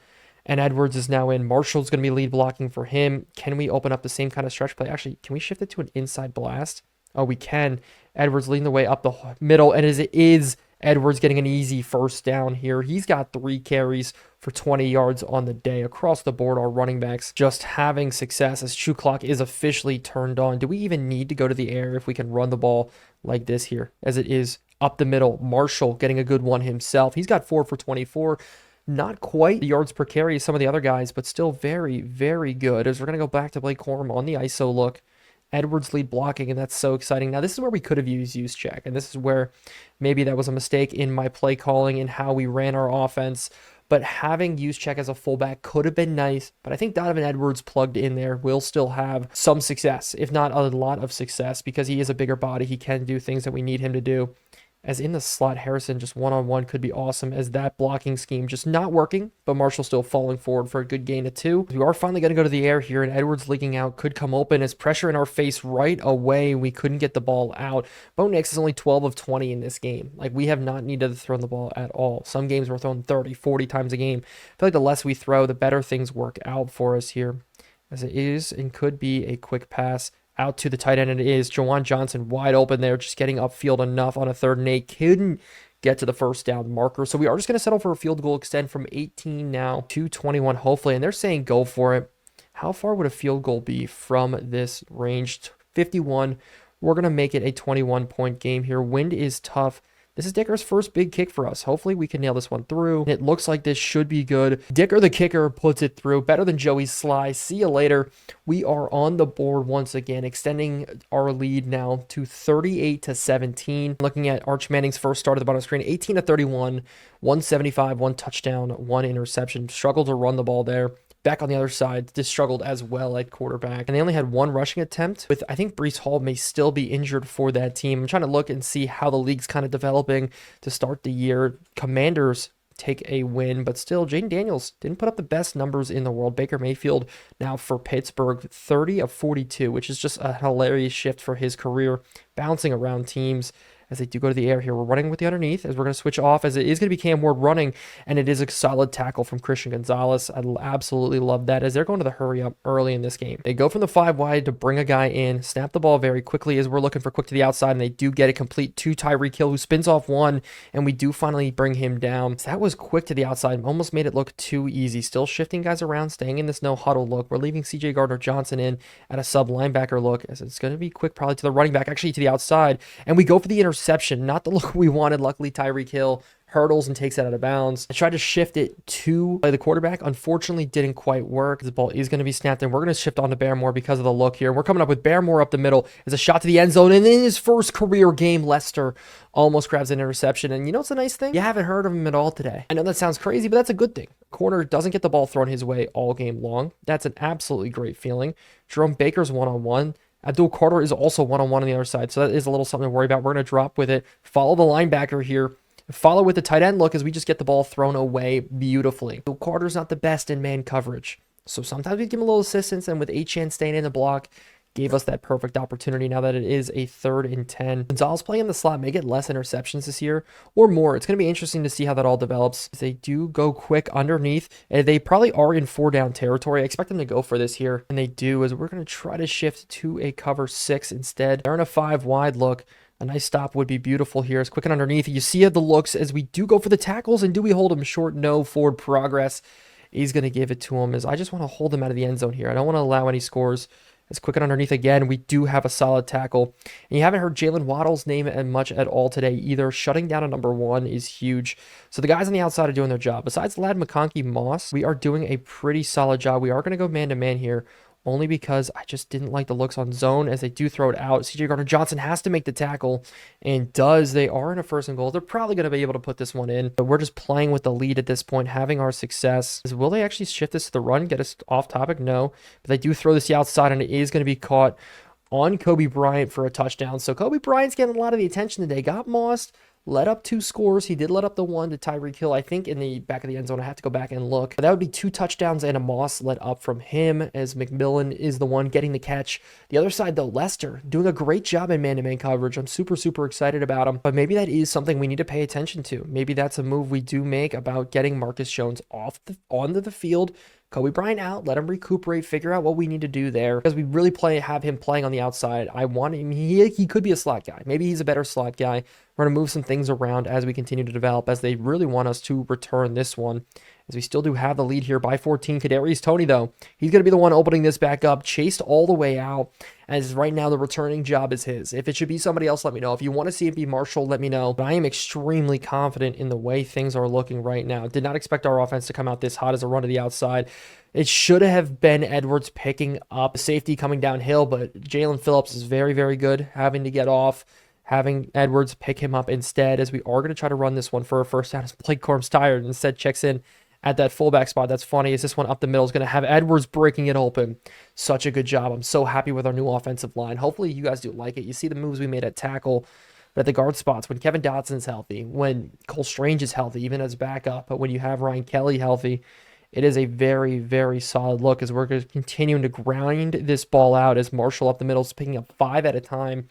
S1: And Edwards is now in. Marshall's going to be lead blocking for him. Can we open up the same kind of stretch play? Actually, can we shift it to an inside blast? Oh, we can. Edwards leading the way up the middle. And as it is, Edwards getting an easy first down here. He's got 3 carries for 20 yards on the day. Across the board, our running backs just having success as shoe clock is officially turned on. Do we even need to go to the air if we can run the ball like this here? As it is up the middle. Marshall getting a good one himself. He's got 4 for 24. Not quite the yards per carry as some of the other guys, but still very good. As we're going to go back to Blake Corum on the ISO look. Edwards lead blocking, and that's so exciting. Now, this is where we could have used use check, and this is where maybe that was a mistake in my play calling and how we ran our offense. but having Juszczyk as a fullback could have been nice. But I think Donovan Edwards plugged in there will still have some success, if not a lot of success, because he is a bigger body. He can do things that we need him to do. As in the slot, Harrison just one-on-one could be awesome, as that blocking scheme just not working, but Marshall still falling forward for a good gain of 2. We are finally going to go to the air here, and Edwards leaking out could come open as pressure in our face right away. We couldn't get the ball out. Bo Nix is only 12 of 20 in this game. Like, we have not needed to throw the ball at all. Some games we're throwing 30, 40 times a game. I feel like the less we throw, the better things work out for us here, as it is and could be a quick pass out to the tight end, and it is Jawan Johnson wide open there, just getting upfield enough on a 3rd and 8. Couldn't get to the first down marker. So we are just going to settle for a field goal, extend from 18 now to 21, hopefully. And they're saying go for it. How far would a field goal be from this range? 51. We're going to make it a 21-point game here. Wind is tough. This is Dicker's first big kick for us. Hopefully we can nail this one through. And it looks like this should be good. Dicker, the kicker, puts it through. Better than Joey's Sly. See you later. We are on the board once again, extending our lead now to 38-17. Looking at Arch Manning's first start at the bottom of the screen, 18-31, 175, 1 touchdown, 1 interception. Struggled to run the ball there. Back on the other side, just struggled as well at quarterback. And they only had 1 rushing attempt with, I think Breece Hall may still be injured for that team. I'm trying to look and see how the league's kind of developing to start the year. Commanders take a win, but still, Jaden Daniels didn't put up the best numbers in the world. Baker Mayfield now for Pittsburgh, 30 of 42, which is just a hilarious shift for his career, bouncing around teams. As they do go to the air here, we're running with the underneath as we're going to switch off, as it is going to be Cam Ward running, and it is a solid tackle from Christian Gonzalez. I absolutely love that, as they're going to the hurry up early in this game. They go from the 5 wide to bring a guy in, snap the ball very quickly as we're looking for quick to the outside, and they do get it complete to Tyreek Hill, who spins off 1, and we do finally bring him down. So that was quick to the outside, almost made it look too easy. Still shifting guys around, staying in this no huddle look. We're leaving CJ Gardner-Johnson in at a sub linebacker look, as it's going to be quick probably to the running back, actually to the outside, and we go for the interception. Not the look we wanted. Luckily, Tyreek Hill hurdles and takes it out of bounds. I tried to shift it to the quarterback. Unfortunately, didn't quite work. The ball is going to be snapped, and we're going to shift on to Barmore because of the look here. We're coming up with Barmore up the middle. As a shot to the end zone, and in his first career game, Lester almost grabs an interception. And you know what's a nice thing? You haven't heard of him at all today. I know that sounds crazy, but that's a good thing. Corner doesn't get the ball thrown his way all game long. That's an absolutely great feeling. Jerome Baker's one-on-one. Abdul Carter is also one-on-one on the other side, so that is a little something to worry about. We're going to drop with it. Follow the linebacker here. Follow with the tight end look as we just get the ball thrown away beautifully. Abdul Carter's not the best in man coverage, so sometimes we give him a little assistance, and with Achane staying in the block, gave us that perfect opportunity now that it is a 3rd and 10. Gonzalez playing in the slot may get less interceptions this year or more. It's going to be interesting to see how that all develops. They do go quick underneath, and they probably are in 4-down territory. I expect them to go for this here, and they do, as we're going to try to shift to a cover 6 instead. They're in a 5 wide look. A nice stop would be beautiful here. It's quick and underneath. You see the looks as we do go for the tackles, and do we hold him short? No. Forward progress. He's going to give it to him, as I just want to hold him out of the end zone here. I don't want to allow any scores. It's quick and underneath again. We do have a solid tackle. And you haven't heard Jalen Waddle's name much at all today either. Shutting down a number 1 is huge. So the guys on the outside are doing their job. Besides Lad McConkey Moss, we are doing a pretty solid job. We are going to go man-to-man here, only because I just didn't like the looks on zone as they do throw it out. CJ Gardner-Johnson has to make the tackle, and does. They are in a 1st and goal. They're probably going to be able to put this one in, but we're just playing with the lead at this point, having our success. Will they actually shift this to the run, get us off topic? No, but they do throw this outside, and it is going to be caught on Kobe Bryant for a touchdown. So Kobe Bryant's getting a lot of the attention today. Got mossed. Let up 2 scores. He did let up the 1 to Tyreek Hill, I think, in the back of the end zone. I have to go back and look. But that would be 2 touchdowns and a Moss let up from him, as McMillan is the one getting the catch. The other side, though, Lester doing a great job in man-to-man coverage. I'm super, super excited about him. But maybe that is something we need to pay attention to. Maybe that's a move we do make about getting Marcus Jones onto the field. Kobe Bryant out, let him recuperate, figure out what we need to do there, because we really have him playing on the outside. I want him, he could be a slot guy. Maybe he's a better slot guy. We're going to move some things around as we continue to develop, as they really want us to return this one, as we still do have the lead here by 14. Kadarius Toney, though, he's going to be the one opening this back up, chased all the way out, as right now the returning job is his. If it should be somebody else, let me know. If you want to see it be Marshall, let me know. But I am extremely confident in the way things are looking right now. Did not expect our offense to come out this hot as a run to the outside. It should have been Edwards picking up safety coming downhill, but Jalen Phillips is very, very good having to get off, having Edwards pick him up instead, as we are going to try to run this one for a first down. As Blake Corum's tired and instead checks in at that fullback spot. That's funny. Is this one up the middle is going to have Edwards breaking it open. Such a good job. I'm so happy with our new offensive line. Hopefully you guys do like it. You see the moves we made at tackle, but at the guard spots, when Kevin Dotson's healthy, when Cole Strange is healthy, even as backup, but when you have Ryan Kelly healthy, it is a very, very solid look as we're continuing to grind this ball out as Marshall up the middle is picking up 5 at a time.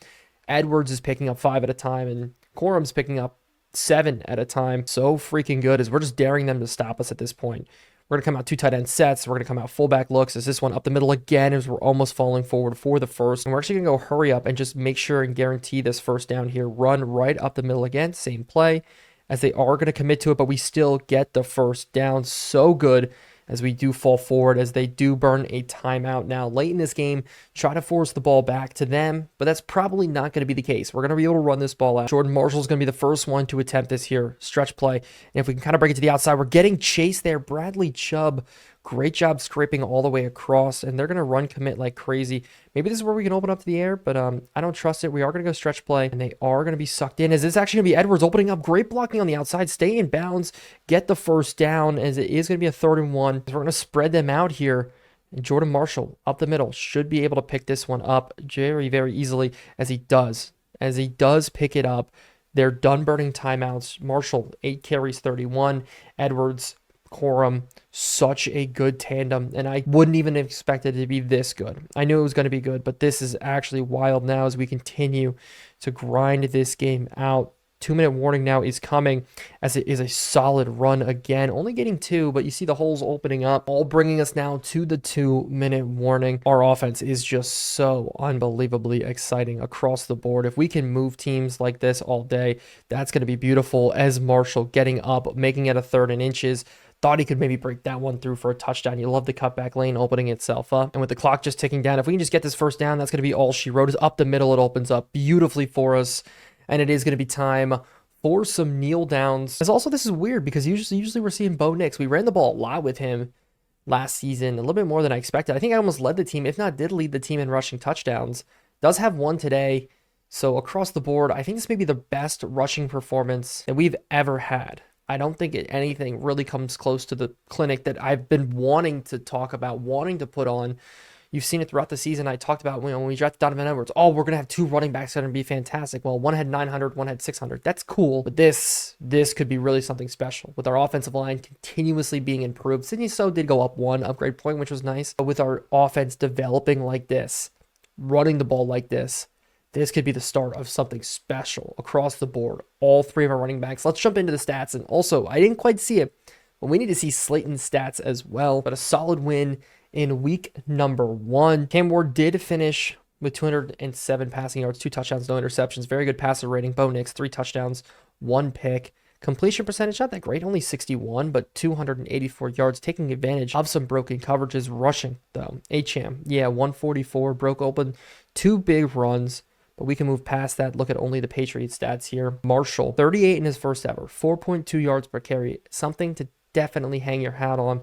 S1: Edwards is picking up 5 at a time, and Corum's picking up 7 at a time. So freaking good as we're just daring them to stop us at this point. We're going to come out 2 tight end sets. We're going to come out fullback looks as this one up the middle again as we're almost falling forward for the first. And we're actually going to go hurry up and just make sure and guarantee this first down here. Run right up the middle again. Same play as they are going to commit to it, but we still get the first down. So good as we do fall forward, as they do burn a timeout now late in this game, try to force the ball back to them, but that's probably not going to be the case. We're going to be able to run this ball out. Jordan Marshall's going to be the first one to attempt this here, stretch play, and if we can kind of break it to the outside, we're getting chased there. Bradley Chubb, great job scraping all the way across, and they're going to run commit like crazy. Maybe this is where we can open up to the air, but I don't trust it. We are going to go stretch play, and they are going to be sucked in. As this actually going to be Edwards opening up, great blocking on the outside, stay in bounds, get the first down, as it is going to be a 3rd and 1. We're going to spread them out here. And Jordan Marshall up the middle should be able to pick this one up very, very easily, as he does. As he does pick it up, they're done burning timeouts. Marshall, 8 carries, 31. Edwards, Corum, such a good tandem, and I wouldn't even expect it to be this good. I knew it was going to be good, but this is actually wild now as we continue to grind this game out. 2-minute warning now is coming as it is a solid run again, only getting 2, but you see the holes opening up, all bringing us now to the 2-minute warning. Our offense is just so unbelievably exciting across the board. If we can move teams like this all day, that's going to be beautiful. As Marshall getting up, making it a 3rd and inches. Thought he could maybe break that one through for a touchdown. You love the cutback lane opening itself up. And with the clock just ticking down, if we can just get this first down, that's going to be all she wrote. Is up the middle. It opens up beautifully for us. And it is going to be time for some kneel downs. As also, this is weird because usually we're seeing Bo Nix. We ran the ball a lot with him last season, a little bit more than I expected. I think I almost led the team, if not did lead the team in rushing touchdowns. Does have 1 today. So across the board, I think this may be the best rushing performance that we've ever had. I don't think anything really comes close to the clinic that I've been wanting to talk about, wanting to put on. You've seen it throughout the season. I talked about when we drafted Donovan Edwards. Oh, we're going to have 2 running backs that are going to be fantastic. Well, one had 900, one had 600. That's cool. But this could be really something special. With our offensive line continuously being improved. Sidney So did go up 1 upgrade point, which was nice. But with our offense developing like this, running the ball like this could be the start of something special across the board. All 3 of our running backs. Let's jump into the stats. And also, I didn't quite see it, but we need to see Slayton's stats as well. But a solid win in week number 1. Cam Ward did finish with 207 passing yards, 2 touchdowns, no interceptions. Very good passer rating. Bo Nix, 3 touchdowns, 1 pick. Completion percentage, not that great, only 61, but 284 yards, taking advantage of some broken coverages. Rushing, though, Acham, 144, broke open 2 big runs. But we can move past that. Look at only the Patriots stats here. Marshall, 38 in his first ever, 4.2 yards per carry. Something to definitely hang your hat on.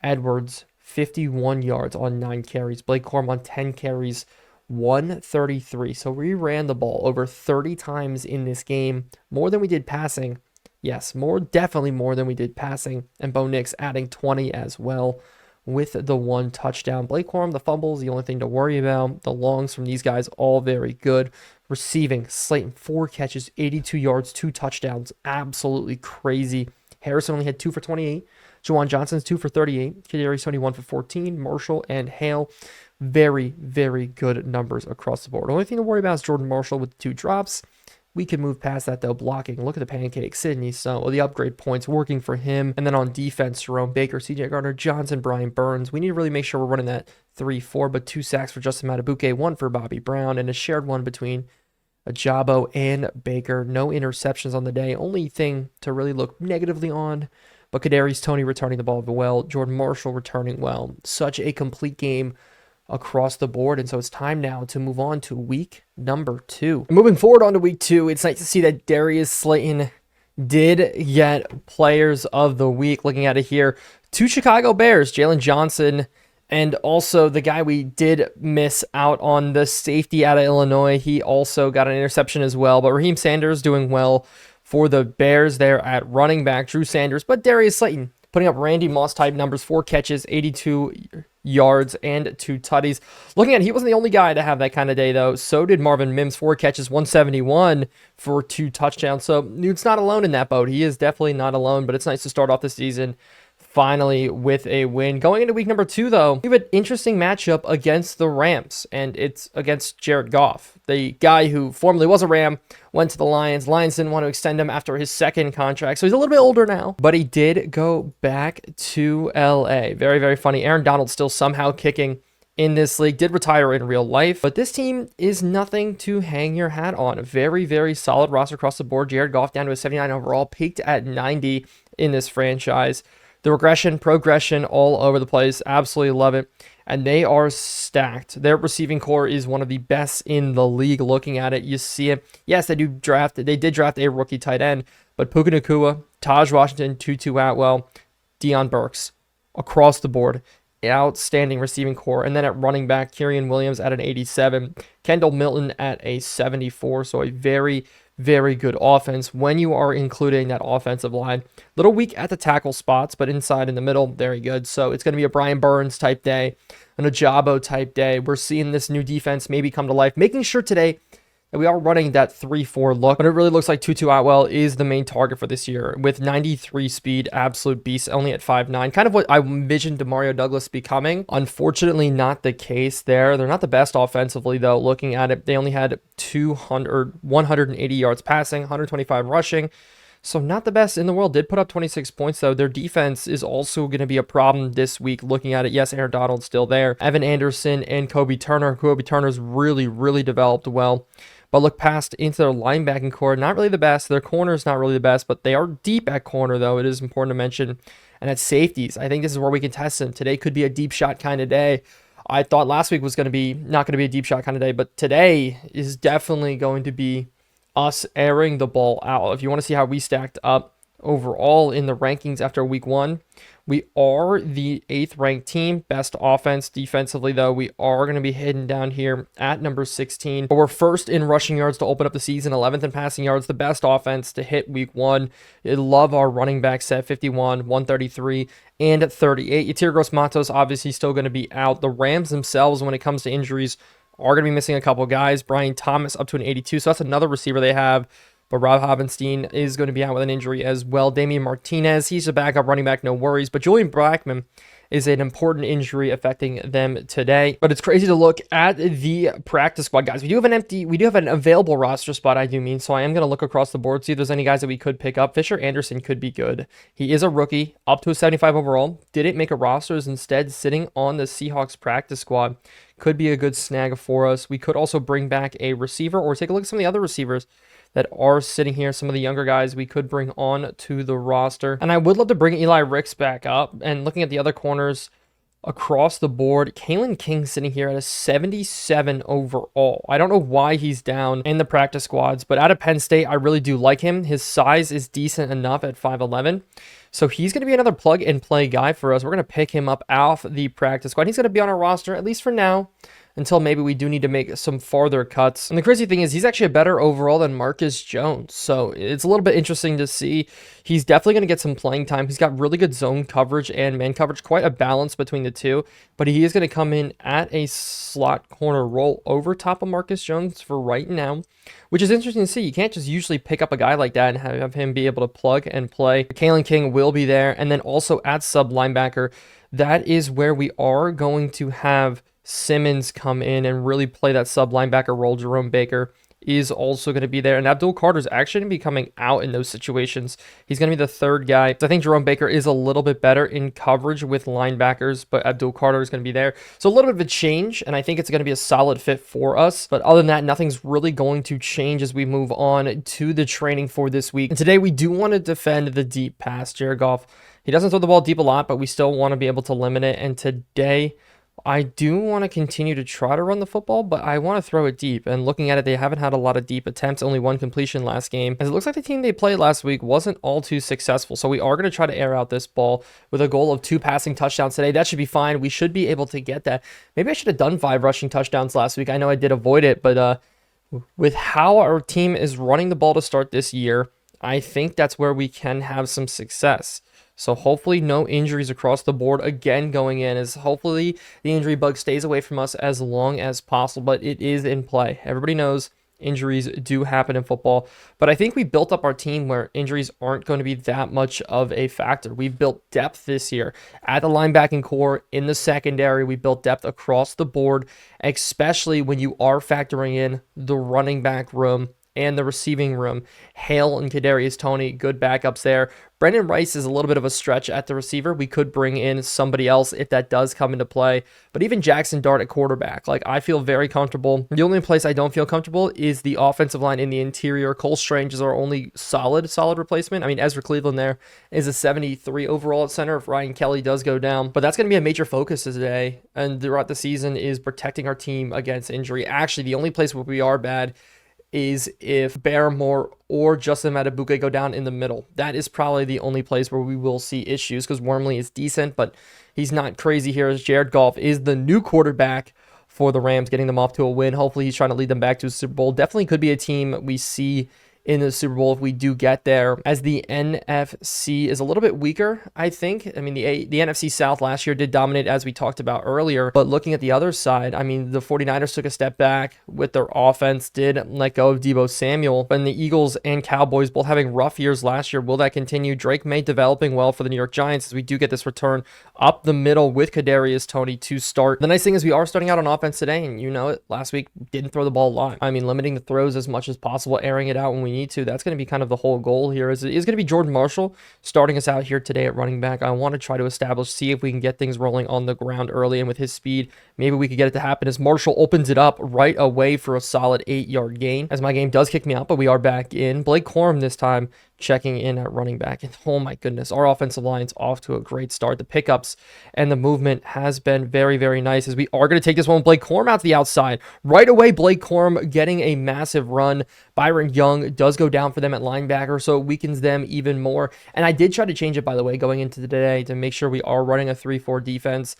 S1: Edwards, 51 yards on 9 carries. Blake Corum on 10 carries, 133. So we ran the ball over 30 times in this game. More than we did passing. Yes, definitely more than we did passing. And Bo Nix adding 20 as well, with the 1 touchdown. Blake Corum, the fumbles, the only thing to worry about. The longs from these guys, all very good. Receiving, Slayton, 4 catches, 82 yards, 2 touchdowns. Absolutely crazy. Harrison only had 2 for 28. Juwan Johnson's 2 for 38. Kadarius Toney 1 for 14. Marshall and Hale, very, very good numbers across the board. The only thing to worry about is Jordan Marshall with the 2 drops. We can move past that, though. Blocking, look at the pancakes. Sidney, so the upgrade points working for him. And then on defense, Jerome Baker, CJ Gardner Johnson, Brian Burns. We need to really make sure we're running that 3-4, but 2 sacks for Justin Matabuke, 1 for Bobby Brown, and a shared 1 between Ajabo and Baker. No interceptions on the day. Only thing to really look negatively on, but Kadarius Toney returning the ball well. Jordan Marshall returning well. Such a complete game across the board. And so it's time now to move on to week number 2. Moving forward on to week 2, it's nice to see that Darius Slayton did get players of the week. Looking at it here, 2 Chicago Bears, Jalen Johnson, and also the guy we did miss out on, the safety out of Illinois. He also got an interception as well, but Raheem Sanders doing well for the Bears there at running back. Drew Sanders, but Darius Slayton putting up Randy Moss type numbers, 4 catches, 82 yards, and 2 tutties. Looking at it, he wasn't the only guy to have that kind of day, though. So did Marvin Mims, 4 catches, 171 for 2 touchdowns. So Nude's not alone in that boat. He is definitely not alone, but it's nice to start off the season finally with a win. Going into week number 2, though, we have an interesting matchup against the Rams, and it's against Jared Goff, the guy who formerly was a Ram, went to the Lions. Lions didn't want to extend him after his 2nd contract, so he's a little bit older now, but he did go back to LA. Very, very funny. Aaron Donald still somehow kicking in this league, did retire in real life, but this team is nothing to hang your hat on. A very, very solid roster across the board. Jared Goff down to a 79 overall, peaked at 90 in this franchise. The regression, progression, all over the place. Absolutely love it. And they are stacked. Their receiving core is one of the best in the league. Looking at it, you see it. Yes, they did draft a rookie tight end, but Puka Nacua, Taj Washington, Tutu Atwell, Deion Burks, across the board. Outstanding receiving core. And then at running back, Kyren Williams at an 87, Kendall Milton at a 74. So a very, very good offense when you are including that offensive line. Little weak at the tackle spots, but inside in the middle, very good. So it's going to be a Brian Burns type day, an Ajabo type day. We're seeing this new defense maybe come to life, making sure today that we are running that 3-4 look, but it really looks like Tutu Atwell is the main target for this year with 93 speed, absolute beast, only at 5'9", kind of what I envisioned Demario Douglas becoming. Unfortunately, not the case there. They're not the best offensively, though. Looking at it, they only had 180 yards passing, 125 rushing. So not the best in the world. Did put up 26 points, though. Their defense is also going to be a problem this week. Looking at it, yes, Aaron Donald's still there. Evan Anderson and Kobe Turner. Kobe Turner's really, really developed well. But look past into their linebacking core, not really the best. Their corner is not really the best, but they are deep at corner, though. It is important to mention. And at safeties, I think this is where we can test them. Today could be a deep shot kind of day. I thought last week was going to be not going to be a deep shot kind of day, but today is definitely going to be us airing the ball out. If you want to see how we stacked up overall in the rankings after week 1, we are the 8th ranked team, best offense. Defensively, though, we are going to be hidden down here at number 16. But we're 1st in rushing yards to open up the season, 11th in passing yards, the best offense to hit week 1. I love our running back set, 51, 133, and 38. Yatir Gross-Matos obviously still going to be out. The Rams themselves, when it comes to injuries, are going to be missing a couple guys. Brian Thomas up to an 82, so that's another receiver they have. But Rob Havenstein is going to be out with an injury as well. Damian Martinez, he's a backup running back, no worries. But Julian Blackman is an important injury affecting them today. But it's crazy to look at the practice squad, guys. We do have an available roster spot, I do mean. So I am going to look across the board, see if there's any guys that we could pick up. Fisher Anderson could be good. He is a rookie, up to a 75 overall. Didn't make a roster, is instead sitting on the Seahawks practice squad. Could be a good snag for us. We could also bring back a receiver or take a look at some of the other receivers that are sitting here. Some of the younger guys we could bring on to the roster. And I would love to bring Eli Ricks back up. And looking at the other corners across the board, Kalen King sitting here at a 77 overall. I don't know why he's down in the practice squads, but out of Penn State, I really do like him. His size is decent enough at 5'11". So he's going to be another plug and play guy for us. We're going to pick him up off the practice squad. He's going to be on our roster, at least for now, until maybe we do need to make some farther cuts. And the crazy thing is he's actually a better overall than Marcus Jones. So it's a little bit interesting to see. He's definitely going to get some playing time. He's got really good zone coverage and man coverage, quite a balance between the two. But he is going to come in at a slot corner role over top of Marcus Jones for right now, which is interesting to see. You can't just usually pick up a guy like that and have him be able to plug and play. Kalen King will be there. And then also at sub linebacker, that is where we are going to have Simmons come in and really play that sub linebacker role. Jerome Baker is also going to be there, and Abdul Carter's actually going to be coming out in those situations. He's going to be the 3rd guy. So I think Jerome Baker is a little bit better in coverage with linebackers, but Abdul Carter is going to be there. So a little bit of a change, and I think it's going to be a solid fit for us. But other than that, nothing's really going to change as we move on to the training for this week. And today we do want to defend the deep pass. Jared Goff, he doesn't throw the ball deep a lot, but we still want to be able to limit it. And today I do want to continue to try to run the football, but I want to throw it deep. And looking at it, they haven't had a lot of deep attempts, only 1 completion last game. As it looks like the team they played last week wasn't all too successful. So we are going to try to air out this ball with a goal of 2 passing touchdowns today. That should be fine. We should be able to get that. Maybe I should have done 5 rushing touchdowns last week. I know I did avoid it, but with how our team is running the ball to start this year, I think that's where we can have some success. So hopefully no injuries across the board again going in, as hopefully the injury bug stays away from us as long as possible, but it is in play. Everybody knows injuries do happen in football, but I think we built up our team where injuries aren't going to be that much of a factor. We've built depth this year at the linebacking core, in the secondary. We built depth across the board, especially when you are factoring in the running back room and the receiving room. Hale and Kadarius Toney, good backups there. Brendan Rice is a little bit of a stretch at the receiver. We could bring in somebody else if that does come into play. But even Jackson Dart at quarterback, like, I feel very comfortable. The only place I don't feel comfortable is the offensive line in the interior. Cole Strange is our only solid replacement. I mean, Ezra Cleveland there is a 73 overall at center if Ryan Kelly does go down. But that's going to be a major focus today and throughout the season, is protecting our team against injury. Actually, the only place where we are bad is if Barrymore or Justin Matabuke go down in the middle. That is probably the only place where we will see issues, because Wormley is decent, but he's not crazy here, as Jared Goff is the new quarterback for the Rams, getting them off to a win. Hopefully he's trying to lead them back to a Super Bowl. Definitely could be a team we see in the Super Bowl if we do get there, as the NFC is a little bit weaker, I think. I mean, the NFC South last year did dominate, as we talked about earlier, but looking at the other side, I mean, the 49ers took a step back with their offense, did let go of Deebo Samuel, and the Eagles and Cowboys both having rough years last year. Will that continue? Drake May developing well for the New York Giants, as we do get this return up the middle with Kadarius Toney to start. The nice thing is we are starting out on offense today, and you know it, last week didn't throw the ball a lot. I mean, limiting the throws as much as possible, airing it out when we need to. That's going to be kind of the whole goal here. Is going to be Jordan Marshall starting us out here today at running back. I want to try to establish, see if we can get things rolling on the ground early, and with his speed, maybe we could get it to happen, as Marshall opens it up right away for a solid 8-yard gain, as my game does kick me out, but we are back in. Blake Corum this time checking in at running back, and oh my goodness, our offensive line's off to a great start. The pickups and the movement has been very, very nice, as we are going to take this one with Blake Corum out to the outside. Right away, Blake Corum getting a massive run. Byron Young does go down for them at linebacker, so it weakens them even more. And I did try to change it, by the way, going into the day to make sure we are running a 3-4 defense.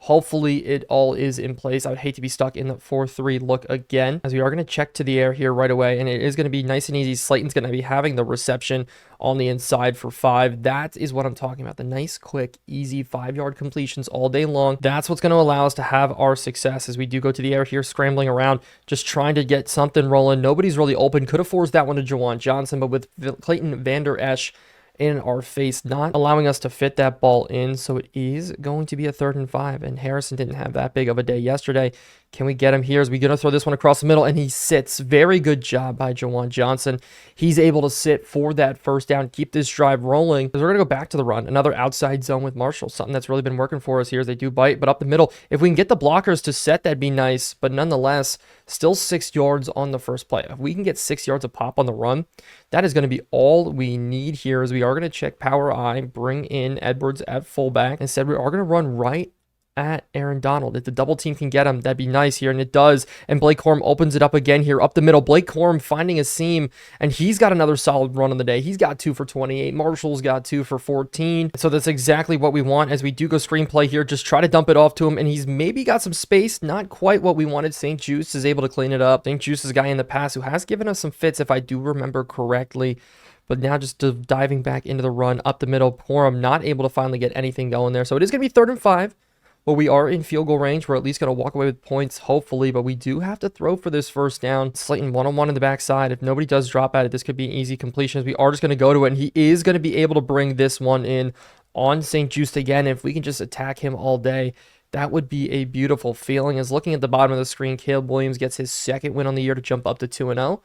S1: Hopefully it all is in place. I would hate to be stuck in the 4-3 look again, as we are going to check to the air here right away, and it is going to be nice and easy. Slayton's going to be having the reception on the inside for 5. That is what I'm talking about. The nice, quick, easy 5-yard completions all day long. That's what's going to allow us to have our success, as we do go to the air here, scrambling around, just trying to get something rolling. Nobody's really open. Could have forced that one to Jawan Johnson, but with Clayton Vander Esch in our face, not allowing us to fit that ball in. So it is going to be a 3rd and 5, and Harrison didn't have that big of a day yesterday. Can we get him here? As we going to throw this one across the middle, and he sits. Very good job by Jawan Johnson. He's able to sit for that first down, keep this drive rolling, because we're going to go back to the run. Another outside zone with Marshall, something that's really been working for us here, as they do bite, but up the middle, if we can get the blockers to set, that'd be nice, but nonetheless, still 6 yards on the first play. If we can get 6 yards of pop on the run, that is going to be all we need here, as we are going to check power I, bring in Edwards at fullback. Instead, we are going to run right at Aaron Donald. If the double team can get him, that'd be nice here, and it does. And Blake Corum opens it up again here up the middle. Blake Corum finding a seam, and he's got another solid run on the day. He's got 2 for 28. Marshall's got 2 for 14. So that's exactly what we want, as we do go screenplay here. Just try to dump it off to him, and he's maybe got some space. Not quite what we wanted. St. Juice is able to clean it up. St. Juice is a guy in the past who has given us some fits, if I do remember correctly. But now just diving back into the run up the middle. Corum not able to finally get anything going there. So it is going to be 3rd and 5. But we are in field goal range. We're at least going to walk away with points, hopefully. But we do have to throw for this first down. Slayton one-on-one in the backside. If nobody does drop at it, this could be an easy completion. We are just going to go to it. And he is going to be able to bring this one in on St. Juice again. If we can just attack him all day, that would be a beautiful feeling. As looking at the bottom of the screen, Caleb Williams gets his 2nd win on the year to jump up to 2-0.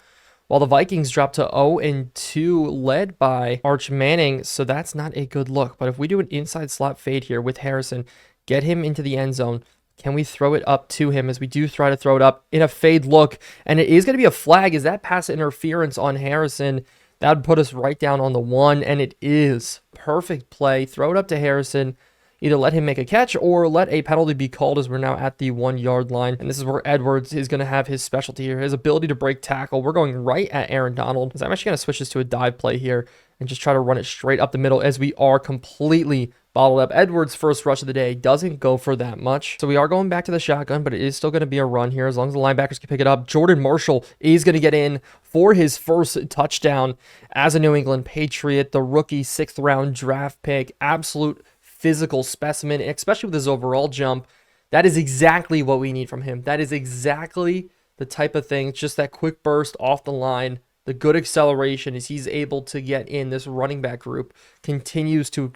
S1: While the Vikings drop to 0-2, led by Arch Manning. So that's not a good look. But if we do an inside slot fade here with Harrison, get him into the end zone, can we throw it up to him? As we do try to throw it up in a fade look, and it is going to be a flag. Is that pass interference on Harrison? That would put us right down on the 1, and it is. Perfect play. Throw it up to Harrison. Either let him make a catch or let a penalty be called, as we're now at the 1-yard line. And this is where Edwards is going to have his specialty here, his ability to break tackle. We're going right at Aaron Donald, as I'm actually going to switch this to a dive play here and just try to run it straight up the middle, as we are completely bottled up. Edwards' first rush of the day doesn't go for that much. So we are going back to the shotgun, but it is still going to be a run here as long as the linebackers can pick it up. Jordan Marshall is going to get in for his first touchdown as a New England Patriot. The rookie 6th round draft pick, absolute physical specimen, especially with his overall jump. That is exactly what we need from him. That is exactly the type of thing. It's just that quick burst off the line. The good acceleration as he's able to get in. This running back group continues to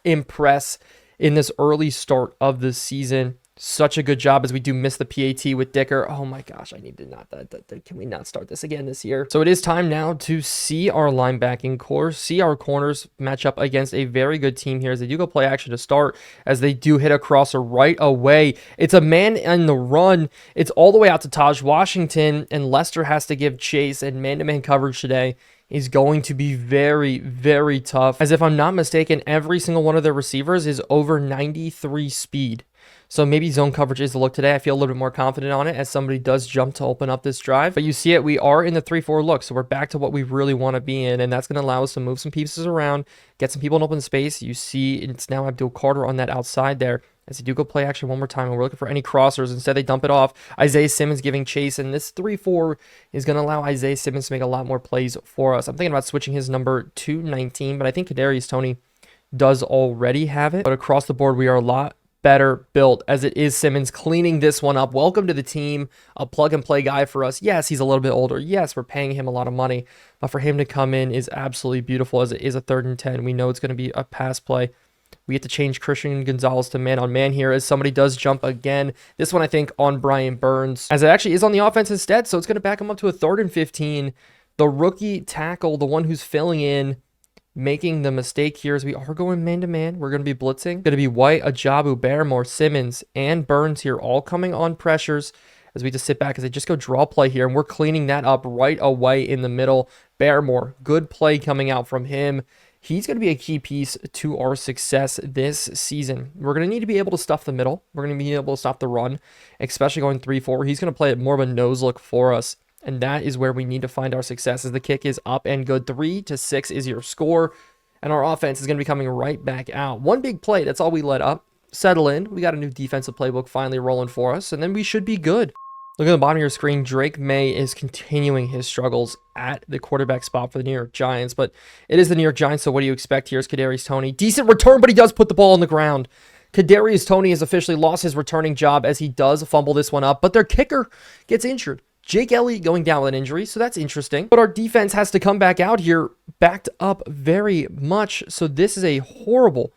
S1: impress in this early start of the season. Such a good job as we do miss the PAT with Dicker. Oh my gosh, I need to not, can we not start this again this year? So it is time now to see our linebacking core, see our corners match up against a very good team here as they do go play action to start, as they do hit a crosser right away. It's a man in the run. It's all the way out to Taj Washington, and Lester has to give chase, and man-to-man coverage today is going to be very, very tough. As if I'm not mistaken, every single one of their receivers is over 93 speed. So maybe zone coverage is the look today. I feel a little bit more confident on it as somebody does jump to open up this drive. But you see it, we are in the 3-4 look. So we're back to what we really want to be in. And that's going to allow us to move some pieces around, get some people in open space. You see it's now Abdul Carter on that outside there as they do go play action one more time. And we're looking for any crossers. Instead, they dump it off. Isaiah Simmons giving chase. And this 3-4 is going to allow Isaiah Simmons to make a lot more plays for us. I'm thinking about switching his number to 19. But I think Kadarius Toney does already have it. But across the board, we are a lot better built as it is Simmons cleaning this one up. Welcome to the team, a plug and play guy for us. Yes, he's a little bit older. Yes, we're paying him a lot of money, but for him to come in is absolutely beautiful as it is a 3rd and 10. We know it's going to be a pass play. We get to change Christian Gonzalez to man on man here as somebody does jump again. This one I think on Brian Burns as it actually is on the offense instead. So it's going to back him up to a 3rd and 15. The rookie tackle, the one who's filling in, making the mistake here as we are going man-to-man. We're going to be blitzing. Going to be White, Ajabu, Barrymore, Simmons, and Burns here, all coming on pressures as we just sit back as they just go draw play here, and we're cleaning that up right away in the middle. Barrymore, good play coming out from him. He's going to be a key piece to our success this season. We're going to need to be able to stuff the middle. We're going to be able to stop the run, especially going 3-4. He's going to play more of a nose look for us. And that is where we need to find our success as the kick is up and good. 3-6 is your score. And our offense is going to be coming right back out. One big play, that's all we let up. Settle in. We got a new defensive playbook finally rolling for us. And then we should be good. Look at the bottom of your screen. Drake May is continuing his struggles at the quarterback spot for the New York Giants. But it is the New York Giants, so what do you expect? Here's Kadarius Toney. Decent return, but he does put the ball on the ground. Kadarius Toney has officially lost his returning job as he does fumble this one up. But their kicker gets injured. Jake Elliott going down with an injury, so that's interesting. But our defense has to come back out here, backed up very much. So this is a horrible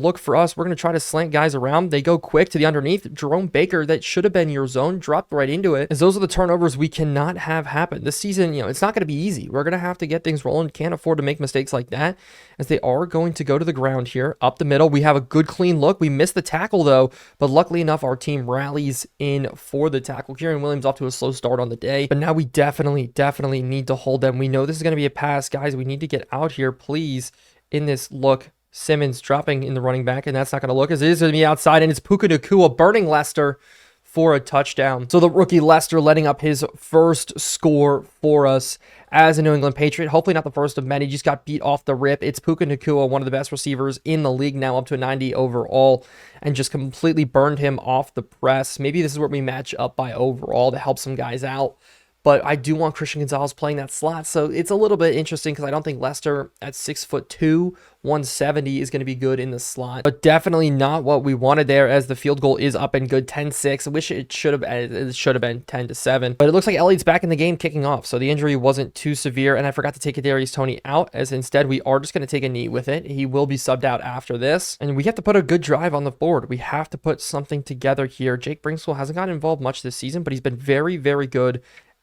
S1: look for us. We're going to try to slant guys around. They go quick to the underneath. Jerome Baker, that should have been your zone, dropped right into it. As those are the turnovers we cannot have happen. This season, it's not going to be easy. We're going to have to get things rolling. Can't afford to make mistakes like that as they are going to go to the ground here. Up the middle, we have a good clean look. We missed the tackle though, but luckily enough, our team rallies in for the tackle. Kieran Williams off to a slow start on the day, but now we definitely need to hold them. We know this is going to be a pass. Guys, we need to get out here, please, in this look. Simmons dropping in the running back, and that's not going to look as it is going to be outside, and it's Puka Nacua burning Lester for a touchdown. So the rookie Lester letting up his first score for us as a New England Patriot. Hopefully not the first of many. Just got beat off the rip. It's Puka Nacua, one of the best receivers in the league now, up to a 90 overall, and just completely burned him off the press. Maybe this is where we match up by overall to help some guys out. But I do want Christian Gonzalez playing that slot. So it's a little bit interesting because I don't think Lester at 6'2", 170 is going to be good in the slot. But definitely not what we wanted there as the field goal is up and good, 10-6. I wish it should have been 10-7. But it looks like Elliott's back in the game kicking off. So the injury wasn't too severe. And I forgot to take Kadarius Toney out as instead we are just going to take a knee with it. He will be subbed out after this. And we have to put a good drive on the board. We have to put something together here. Jake Brinkswell hasn't gotten involved much this season, but he's been very, very good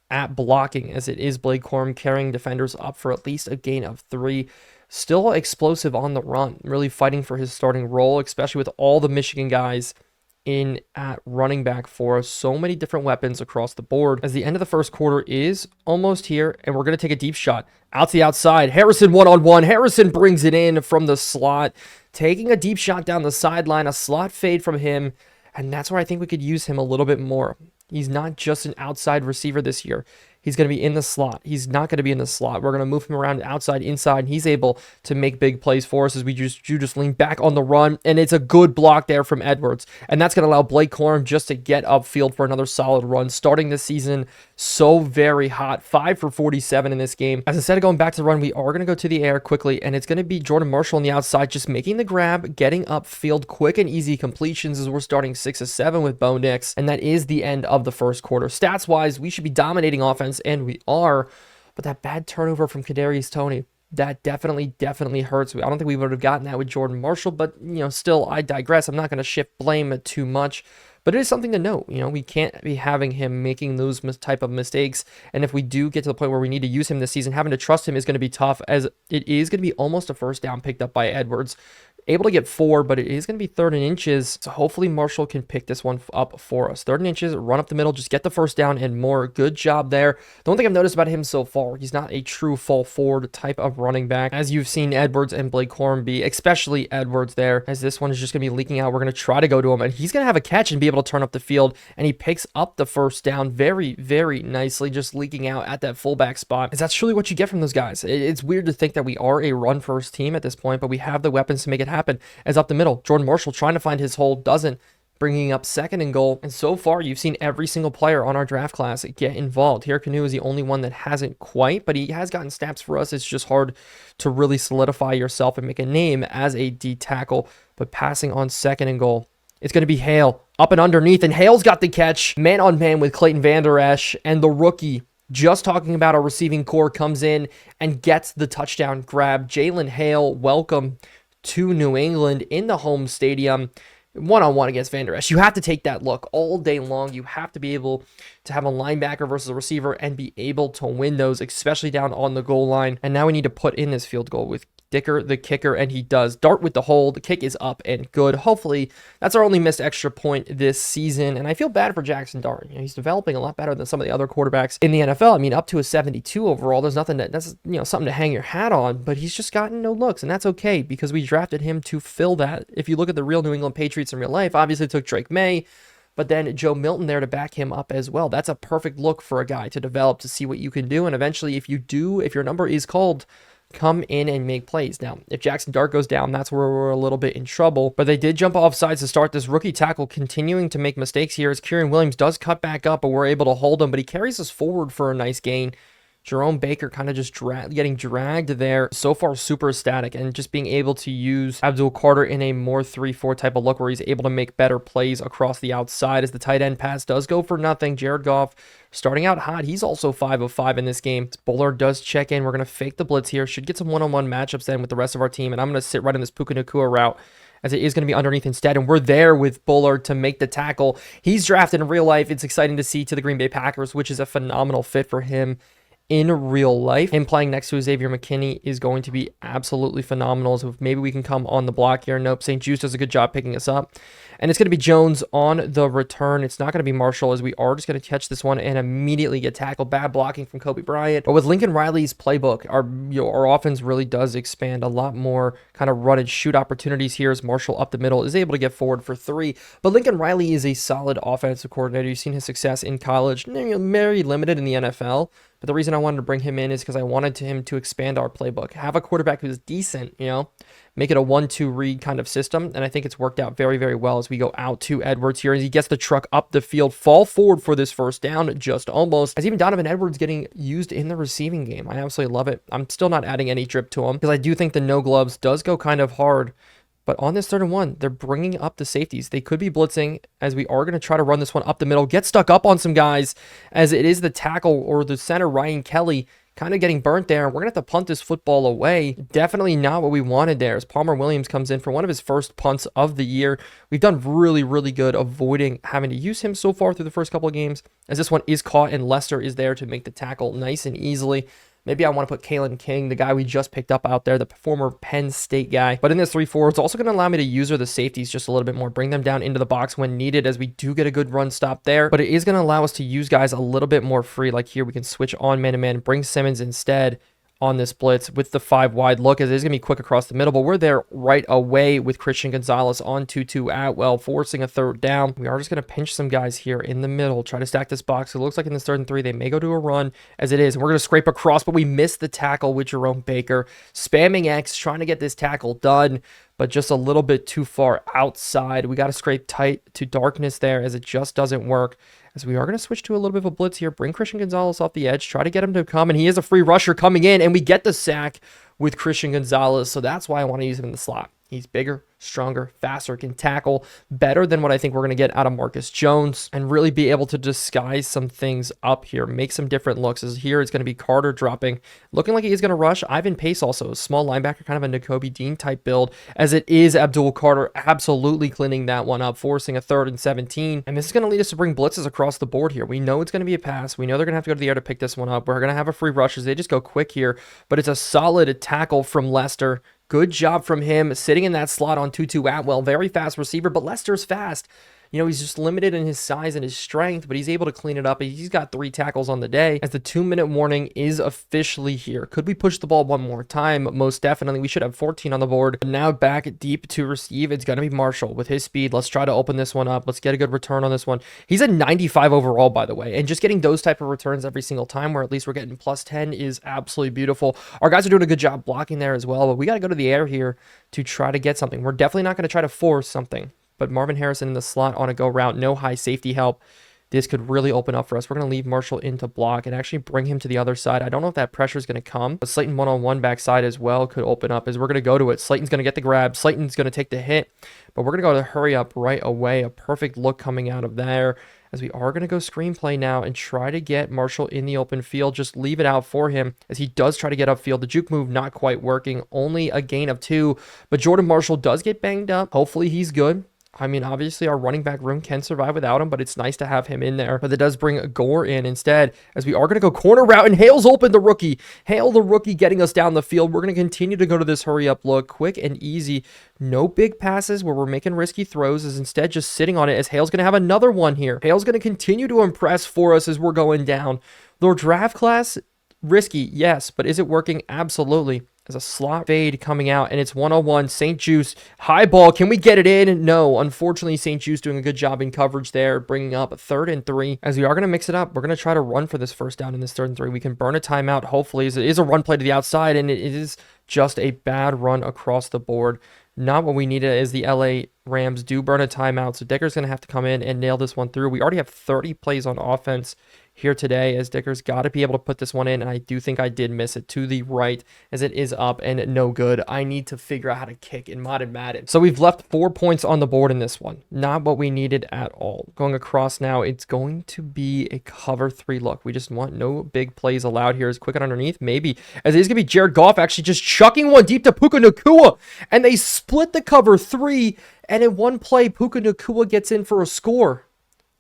S1: at blocking as it is Blake Corum carrying defenders up for at least a gain of 3. Still explosive on the run, really fighting for his starting role, especially with all the Michigan guys in at running back for us. So many different weapons across the board as the end of the first quarter is almost here, and we're going to take a deep shot out to the outside. Harrison one-on-one. Harrison brings it in from the slot, taking a deep shot down the sideline, a slot fade from him, and that's where I think we could use him a little bit more. He's not just an outside receiver this year. he's going to be in the slot. He's not going to be in the slot. We're going to move him around outside, inside, and he's able to make big plays for us as we just lean back on the run, and it's a good block there from Edwards, and that's going to allow Blake Corum just to get upfield for another solid run. Starting this season so very hot, 5 for 47 in this game. As instead of going back to the run, we are going to go to the air quickly, and it's going to be Jordan Marshall on the outside, just making the grab, getting upfield, quick and easy completions as we're starting 6 of 7 with Bo Nix, and that is the end of the first quarter. Stats-wise, we should be dominating offense, and we are, but that bad turnover from Kadarius Toney, that definitely hurts. I don't think we would have gotten that with Jordan Marshall, but, still, I digress. I'm not going to shift blame too much. But it is something to note. We can't be having him making those type of mistakes. And if we do get to the point where we need to use him this season, having to trust him is going to be tough, as it is going to be almost a first down picked up by Edwards. Able to get 4, but it is going to be 3rd and inches. So hopefully Marshall can pick this one up for us. 3rd and inches, run up the middle, just get the first down and more. Good job there. The one thing I've noticed about him so far, he's not a true fall forward type of running back, as you've seen Edwards and Blake Corum be, especially Edwards there, as this one is just going to be leaking out. We're going to try to go to him, and he's going to have a catch and be able to turn up the field, and he picks up the first down very, very nicely, just leaking out at that fullback spot. As that's truly what you get from those guys. It's weird to think that we are a run-first team at this point, but we have the weapons to make it happen. As up the middle, Jordan Marshall trying to find his hole, doesn't, bringing up 2nd and goal. And so far, you've seen every single player on our draft class get involved. Here, Canu is the only one that hasn't quite, but he has gotten snaps for us. It's just hard to really solidify yourself and make a name as a D tackle. But passing on 2nd and goal, it's going to be Hale up and underneath, and Hale's got the catch, man on man with Clayton Vander Esch, and the rookie, just talking about our receiving core, comes in and gets the touchdown grab. Jalen Hale, welcome to New England in the home stadium, one-on-one against Vander Esch. You have to take that look all day long. You have to be able to have a linebacker versus a receiver and be able to win those, especially down on the goal line. And now we need to put in this field goal with Dicker, the kicker, and he does. Dart with the hold. The kick is up and good. Hopefully, that's our only missed extra point this season, and I feel bad for Jackson Dart. He's developing a lot better than some of the other quarterbacks in the NFL. I mean, up to a 72 overall. There's nothing that's something to hang your hat on, but he's just gotten no looks, and that's okay because we drafted him to fill that. If you look at the real New England Patriots in real life, obviously it took Drake May, but then Joe Milton there to back him up as well. That's a perfect look for a guy to develop, to see what you can do, and eventually, if your number is called, come in and make plays. Now, if Jackson Dart goes down, that's where we're a little bit in trouble. But they did jump off sides to start this rookie tackle, continuing to make mistakes here as Kieran Williams does cut back up, but we're able to hold him, but he carries us forward for a nice gain. Jerome Baker kind of just getting dragged there. So far, super static, and just being able to use Abdul Carter in a more 3-4 type of look where he's able to make better plays across the outside as the tight end pass does go for nothing. Jared Goff starting out hot. He's also 5 of 5 in this game. Bullard does check in. We're going to fake the blitz here. Should get some one-on-one matchups then with the rest of our team, and I'm going to sit right in this Puka Nacua route, as it is going to be underneath instead, and we're there with Bullard to make the tackle. He's drafted in real life. It's exciting to see, to the Green Bay Packers, which is a phenomenal fit for him in real life. Him playing next to Xavier McKinney is going to be absolutely phenomenal. So maybe we can come on the block here. Nope, St. Juice does a good job picking us up. And it's going to be Jones on the return. It's not going to be Marshall, as we are just going to catch this one and immediately get tackled. Bad blocking from Kobe Bryant. But with Lincoln Riley's playbook, our offense really does expand. A lot more kind of run and shoot opportunities here as Marshall up the middle is able to get forward for 3. But Lincoln Riley is a solid offensive coordinator. You've seen his success in college, very limited in the NFL. But the reason I wanted to bring him in is because I wanted him to expand our playbook. Have a quarterback who's decent, make it a 1-2 read kind of system. And I think it's worked out very, very well as we go out to Edwards here. As he gets the truck up the field, fall forward for this first down, just almost. As even Donovan Edwards getting used in the receiving game. I absolutely love it. I'm still not adding any drip to him because I do think the no gloves does go kind of hard. But on this 3rd and 1, they're bringing up the safeties. They could be blitzing, as we are going to try to run this one up the middle. Get stuck up on some guys, as it is the tackle or the center, Ryan Kelly, kind of getting burnt there. We're going to have to punt this football away. Definitely not what we wanted there, as Palmer Williams comes in for one of his first punts of the year. We've done really, really good avoiding having to use him so far through the first couple of games, as this one is caught and Lester is there to make the tackle nice and easily. Maybe I want to put Kalen King, the guy we just picked up out there, the former Penn State guy. But in this 3-4, it's also going to allow me to use the safeties just a little bit more, bring them down into the box when needed, as we do get a good run stop there. But it is going to allow us to use guys a little bit more free. Like here, we can switch on man-to-man, bring Simmons instead on this blitz with the 5 wide look, as it is going to be quick across the middle, but we're there right away with Christian Gonzalez on 2-2 Atwell, forcing a third down. We are just going to pinch some guys here in the middle, try to stack this box. It looks like in this 3rd and 3, they may go to a run, as it is, and we're going to scrape across, but we missed the tackle with Jerome Baker, spamming X, trying to get this tackle done, but just a little bit too far outside. We got to scrape tight to darkness there, as it just doesn't work. As we are going to switch to a little bit of a blitz here, bring Christian Gonzalez off the edge, try to get him to come, and he is a free rusher coming in, and we get the sack with Christian Gonzalez, so that's why I want to use him in the slot. He's bigger, stronger, faster, can tackle better than what I think we're going to get out of Marcus Jones, and really be able to disguise some things up here, make some different looks. As here, it's going to be Carter dropping, looking like he is going to rush. Ivan Pace also, a small linebacker, kind of a Nakobe Dean type build, as it is Abdul Carter absolutely cleaning that one up, forcing a 3rd and 17. And this is going to lead us to bring blitzes across the board here. We know it's going to be a pass. We know they're going to have to go to the air to pick this one up. We're going to have a free rush as they just go quick here, but it's a solid tackle from Lester. Good job from him sitting in that slot on 2-2 Atwell. Very fast receiver, but Lester's fast. You know, he's just limited in his size and his strength, but he's able to clean it up. He's got 3 tackles on the day, as the 2-minute warning is officially here. Could we push the ball one more time? Most definitely. We should have 14 on the board. But now back deep to receive. It's going to be Marshall with his speed. Let's try to open this one up. Let's get a good return on this one. He's a 95 overall, by the way, and just getting those type of returns every single time, where at least we're getting plus 10, is absolutely beautiful. Our guys are doing a good job blocking there as well, but we got to go to the air here to try to get something. We're definitely not going to try to force something. But Marvin Harrison in the slot on a go route, no high safety help. This could really open up for us. We're going to leave Marshall into block and actually bring him to the other side. I don't know if that pressure is going to come, but Slayton one-on-one backside as well could open up, as we're going to go to it. Slayton's going to get the grab. Slayton's going to take the hit, but we're going to go to hurry up right away. A perfect look coming out of there, as we are going to go screenplay now and try to get Marshall in the open field. Just leave it out for him, as he does try to get upfield. The juke move not quite working. Only a gain of 2, but Jordan Marshall does get banged up. Hopefully he's good. I mean, obviously our running back room can survive without him, but it's nice to have him in there. But it does bring Gore in instead, as we are going to go corner route, and Hale's open, the rookie. Hale, the rookie, getting us down the field. We're going to continue to go to this hurry up look, quick and easy. No big passes where we're making risky throws, is instead just sitting on it, as Hale's going to have another one here. Hale's going to continue to impress for us as we're going down. The draft class, risky, yes, but is it working? Absolutely. As a slot fade coming out, and it's 101. St. Juice, high ball. Can we get it in? No. Unfortunately, St. Juice doing a good job in coverage there, bringing up a 3rd and 3. As we are going to mix it up, we're going to try to run for this first down in this 3rd and 3. We can burn a timeout, hopefully, as it is a run play to the outside, and it is just a bad run across the board. Not what we needed, as the LA Rams do burn a timeout, so Dicker's going to have to come in and nail this one through. We already have 30 plays on offense here today, as Dicker's got to be able to put this one in, and I do think I did miss it to the right, as it is up and no good. I need to figure out how to kick in Modded Madden. So we've left 4 points on the board in this one. Not what we needed at all. Going across now, it's going to be a cover 3 look. We just want no big plays allowed here. Is quick and underneath? Maybe. As it is going to be Jared Goff actually just chucking one deep to Puka Nacua, and they split the cover 3, and in one play, Puka Nacua gets in for a score.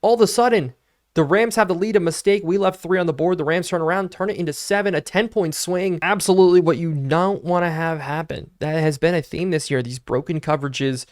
S1: All of a sudden, the Rams have the lead, a mistake. We left 3 on the board. The Rams turn around, turn it into 7, a 10-point swing. Absolutely what you don't want to have happen. That has been a theme this year. These broken coverages,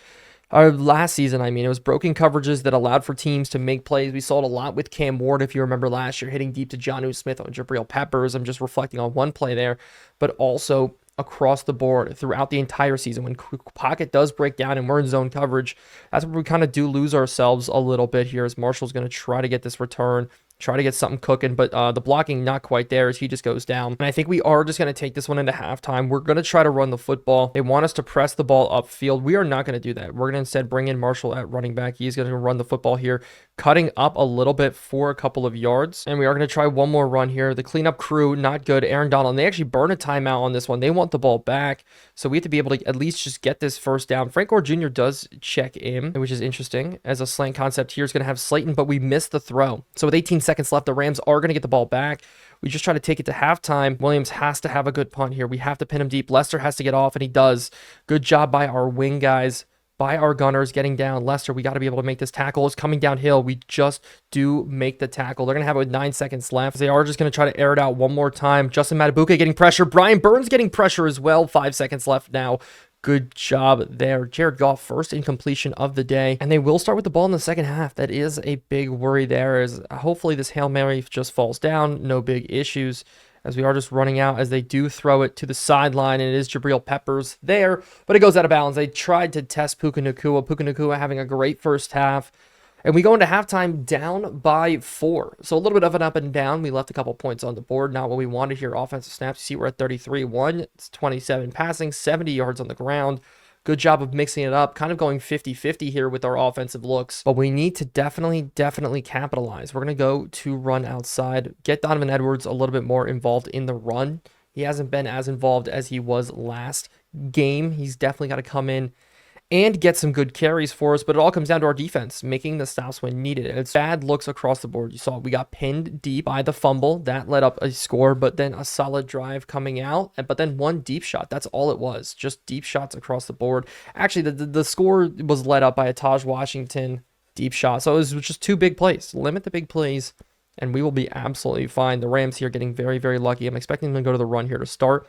S1: or last season, I mean, it was broken coverages that allowed for teams to make plays. We saw it a lot with Cam Ward, if you remember last year, hitting deep to Jonnu Smith on Jabril Peppers. I'm just reflecting on one play there, but also across the board throughout the entire season. When pocket does break down and we're in zone coverage, that's where we kind of do lose ourselves a little bit here, as Marshall's going to try to get this return, try to get something cooking, but the blocking not quite there, as he just goes down. And I think we are just going to take this one into halftime. We're going to try to run the football. They want us to press the ball upfield. We are not going to do that. We're going to instead bring in Marshall at running back. He's going to run the football here, cutting up a little bit for a couple of yards. And we are going to try one more run here. The cleanup crew, not good. Aaron Donald, and they actually burn a timeout on this one. They want the ball back, so we have to be able to at least just get this first down. Frank Gore Jr. does check in, which is interesting, as a slant concept here is going to have Slayton, but we missed the throw. So with 18 seconds left, the Rams are going to get the ball back. We just try to take it to halftime. Williams has to have a good punt here. We have to pin him deep. Lester has to get off, and he does. Good job by our wing guys, by our gunners getting down. Lester, we got to be able to make this tackle. It's coming downhill. We just do make the tackle. They're going to have it with 9 seconds left. They are just going to try to air it out one more time. Justin Matabuke getting pressure. Brian Burns getting pressure as well. 5 seconds left now. Good job there. Jared Goff, first incompletion of the day. And they will start with the ball in the second half. That is a big worry there, as hopefully this Hail Mary just falls down. No big issues. as we are just running out as they do throw it to the sideline, and it is Jabril Peppers there, but it goes out of bounds. They tried to test Puka Nacua. Puka Nacua having a great first half. And we go into halftime down by 4. So a little bit of an up and down. We left a couple points on the board. Not what we wanted here. Offensive snaps. You see we're at 33-1. It's 27 passing, 70 yards on the ground. Good job of mixing it up. Kind of going 50-50 here with our offensive looks. But we need to definitely capitalize. We're going to go to run outside. Get Donovan Edwards a little bit more involved in the run. He hasn't been as involved as he was last game. He's definitely got to come in and get some good carries for us, but it all comes down to our defense, making the stops when needed. And it's bad looks across the board. You saw we got pinned deep by the fumble. That led up a score, but then a solid drive coming out, but then one deep shot. That's all it was, just deep shots across the board. Actually, the score was led up by a Taj Washington deep shot, so it was just 2 big plays. Limit the big plays, and we will be absolutely fine. The Rams here getting very lucky. I'm expecting them to go to the run here to start,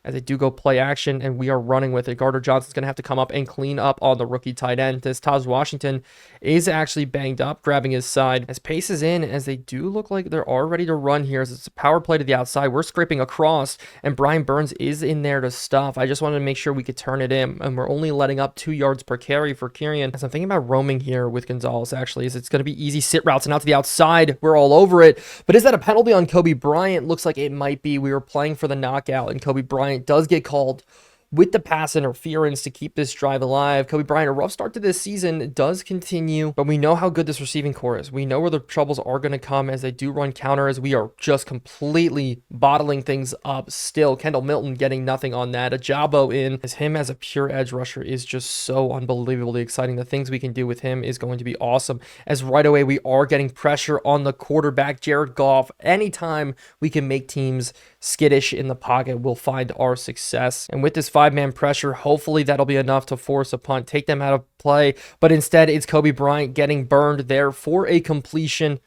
S1: as they do go play action, and we are running with it. Gardner Johnson's going to have to come up and clean up on the rookie tight end. This Taj Washington is actually banged up, grabbing his side. As pace is in, as they do look like they're all ready to run here, as it's a power play to the outside. We're scraping across, and Brian Burns is in there to stuff. I just wanted to make sure we could turn it in, and we're only letting up 2 yards per carry for Kyrian. As I'm thinking about roaming here with Gonzalez, actually, is it's going to be easy sit routes and out to the outside. We're all over it. But is that a penalty on Kobe Bryant? Looks like it might be. We were playing for the knockout, and Kobe Bryant does get called with the pass interference to keep this drive alive. Kobe Bryant, a rough start to this season, does continue, but we know how good this receiving core is. We know where the troubles are going to come as they do run counter, as we are just completely bottling things up still. Kendall Milton getting nothing on that. Ajabo in, as him as a pure edge rusher is just so unbelievably exciting. The things we can do with him is going to be awesome, as right away we are getting pressure on the quarterback, Jared Goff. Anytime we can make teams skittish in the pocket, we'll find our success. And with this 5-man pressure, hopefully that'll be enough to force a punt, take them out of play. But instead, it's Kobe Bryant getting burned there for a completion,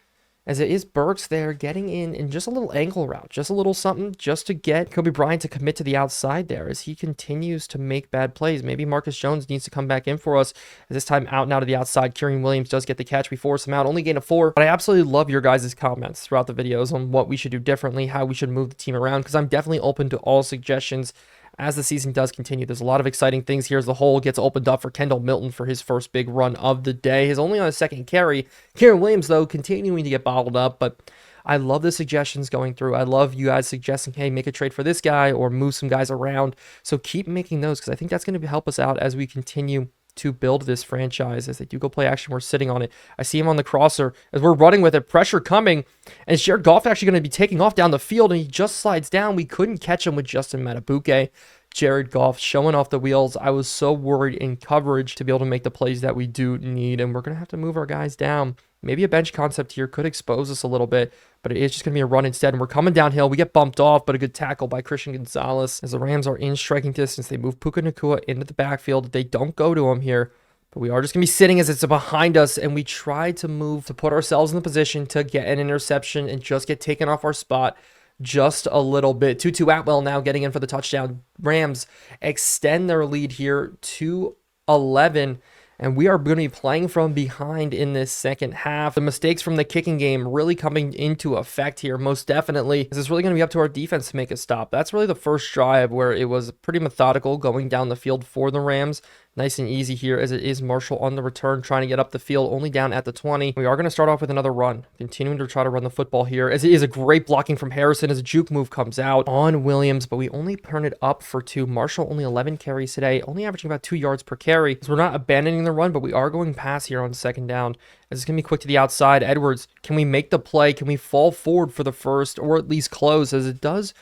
S1: as it is Burks there getting in just a little ankle route, just a little something just to get Kobe Bryant to commit to the outside there as he continues to make bad plays. Maybe Marcus Jones needs to come back in for us, as this time out and out of the outside. Kyren Williams does get the catch. We force him out, only gain of 4. But I absolutely love your guys' comments throughout the videos on what we should do differently, how we should move the team around, because I'm definitely open to all suggestions as the season does continue. There's a lot of exciting things here as the hole gets opened up for Kendall Milton for his first big run of the day. He's only on his 2nd carry. Kyren Williams, though, continuing to get bottled up, but I love the suggestions going through. I love you guys suggesting, hey, make a trade for this guy or move some guys around. So keep making those, because I think that's going to help us out as we continue to build this franchise. As they do go play action, we're sitting on it. I see him on the crosser as we're running with it, pressure coming, and it's Jared Goff actually going to be taking off down the field, and he just slides down. We couldn't catch him with Justin Matabuke. Jared Goff showing off the wheels. I was so worried in coverage to be able to make the plays that we do need, and we're going to have to move our guys down. Maybe a bench concept here could expose us a little bit, but it is just going to be a run instead, and we're coming downhill. We get bumped off, but a good tackle by Christian Gonzalez as the Rams are in striking distance. They move Puka Nacua into the backfield. They don't go to him here, but we are just going to be sitting as it's behind us, and we try to move to put ourselves in the position to get an interception and just get taken off our spot just a little bit. Tutu Atwell now getting in for the touchdown. Rams extend their lead here to 11. And we are going to be playing from behind in this second half. The mistakes from the kicking game really coming into effect here, most definitely. This is really going to be up to our defense to make a stop. That's really the first drive where it was pretty methodical going down the field for the Rams. Nice and easy here, as it is Marshall on the return trying to get up the field, only down at the 20. We are going to start off with another run, continuing to try to run the football here, as it is a great blocking from Harrison as a juke move comes out on Williams, but we only turn it up for 2. Marshall only 11 carries today, only averaging about 2 yards per carry. So we're not abandoning the run, but we are going pass here on 2nd down. As it's going to be quick to the outside. Edwards, can we make the play? Can we fall forward for the first, or at least close, as it does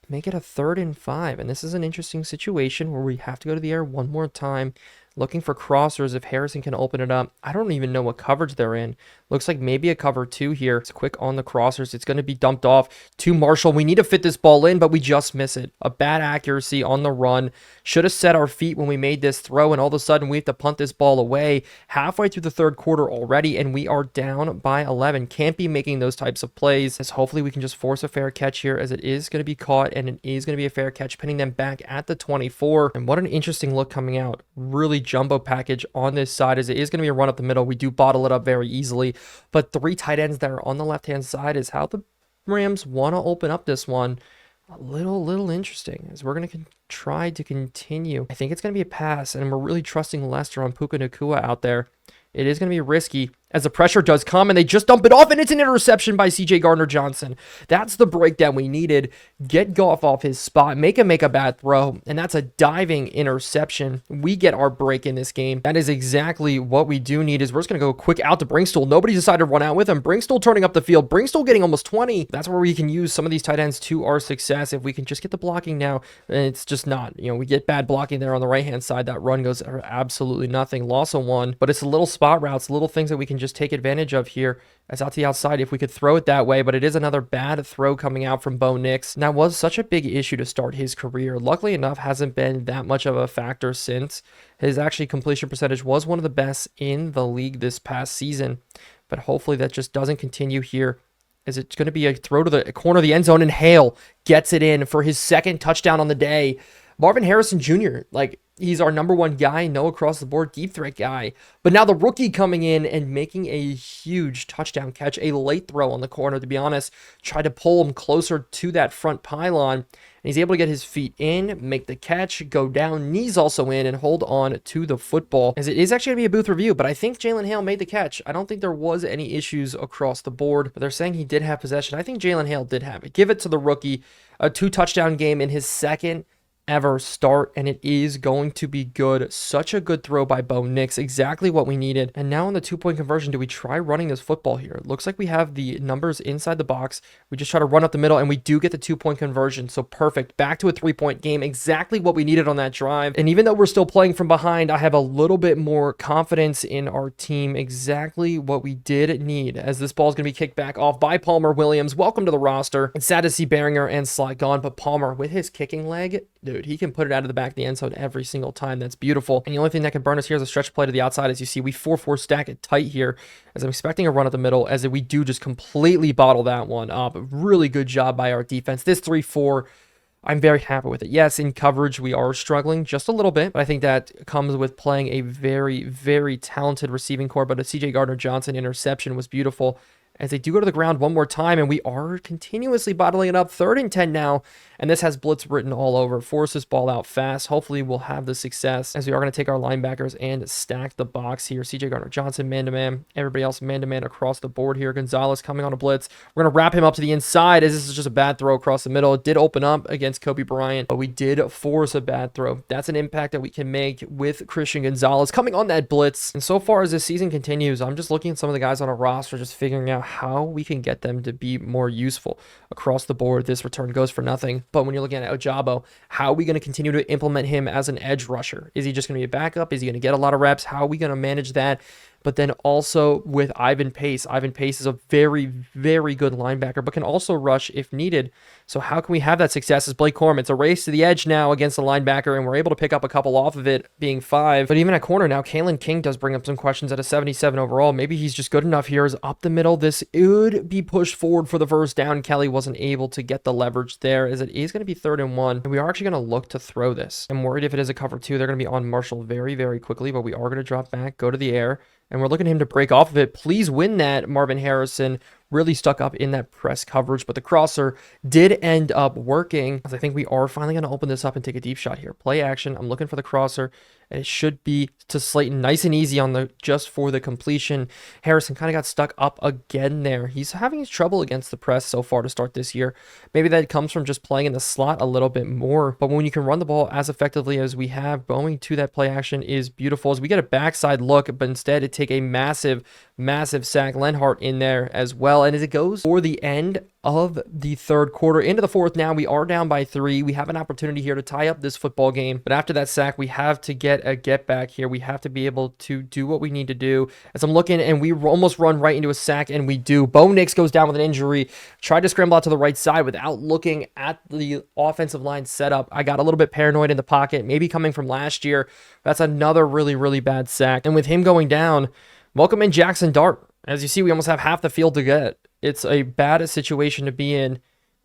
S1: make it a 3rd and 5. And this is an interesting situation where we have to go to the air one more time, looking for crossers if Harrison can open it up. I don't even know what coverage they're in. Looks like maybe a cover 2 here. It's quick on the crossers. It's going to be dumped off to Marshall. We need to fit this ball in, but we just miss it. A bad accuracy on the run. Should have set our feet when we made this throw, and all of a sudden we have to punt this ball away halfway through the 3rd quarter already, and we are down by 11. Can't be making those types of plays, as hopefully we can just force a fair catch here, as it is going to be caught, and it is going to be a fair catch, pinning them back at the 24. And what an interesting look coming out. Really jumbo package on this side, as it is going to be a run up the middle. We do bottle it up very easily, but 3 tight ends that are on the left-hand side is how the Rams want to open up this one. a little interesting as we're going to try to continue. I think it's going to be a pass, and we're really trusting Lester on Puka Nacua out there. It is going to be risky as the pressure does come, and they just dump it off, and it's an interception by CJ Gardner-Johnson. That's the breakdown we needed. Get Goff off his spot, make him make a bad throw, and that's a diving interception. We get our break in this game. That is exactly what we do need. Is we're just going to go quick out to Brinkstool. Nobody decided to run out with him. Brinkstool turning up the field. Brinkstool getting almost 20. That's where we can use some of these tight ends to our success. If we can just get the blocking now, and it's just not. We get bad blocking there on the right-hand side. That run goes for absolutely nothing. Loss of one, but it's a little spot routes, little things that we can just take advantage of here as out to the outside if we could throw it that way, but it is another bad throw coming out from Bo Nix. And that was such a big issue to start his career. Luckily enough, hasn't been that much of a factor since. His actually completion percentage was one of the best in the league this past season, but hopefully that just doesn't continue here, as it's going to be a throw to the corner of the end zone, and Hale gets it in for his second touchdown on the day. Marvin Harrison Jr., he's our number one guy, no across the board deep threat guy. But now the rookie coming in and making a huge touchdown catch, a late throw on the corner, to be honest. Tried to pull him closer to that front pylon. And he's able to get his feet in, make the catch, go down, knees also in, and hold on to the football. As it is actually going to be a booth review, but I think Jalen Hale made the catch. I don't think there was any issues across the board, but they're saying he did have possession. I think Jalen Hale did have it. Give it to the rookie. A 2-touchdown game in his second ever start, and it is going to be good. Such a good throw by Bo Nix, exactly what we needed. And now on the 2-point conversion, do we try running this football here? It looks like we have the numbers inside the box. We just try to run up the middle, and we do get the 2-point conversion. So perfect. Back to a 3-point game, exactly what we needed on that drive. And even though we're still playing from behind, I have a little bit more confidence in our team. Exactly what we did need, as this ball is going to be kicked back off by Palmer Williams. Welcome to the roster. It's sad to see Beringer and Slot gone, but Palmer with his kicking leg, dude, he can put it out of the back of the end zone every single time. That's beautiful. And the only thing that can burn us here is a stretch play to the outside. As you see, we 4-4 stack it tight here, as I'm expecting a run at the middle, as we do just completely bottle that one up. Really good job by our defense. This 3-4, I'm very happy with it. Yes, in coverage, we are struggling just a little bit, but I think that comes with playing a very, very talented receiving core. But a CJ Gardner-Johnson interception was beautiful, as they do go to the ground one more time, and we are continuously bottling it up. 3rd and 10 now, and this has blitz written all over. Force this ball out fast. Hopefully we'll have the success, as we are going to take our linebackers and stack the box here. CJ Gardner-Johnson man-to-man. Everybody else man-to-man across the board here. Gonzalez coming on a blitz. We're going to wrap him up to the inside, as this is just a bad throw across the middle. It did open up against Kobe Bryant, but we did force a bad throw. That's an impact that we can make with Christian Gonzalez coming on that blitz. And so far as this season continues, I'm just looking at some of the guys on our roster, just figuring out how we can get them to be more useful across the board. This return goes for nothing. But when you're looking at Ojabo, how are we going to continue to implement him as an edge rusher? Is he just going to be a backup? Is he going to get a lot of reps? How are we going to manage that? But then also with Ivan Pace. Ivan Pace is a very, very good linebacker, but can also rush if needed. So how can we have that success as Blake Corum? It's a race to the edge now against the linebacker, and we're able to pick up a couple off of it, being 5. But even at corner now, Kalen King does bring up some questions at a 77 overall. Maybe he's just good enough here. Is up the middle. This would be pushed forward for the first down. Kelly wasn't able to get the leverage there, as it is going to be 3rd and 1. And we are actually going to look to throw this. I'm worried if it is a cover 2, they're going to be on Marshall very, very quickly, but we are going to drop back, go to the air, and we're looking at him to break off of it. Please win that. Marvin Harrison really stuck up in that press coverage, but the crosser did end up working, as I think we are finally going to open this up and take a deep shot here. Play action. I'm looking for the crosser, and it should be to Slayton. Nice and easy on the just for the completion. Harrison kind of got stuck up again there. He's having his trouble against the press so far to start this year. Maybe that comes from just playing in the slot a little bit more, but when you can run the ball as effectively as we have, going to that play action is beautiful, as we get a backside look, but instead it take a massive sack. Lenhart in there as well, and as it goes for the end of the 3rd quarter into the 4th now, we are down by 3. We have an opportunity here to tie up this football game, but after that sack, we have to get a get back here. We have to be able to do what we need to do. As I'm looking, and we almost run right into a sack, and we do. Bo Nix goes down with an injury. Tried to scramble out to the right side without looking at the offensive line setup. I got a little bit paranoid in the pocket, maybe coming from last year. That's another really, really bad sack. And with him going down, welcome in Jackson Dart. As you see, we almost have half the field to get. It's a bad situation to be in.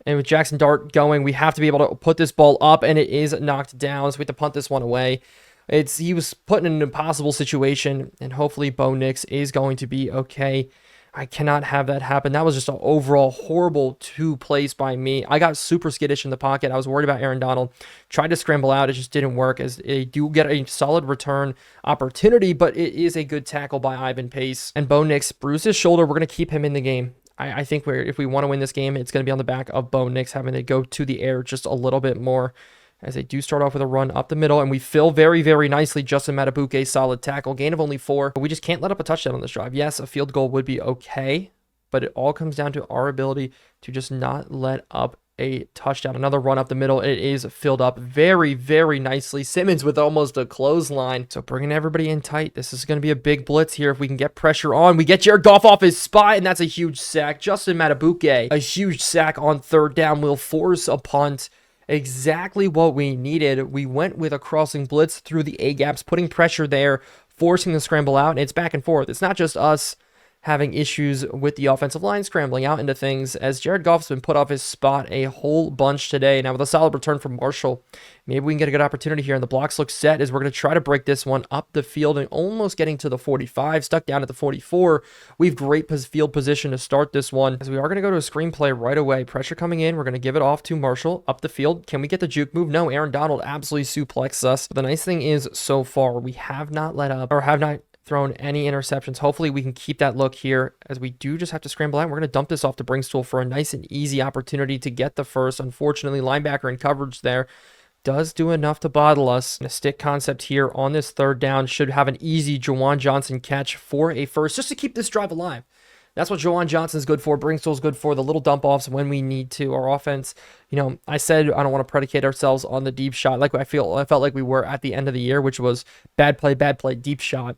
S1: And with Jackson Dart going, we have to be able to put this ball up, and it is knocked down, so we have to punt this one away. He was put in an impossible situation, and hopefully Bo Nix is going to be okay. I cannot have that happen. That was just an overall horrible 2 plays by me. I got super skittish in the pocket. I was worried about Aaron Donald. Tried to scramble out. It just didn't work, as they do get a solid return opportunity, but it is a good tackle by Ivan Pace. And Bo Nix bruised his shoulder. We're going to keep him in the game. I think if we want to win this game, it's going to be on the back of Bo Nix having to go to the air just a little bit more, as they do start off with a run up the middle, and we fill very, very nicely. Justin Matabuke, solid tackle, gain of only 4, but we just can't let up a touchdown on this drive. Yes, a field goal would be okay, but it all comes down to our ability to just not let up a touchdown. Another run up the middle. It is filled up very, very nicely. Simmons with almost a clothesline. So bringing everybody in tight. This is going to be a big blitz here. If we can get pressure on, we get Jared Goff off his spot, and that's a huge sack. Justin Matabuke, a huge sack on 3rd down, will force a punt. Exactly what we needed. We went with a crossing blitz through the A-gaps, putting pressure there, forcing the scramble out, and it's back and forth. It's not just us having issues with the offensive line scrambling out into things, as Jared Goff's been put off his spot a whole bunch today. Now with a solid return from Marshall, maybe we can get a good opportunity here, and the blocks look set as we're going to try to break this one up the field and almost getting to the 45, stuck down at the 44. We have great field position to start this one, as we are going to go to a screenplay right away. Pressure coming in. We're going to give it off to Marshall up the field. Can we get the juke move? No, Aaron Donald absolutely suplexed us. But the nice thing is, so far, we have not let up, or have not thrown any interceptions. Hopefully we can keep that look here, as we do just have to scramble out. We're going to dump this off to Bringstool for a nice and easy opportunity to get the first. Unfortunately, linebacker in coverage there does do enough to bottle us. And a stick concept here on this 3rd down should have an easy Juwan Johnson catch for a first, just to keep this drive alive. That's what Juwan Johnson's good for. Bringstool's good for the little dump offs when we need to. Our offense, I said I don't want to predicate ourselves on the deep shot like I felt like we were at the end of the year, which was bad play, deep shot.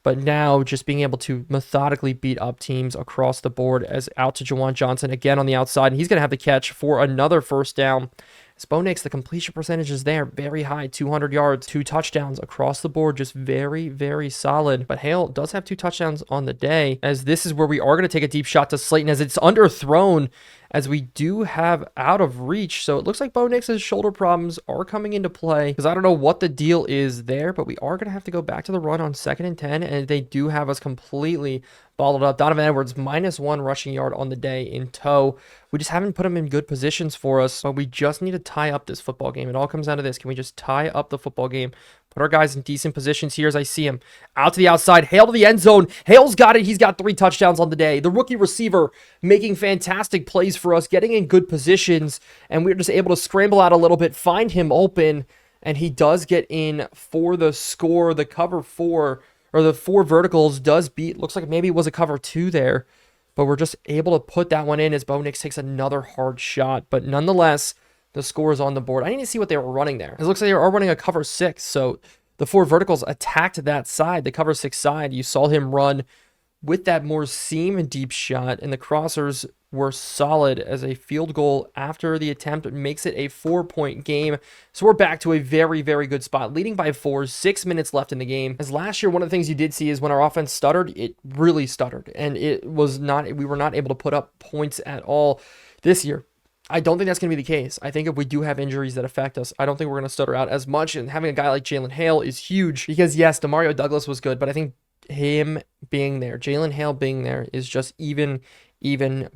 S1: But now just being able to methodically beat up teams across the board, as out to Juwan Johnson again on the outside. And he's going to have the catch for another 1st down. As Bo Nix, the completion percentage is there, very high, 200 yards, 2 touchdowns across the board, just very, very solid. But Hale does have 2 touchdowns on the day, as this is where we are going to take a deep shot to Slayton, as it's underthrown, as we do have out of reach. So it looks like Bo Nix's shoulder problems are coming into play, because I don't know what the deal is there, but we are going to have to go back to the run on 2nd and 10, and they do have us completely balled up. Donovan Edwards, -1 rushing yard on the day in tow. We just haven't put him in good positions for us, but we just need to tie up this football game. It all comes down to this. Can we just tie up the football game? Put our guys in decent positions here as I see him. Out to the outside. Hale to the end zone. Hale's got it. He's got 3 touchdowns on the day. The rookie receiver making fantastic plays for us, getting in good positions, and we're just able to scramble out a little bit, find him open, and he does get in for the score. The cover 4, or the 4 verticals, does beat. Looks like maybe it was a cover 2 there, but we're just able to put that one in as Bo Nix takes another hard shot. But nonetheless, the score is on the board. I need to see what they were running there. It looks like they are running a cover 6, so the 4 verticals attacked that side, the cover 6 side. You saw him run with that more seam and deep shot, and the crossers were solid, as a field goal after the attempt makes it a 4-point game. So we're back to a very, very good spot, leading by 4, 6 minutes left in the game. As last year, one of the things you did see is when our offense stuttered, it really stuttered, and we were not able to put up points at all. This year, I don't think that's going to be the case. I think if we do have injuries that affect us, I don't think we're going to stutter out as much. And having a guy like Jalen Hale is huge, because yes, Demario Douglas was good, but I think him being there, Jalen Hale being there, is just even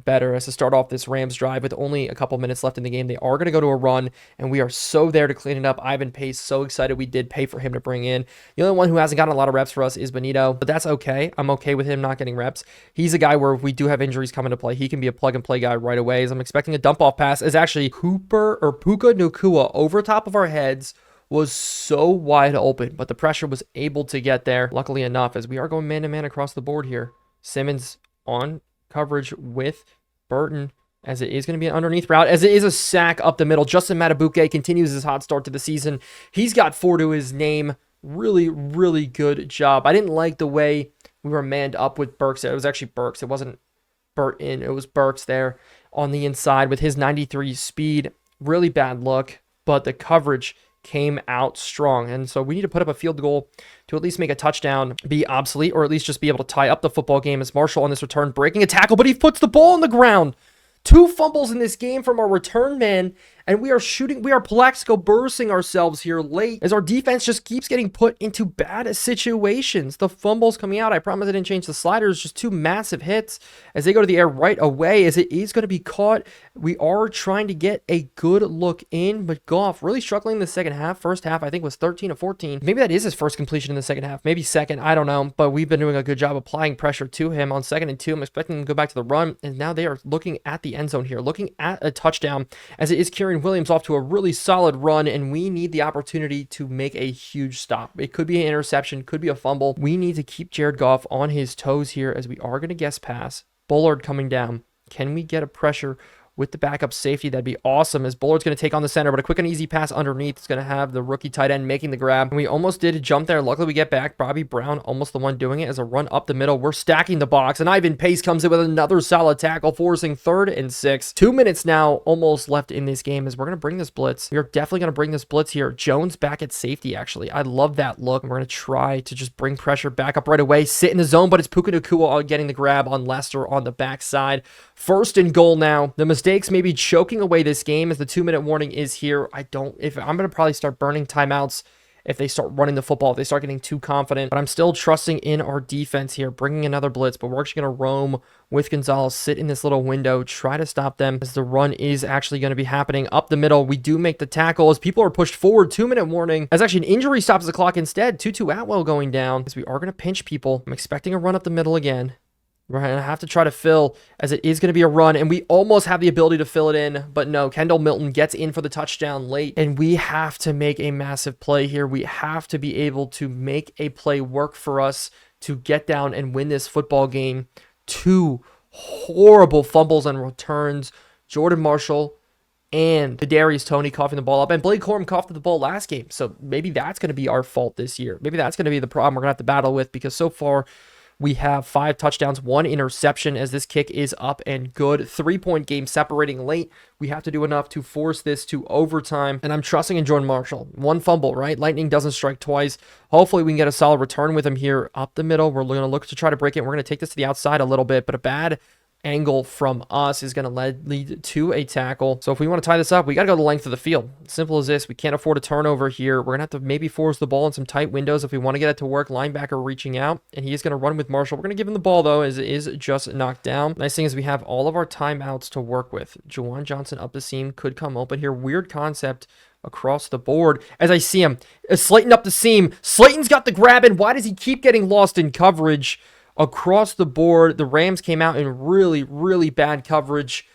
S1: better. As to start off this Rams drive with only a couple minutes left in the game, they are going to go to a run, and we are so there to clean it up. Ivan Pace, so excited we did pay for him to bring in. The only one who hasn't gotten a lot of reps for us is Benito, but that's okay. I'm okay with him not getting reps. He's a guy where if we do have injuries come into play, he can be a plug-and-play guy right away. As I'm expecting a dump-off pass, is actually Puka Nacua over top of our heads, was so wide open, but the pressure was able to get there, luckily enough, as we are going man-to-man across the board here. Simmons on coverage with Burton, as it is going to be an underneath route, as it is a sack up the middle. Justin Matabuke continues his hot start to the season. He's got 4 to his name. Really, really good job. I didn't like the way we were manned up with Burks. It was actually Burks. It wasn't Burton. It was Burks there on the inside with his 93 speed. Really bad look, but the coverage came out strong. And so we need to put up a field goal to at least make a touchdown be obsolete, or at least just be able to tie up the football game, as Marshall on this return breaking a tackle, but he puts the ball on the ground. 2 fumbles in this game from our return man, And we are Plexico bursting ourselves here late as our defense just keeps getting put into bad situations. The fumbles coming out. I promise I didn't change the sliders. Just two massive hits as they go to the air right away as it is going to be caught. We are trying to get a good look in, but Goff really struggling in the second half. First half, I think, was 13 of 14. Maybe that is his first completion in the second half. Maybe second. I don't know. But we've been doing a good job applying pressure to him on 2nd and 2. I'm expecting him to go back to the run. And now they are looking at the end zone here, looking at a touchdown as it is Kieran Williams off to a really solid run. And we need the opportunity to make a huge stop. It could be an interception, could be a fumble. We need to keep Jared Goff on his toes here as we are going to guess pass. Bullard coming down. Can we get a pressure with the backup safety? That'd be awesome as Bullard's going to take on the center, but a quick and easy pass underneath is going to have the rookie tight end making the grab. And we almost did jump there. Luckily, we get back. Bobby Brown, almost the one doing it as a run up the middle. We're stacking the box, and Ivan Pace comes in with another solid tackle, forcing 3rd and 6. 2 minutes now almost left in this game as we're going to bring this blitz. We are definitely going to bring this blitz here. Jones back at safety, actually. I love that look. And we're going to try to just bring pressure back up right away, sit in the zone, but it's Puka Nacua getting the grab on Lester on the backside. 1st and goal now. The mistakes may be choking away this game as the 2-minute warning is here. I'm going to probably start burning timeouts if they start running the football, if they start getting too confident. But I'm still trusting in our defense here, bringing another blitz. But we're actually going to roam with Gonzalez, sit in this little window, try to stop them as the run is actually going to be happening up the middle. We do make the tackle as people are pushed forward. 2-minute warning as actually an injury stops the clock instead. Tutu Atwell going down as we are going to pinch people. I'm expecting a run up the middle again. We're going to have to try to fill as it is going to be a run, and we almost have the ability to fill it in, but no, Kendall Milton gets in for the touchdown late, and we have to make a massive play here. We have to be able to make a play work for us to get down and win this football game. 2 horrible fumbles and returns. Jordan Marshall and Kadarius Toney coughing the ball up, and Blake Corum coughed the ball last game, so maybe that's going to be our fault this year. Maybe that's going to be the problem we're going to have to battle with because so far, we have 5 touchdowns, 1 interception as this kick is up and good. 3-point game separating late. We have to do enough to force this to overtime. And I'm trusting in Jordan Marshall. 1 fumble, right? Lightning doesn't strike twice. Hopefully we can get a solid return with him here up the middle. We're going to look to try to break it. We're going to take this to the outside a little bit, but a bad angle from us is going to lead to a tackle. So if we want to tie this up, we got to go the length of the field. Simple as this. We can't afford a turnover here. We're going to have to maybe force the ball in some tight windows if we want to get it to work. Linebacker reaching out, and he is going to run with Marshall. We're going to give him the ball, though, as it is just knocked down. Nice thing is we have all of our timeouts to work with. Jawan Johnson up the seam could come open here. Weird concept across the board as I see him. Slayton up the seam. Slayton's got the grab, and why does he keep getting lost in coverage? Across the board, the Rams came out in really, really bad coverage,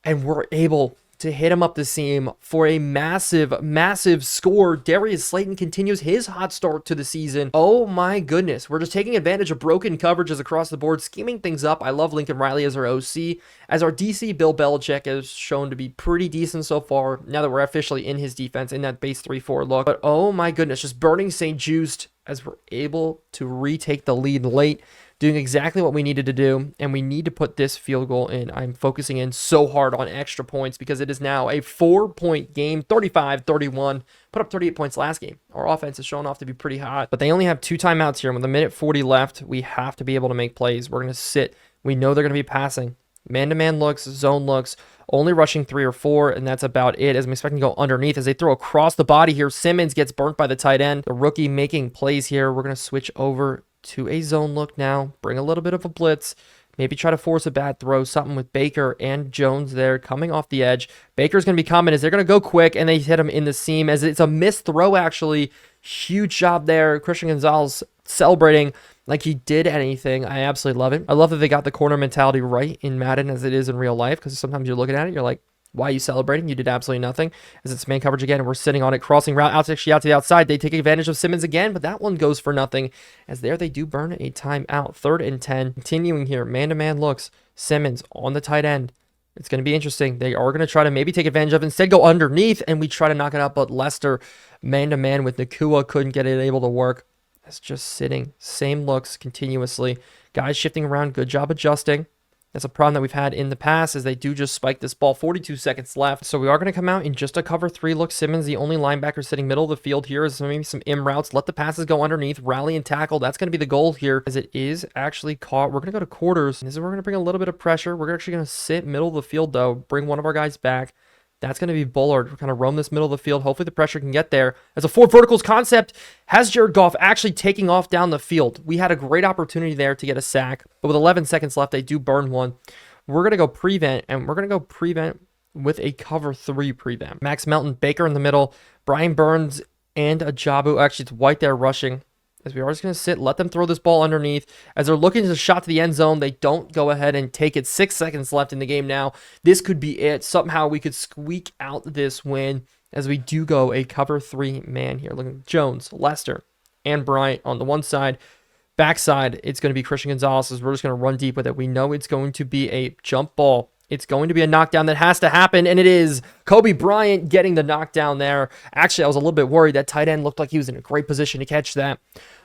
S1: and we're able to hit him up the seam for a massive, massive score. Darius Slayton continues his hot start to the season. Oh my goodness. We're just taking advantage of broken coverages across the board, scheming things up. I love Lincoln Riley as our OC. As our DC, Bill Belichick has shown to be pretty decent so far, now that we're officially in his defense in that base 3-4 look. But oh my goodness, just burning St. Juiced as we're able to retake the lead late, doing exactly what we needed to do, and we need to put this field goal in. I'm focusing in so hard on extra points because it is now a 4-point game, 35-31. Put up 38 points last game. Our offense is showing off to be pretty hot, but they only have 2 timeouts here. With 1:40 left, we have to be able to make plays. We're going to sit. We know they're going to be passing. Man-to-man looks, zone looks, only rushing 3 or 4, and that's about it, as I'm expecting to go underneath as they throw across the body here. Simmons gets burnt by the tight end. The rookie making plays here. We're going to switch over to a zone look now, bring a little bit of a blitz, maybe try to force a bad throw, something with Baker and Jones there coming off the edge. Baker's going to be coming as they're going to go quick, and they hit him in the seam as it's a missed throw, actually. Huge job there. Christian Gonzalez celebrating like he did anything. I absolutely love it. I love that they got the corner mentality right in Madden as it is in real life, because sometimes you're looking at it, you're like, why are you celebrating? You did absolutely nothing. As it's man coverage again, and we're sitting on it, crossing route, actually out to the outside. They take advantage of Simmons again, but that one goes for nothing. As there they do burn a timeout. 3rd and 10. Continuing here, man-to-man looks. Simmons on the tight end. It's going to be interesting. They are going to try to maybe take advantage of it. Instead, go underneath, and we try to knock it out, but Lester, man-to-man with Nacua, couldn't get it able to work. It's just sitting. Same looks continuously. Guys shifting around. Good job adjusting. That's a problem that we've had in the past, as they do just spike this ball. 42 seconds left. So we are going to come out in just a cover 3 look. Simmons, the only linebacker sitting middle of the field here, is maybe some M routes. Let the passes go underneath. Rally and tackle. That's going to be the goal here, as it is actually caught. We're going to go to quarters. And this is where we're going to bring a little bit of pressure. We're actually going to sit middle of the field, though. Bring one of our guys back. That's going to be Bullard. Kind of roam this middle of the field. Hopefully the pressure can get there. As a 4 verticals concept has Jared Goff actually taking off down the field. We had a great opportunity there to get a sack, but with 11 seconds left, they do burn one. We're going to go prevent, and we're going to go prevent with a cover 3 prevent. Max Melton, Baker in the middle, Brian Burns, and Ajabu. Actually, it's White there rushing. As we are just going to sit, let them throw this ball underneath. As they're looking to shot to the end zone, they don't go ahead and take it. 6 seconds left in the game now. This could be it. Somehow we could squeak out this win as we do go a cover 3 man here. Looking at Jones, Lester, and Bryant on the one side. Backside, it's going to be Christian Gonzalez as we're just going to run deep with it. We know it's going to be a jump ball. It's going to be a knockdown that has to happen, and it is. Kobe Bryant getting the knockdown there. Actually, I was a little bit worried. That tight end looked like he was in a great position to catch that.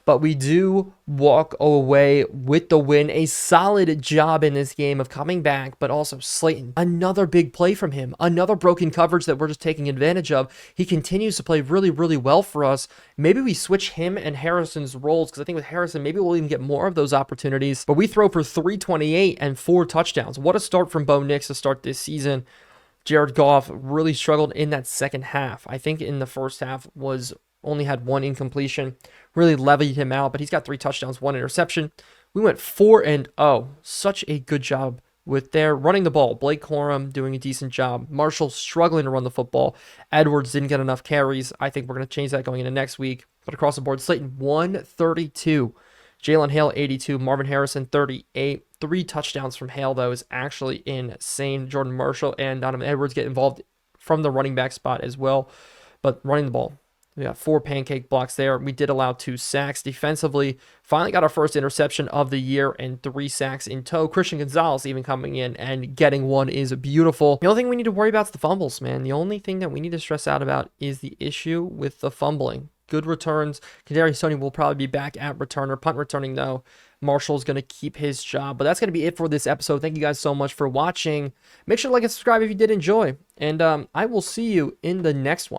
S1: But we do walk away with the win. A solid job in this game of coming back, but also Slayton. Another big play from him. Another broken coverage that we're just taking advantage of. He continues to play really, really well for us. Maybe we switch him and Harrison's roles, because I think with Harrison, maybe we'll even get more of those opportunities. But we throw for 328 and 4 touchdowns. What a start from Bo Nix to start this season. Jared Goff really struggled in that second half. I think in the first half only had 1 incompletion, really levied him out, but he's got 3 touchdowns, 1 interception. We went 4-0. Such a good job with their running the ball. Blake Corum doing a decent job. Marshall struggling to run the football. Edwards didn't get enough carries. I think we're going to change that going into next week. But across the board, Slayton 132. Jalen Hale 82. Marvin Harrison 38. 3 touchdowns from Hale, though, is actually insane. Jordan Marshall and Donovan Edwards get involved from the running back spot as well. But running the ball, we got 4 pancake blocks there. We did allow 2 sacks defensively. Finally got our first interception of the year and 3 sacks in tow. Christian Gonzalez even coming in and getting 1 is beautiful. The only thing we need to worry about is the fumbles, man. The only thing that we need to stress out about is the issue with the fumbling. Good returns. Kadarius Toney will probably be back at returner. Punt returning, though, Marshall's going to keep his job. But that's going to be it for this episode. Thank you guys so much for watching. Make sure to like and subscribe if you did enjoy. And I will see you in the next one.